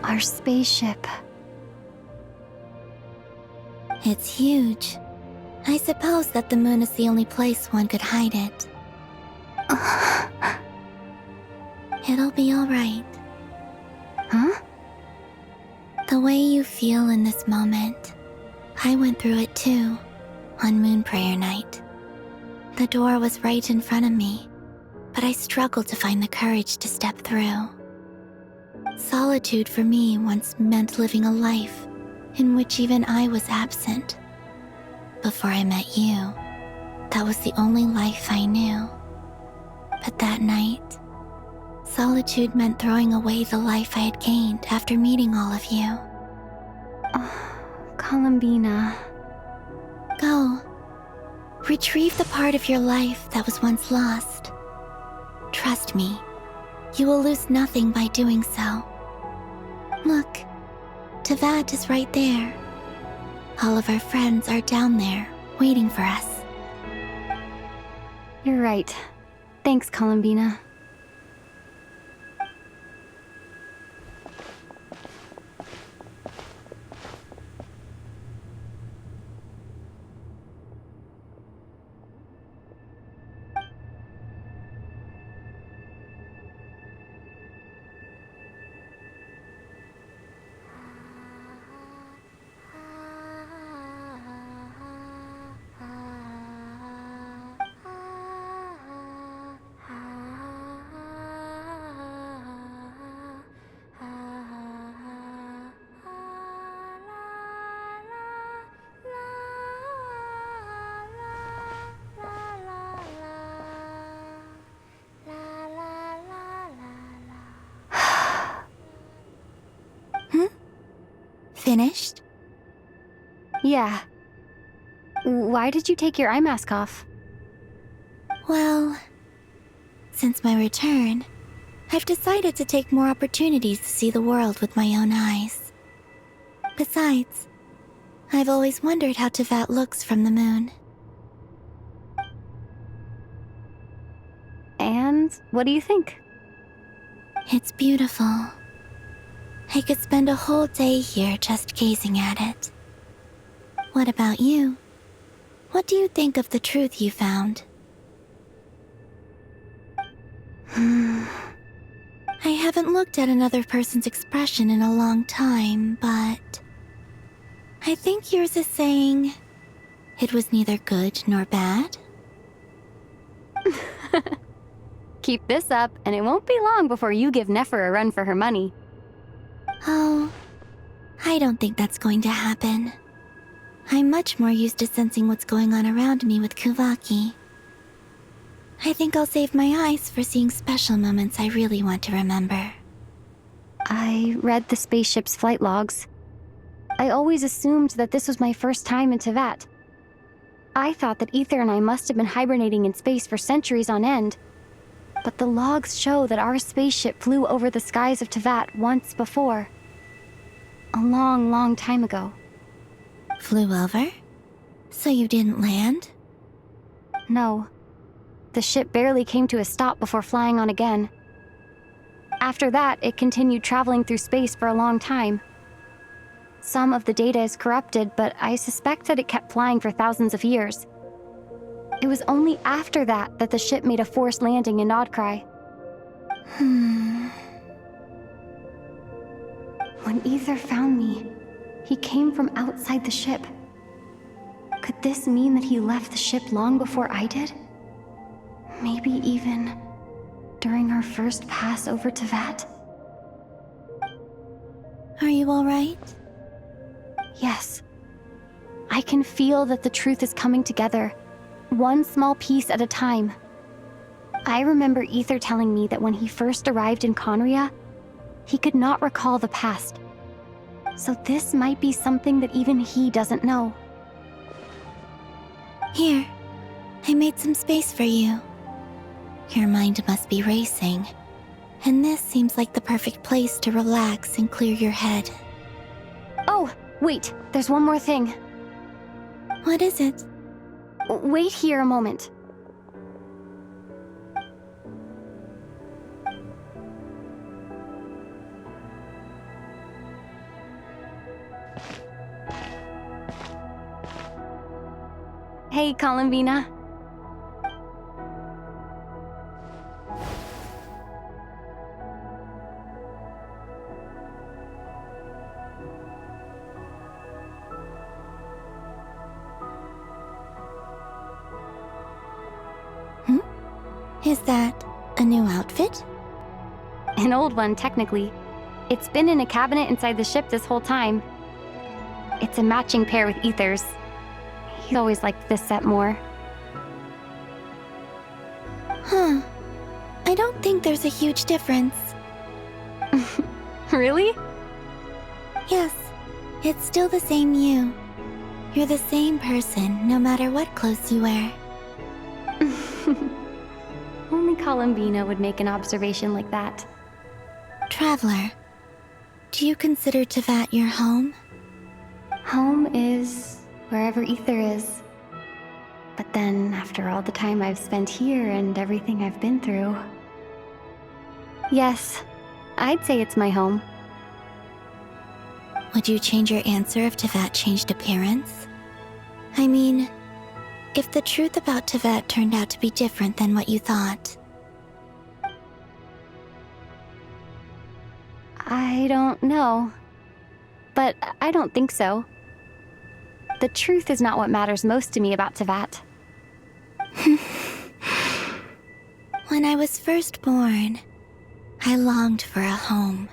Our spaceship. It's huge. I suppose that the moon is the only place one could hide it. It'll be alright. Huh? The way you feel in this moment, I went through it too, on Moon Prayer Night. The door was right in front of me, but I struggled to find the courage to step through. Solitude for me once meant living a life in which even I was absent. Before I met you, that was the only life I knew. But that night, solitude meant throwing away the life I had gained after meeting all of you. Oh, Columbina. Go. Retrieve the part of your life that was once lost. Trust me, you will lose nothing by doing so. Look, Teyvat is right there. All of our friends are down there, waiting for us. You're right. Thanks, Columbina. Finished? Yeah. Why did you take your eye mask off? Well, since my return, I've decided to take more opportunities to see the world with my own eyes. Besides, I've always wondered how Teyvat looks from the moon. And what do you think? It's beautiful. I could spend a whole day here just gazing at it. What about you? What do you think of the truth you found? I haven't looked at another person's expression in a long time, but I think yours is saying it was neither good nor bad. Keep this up, and it won't be long before you give Nefer a run for her money. Oh, I don't think that's going to happen. I'm much more used to sensing what's going on around me with Kuvaki. I think I'll save my eyes for seeing special moments I really want to remember. I read the spaceship's flight logs. I always assumed that this was my first time in Teyvat. I thought that Ether and I must have been hibernating in space for centuries on end. But the logs show that our spaceship flew over the skies of Teyvat once before. A long, long time ago. Flew over? So you didn't land? No. The ship barely came to a stop before flying on again. After that, it continued traveling through space for a long time. Some of the data is corrupted, but I suspect that it kept flying for thousands of years. It was only after that that the ship made a forced landing in Nodcry. When Ether found me, he came from outside the ship. Could this mean that he left the ship long before I did? Maybe even during our first pass over Teyvat? Are you alright? Yes. I can feel that the truth is coming together, one small piece at a time. I remember Ether telling me that when he first arrived in Conria, he could not recall the past. So this might be something that even he doesn't know. Here, I made some space for you. Your mind must be racing, and this seems like the perfect place to relax and clear your head. Oh, wait, there's one more thing. What is it? Wait here a moment. Hey, Columbina. Is that a new outfit? An old one, technically. It's been in a cabinet inside the ship this whole time. It's a matching pair with Ether's. He always liked this set more. Huh. I don't think there's a huge difference. Really? Yes. It's still the same you. You're the same person, no matter what clothes you wear. Only Columbina would make an observation like that. Traveler, do you consider Tevat your home? Home is wherever Ether is. But then, after all the time I've spent here and everything I've been through... Yes, I'd say it's my home. Would you change your answer if Tevat changed appearance? I mean, if the truth about Tevat turned out to be different than what you thought. I don't know. But I don't think so. The truth is not what matters most to me about Tevat. When I was first born, I longed for a home.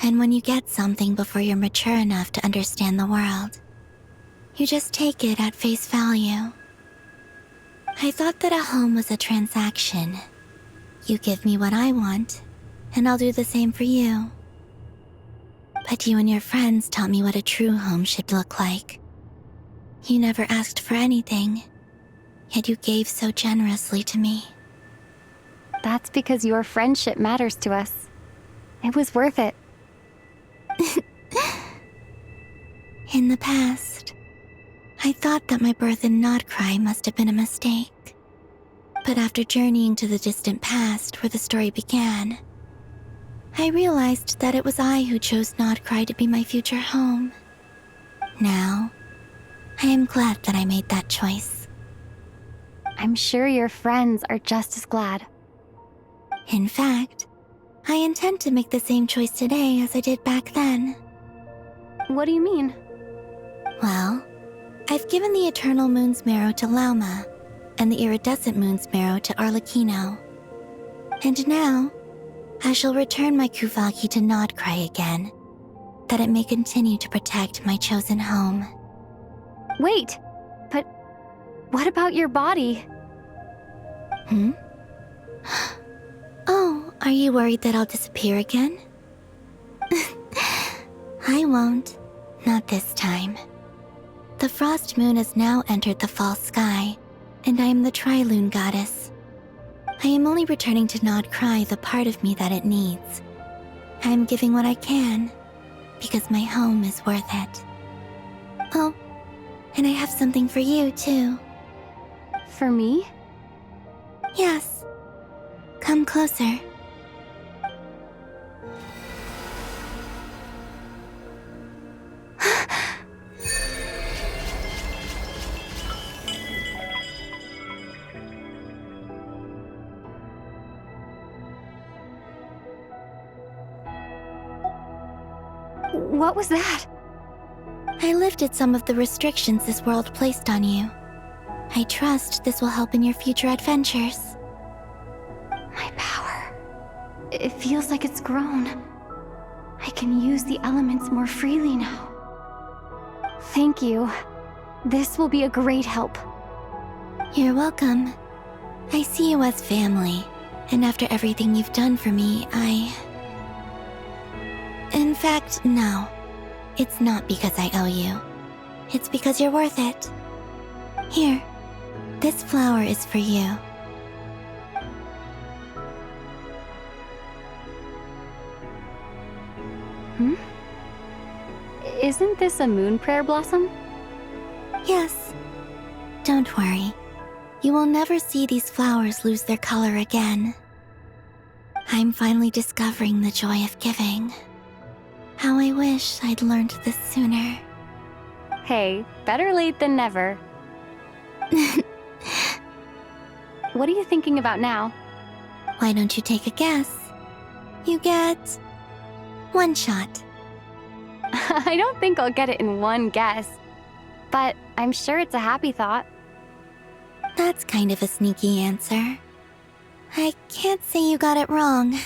And when you get something before you're mature enough to understand the world, you just take it at face value. I thought that a home was a transaction. You give me what I want, and I'll do the same for you. But you and your friends taught me what a true home should look like. You never asked for anything, yet you gave so generously to me. That's because your friendship matters to us. It was worth it. In the past, I thought that my birth in Nodcry must have been a mistake. But after journeying to the distant past where the story began, I realized that it was I who chose Nodcry to be my future home. Now, I am glad that I made that choice. I'm sure your friends are just as glad. In fact, I intend to make the same choice today as I did back then. What do you mean? Well, I've given the Eternal Moon's Marrow to Lauma, and the Iridescent Moon's Marrow to Arlecchino. And now, I shall return my Kuvagi to Nodcry again, that it may continue to protect my chosen home. Wait, but what about your body? Oh, are you worried that I'll disappear again? I won't. Not this time. The Frost Moon has now entered the fall sky, and I am the Trilune Goddess. I am only returning to Nodcry the part of me that it needs. I am giving what I can, because my home is worth it. Oh, and I have something for you, too. For me? Yes. Come closer. What was that? I lifted some of the restrictions this world placed on you. I trust this will help in your future adventures. My power. It feels like it's grown. I can use the elements more freely now. Thank you. This will be a great help. You're welcome. I see you as family, and after everything you've done for me, In fact, no. It's not because I owe you. It's because you're worth it. Here, this flower is for you. Isn't this a moon prayer blossom? Yes. Don't worry. You will never see these flowers lose their color again. I'm finally discovering the joy of giving. How I wish I'd learned this sooner. Hey, better late than never. What are you thinking about now? Why don't you take a guess? You get 1 shot. I don't think I'll get it in one guess, but I'm sure it's a happy thought. That's kind of a sneaky answer. I can't say you got it wrong.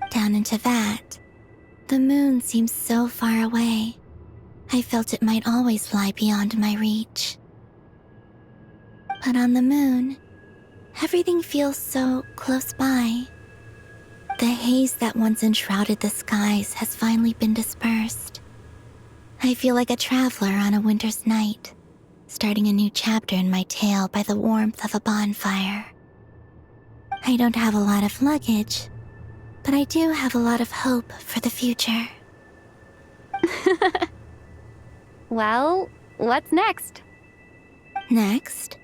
Down into that, the moon seems so far away. I felt it might always lie beyond my reach. But on the moon, everything feels so close by. The haze that once enshrouded the skies has finally been dispersed. I feel like a traveler on a winter's night, starting a new chapter in my tale by the warmth of a bonfire. I don't have a lot of luggage, but I do have a lot of hope for the future. Well, what's next? Next?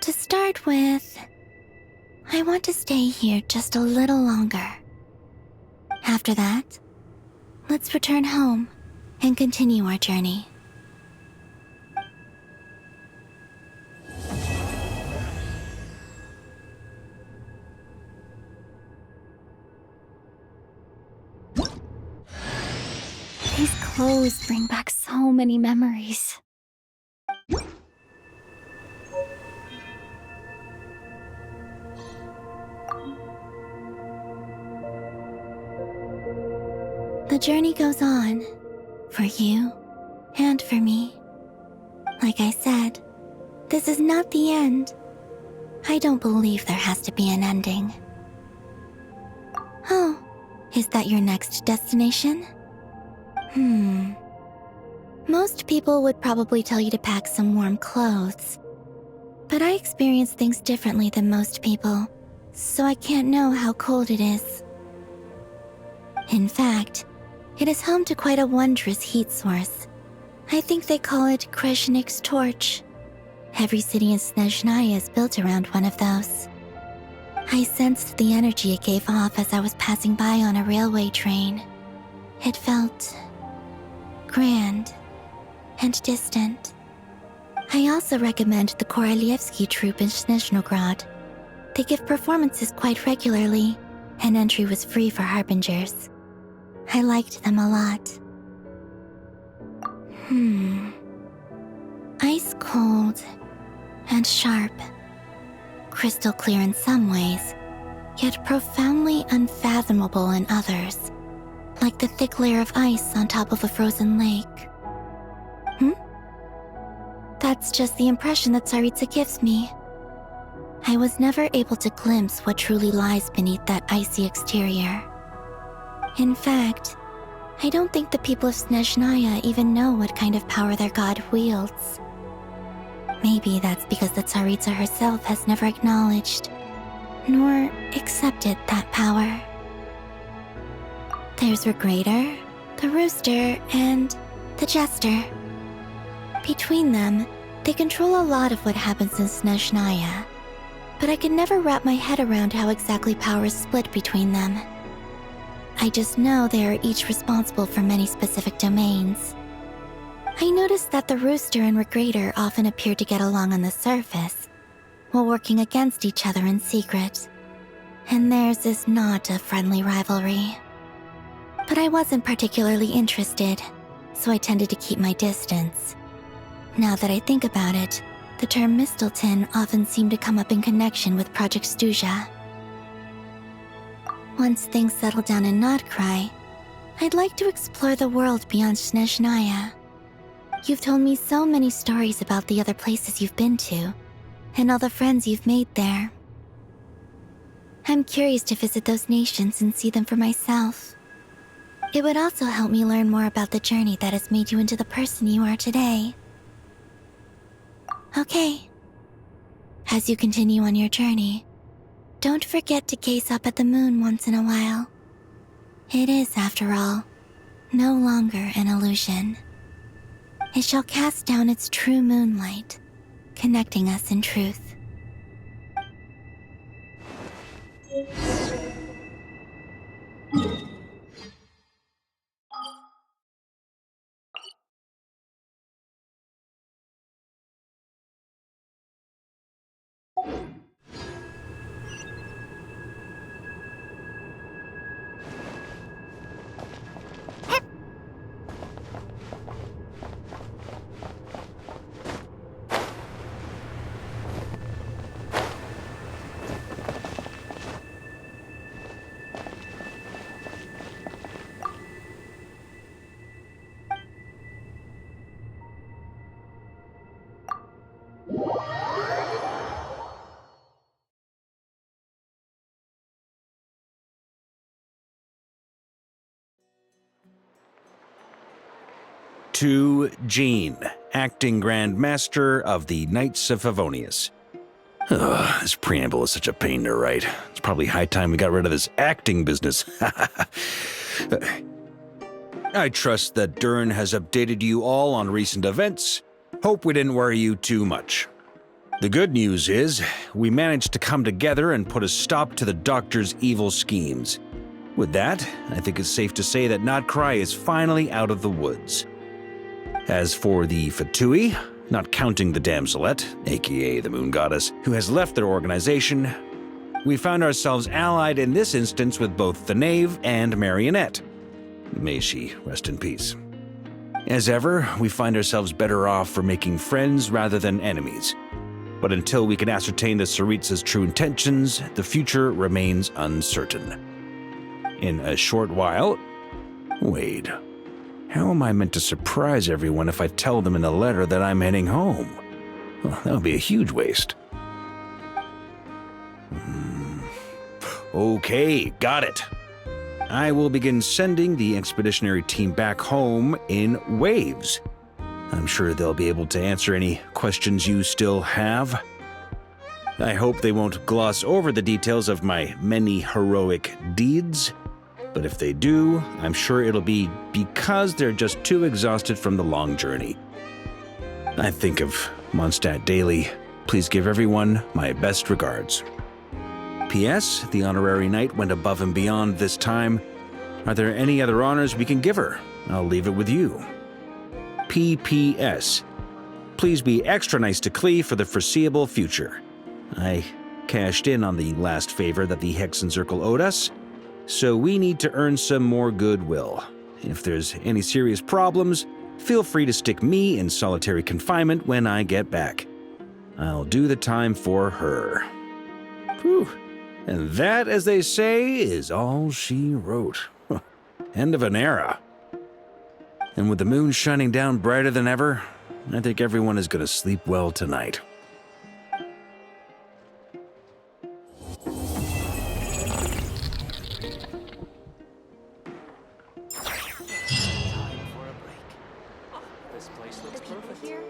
To start with, I want to stay here just a little longer. After that, let's return home and continue our journey. These clothes bring back so many memories. The journey goes on, for you and for me. Like I said, this is not the end. I don't believe there has to be an ending. Oh, is that your next destination? Most people would probably tell you to pack some warm clothes. But I experience things differently than most people, so I can't know how cold it is. In fact, it is home to quite a wondrous heat source. I think they call it Kreshnik's torch. Every city in Snezhnaya is built around one of those. I sensed the energy it gave off as I was passing by on a railway train. It felt grand and distant. I also recommend the Korolievsky troupe in Snezhnograd. They give performances quite regularly, and entry was free for harbingers. I liked them a lot. Ice cold and sharp. Crystal clear in some ways, yet profoundly unfathomable in others. Like the thick layer of ice on top of a frozen lake. That's just the impression that Tsaritsa gives me. I was never able to glimpse what truly lies beneath that icy exterior. In fact, I don't think the people of Snezhnaya even know what kind of power their god wields. Maybe that's because the Tsaritsa herself has never acknowledged, nor accepted that power. There's Regrator, the Rooster, and the Jester. Between them, they control a lot of what happens in Snezhnaya, but I can never wrap my head around how exactly power is split between them. I just know they are each responsible for many specific domains. I noticed that the Rooster and Regrator often appear to get along on the surface, while working against each other in secret. And theirs is not a friendly rivalry. But I wasn't particularly interested, so I tended to keep my distance. Now that I think about it, the term Mistelton often seemed to come up in connection with Project Stuja. Once things settle down in Notcry, I'd like to explore the world beyond Snezhnaya. You've told me so many stories about the other places you've been to, and all the friends you've made there. I'm curious to visit those nations and see them for myself. It would also help me learn more about the journey that has made you into the person you are today. Okay. As you continue on your journey, don't forget to gaze up at the moon once in a while. It is, after all, no longer an illusion. It shall cast down its true moonlight, connecting us in truth. To Jean, acting Grand Master of the Knights of Favonius. Ugh, this preamble is such a pain to write. It's probably high time we got rid of this acting business. I trust that Durin has updated you all on recent events. Hope we didn't worry you too much. The good news is, we managed to come together and put a stop to the Doctor's evil schemes. With that, I think it's safe to say that Notcry is finally out of the woods. As for the Fatui, not counting the Damselette, aka the Moon Goddess, who has left their organization, we found ourselves allied in this instance with both the Knave and Marionette. May she rest in peace. As ever, we find ourselves better off for making friends rather than enemies. But until we can ascertain the Tsaritsa's true intentions, the future remains uncertain. In a short while... Wait. How am I meant to surprise everyone if I tell them in the letter that I'm heading home? Well, that would be a huge waste. Okay, got it. I will begin sending the expeditionary team back home in waves. I'm sure they'll be able to answer any questions you still have. I hope they won't gloss over the details of my many heroic deeds. But if they do, I'm sure it'll be because they're just too exhausted from the long journey. I think of Mondstadt daily. Please give everyone my best regards. P.S. The honorary knight went above and beyond this time. Are there any other honors we can give her? I'll leave it with you. P.P.S. Please be extra nice to Klee for the foreseeable future. I cashed in on the last favor that the Hexen Circle owed us, so we need to earn some more goodwill. If there's any serious problems, feel free to stick me in solitary confinement when I get back. I'll do the time for her. Whew. And that, as they say, is all she wrote. End of an era. And with the moon shining down brighter than ever, I think everyone is going to sleep well tonight. This place looks perfect.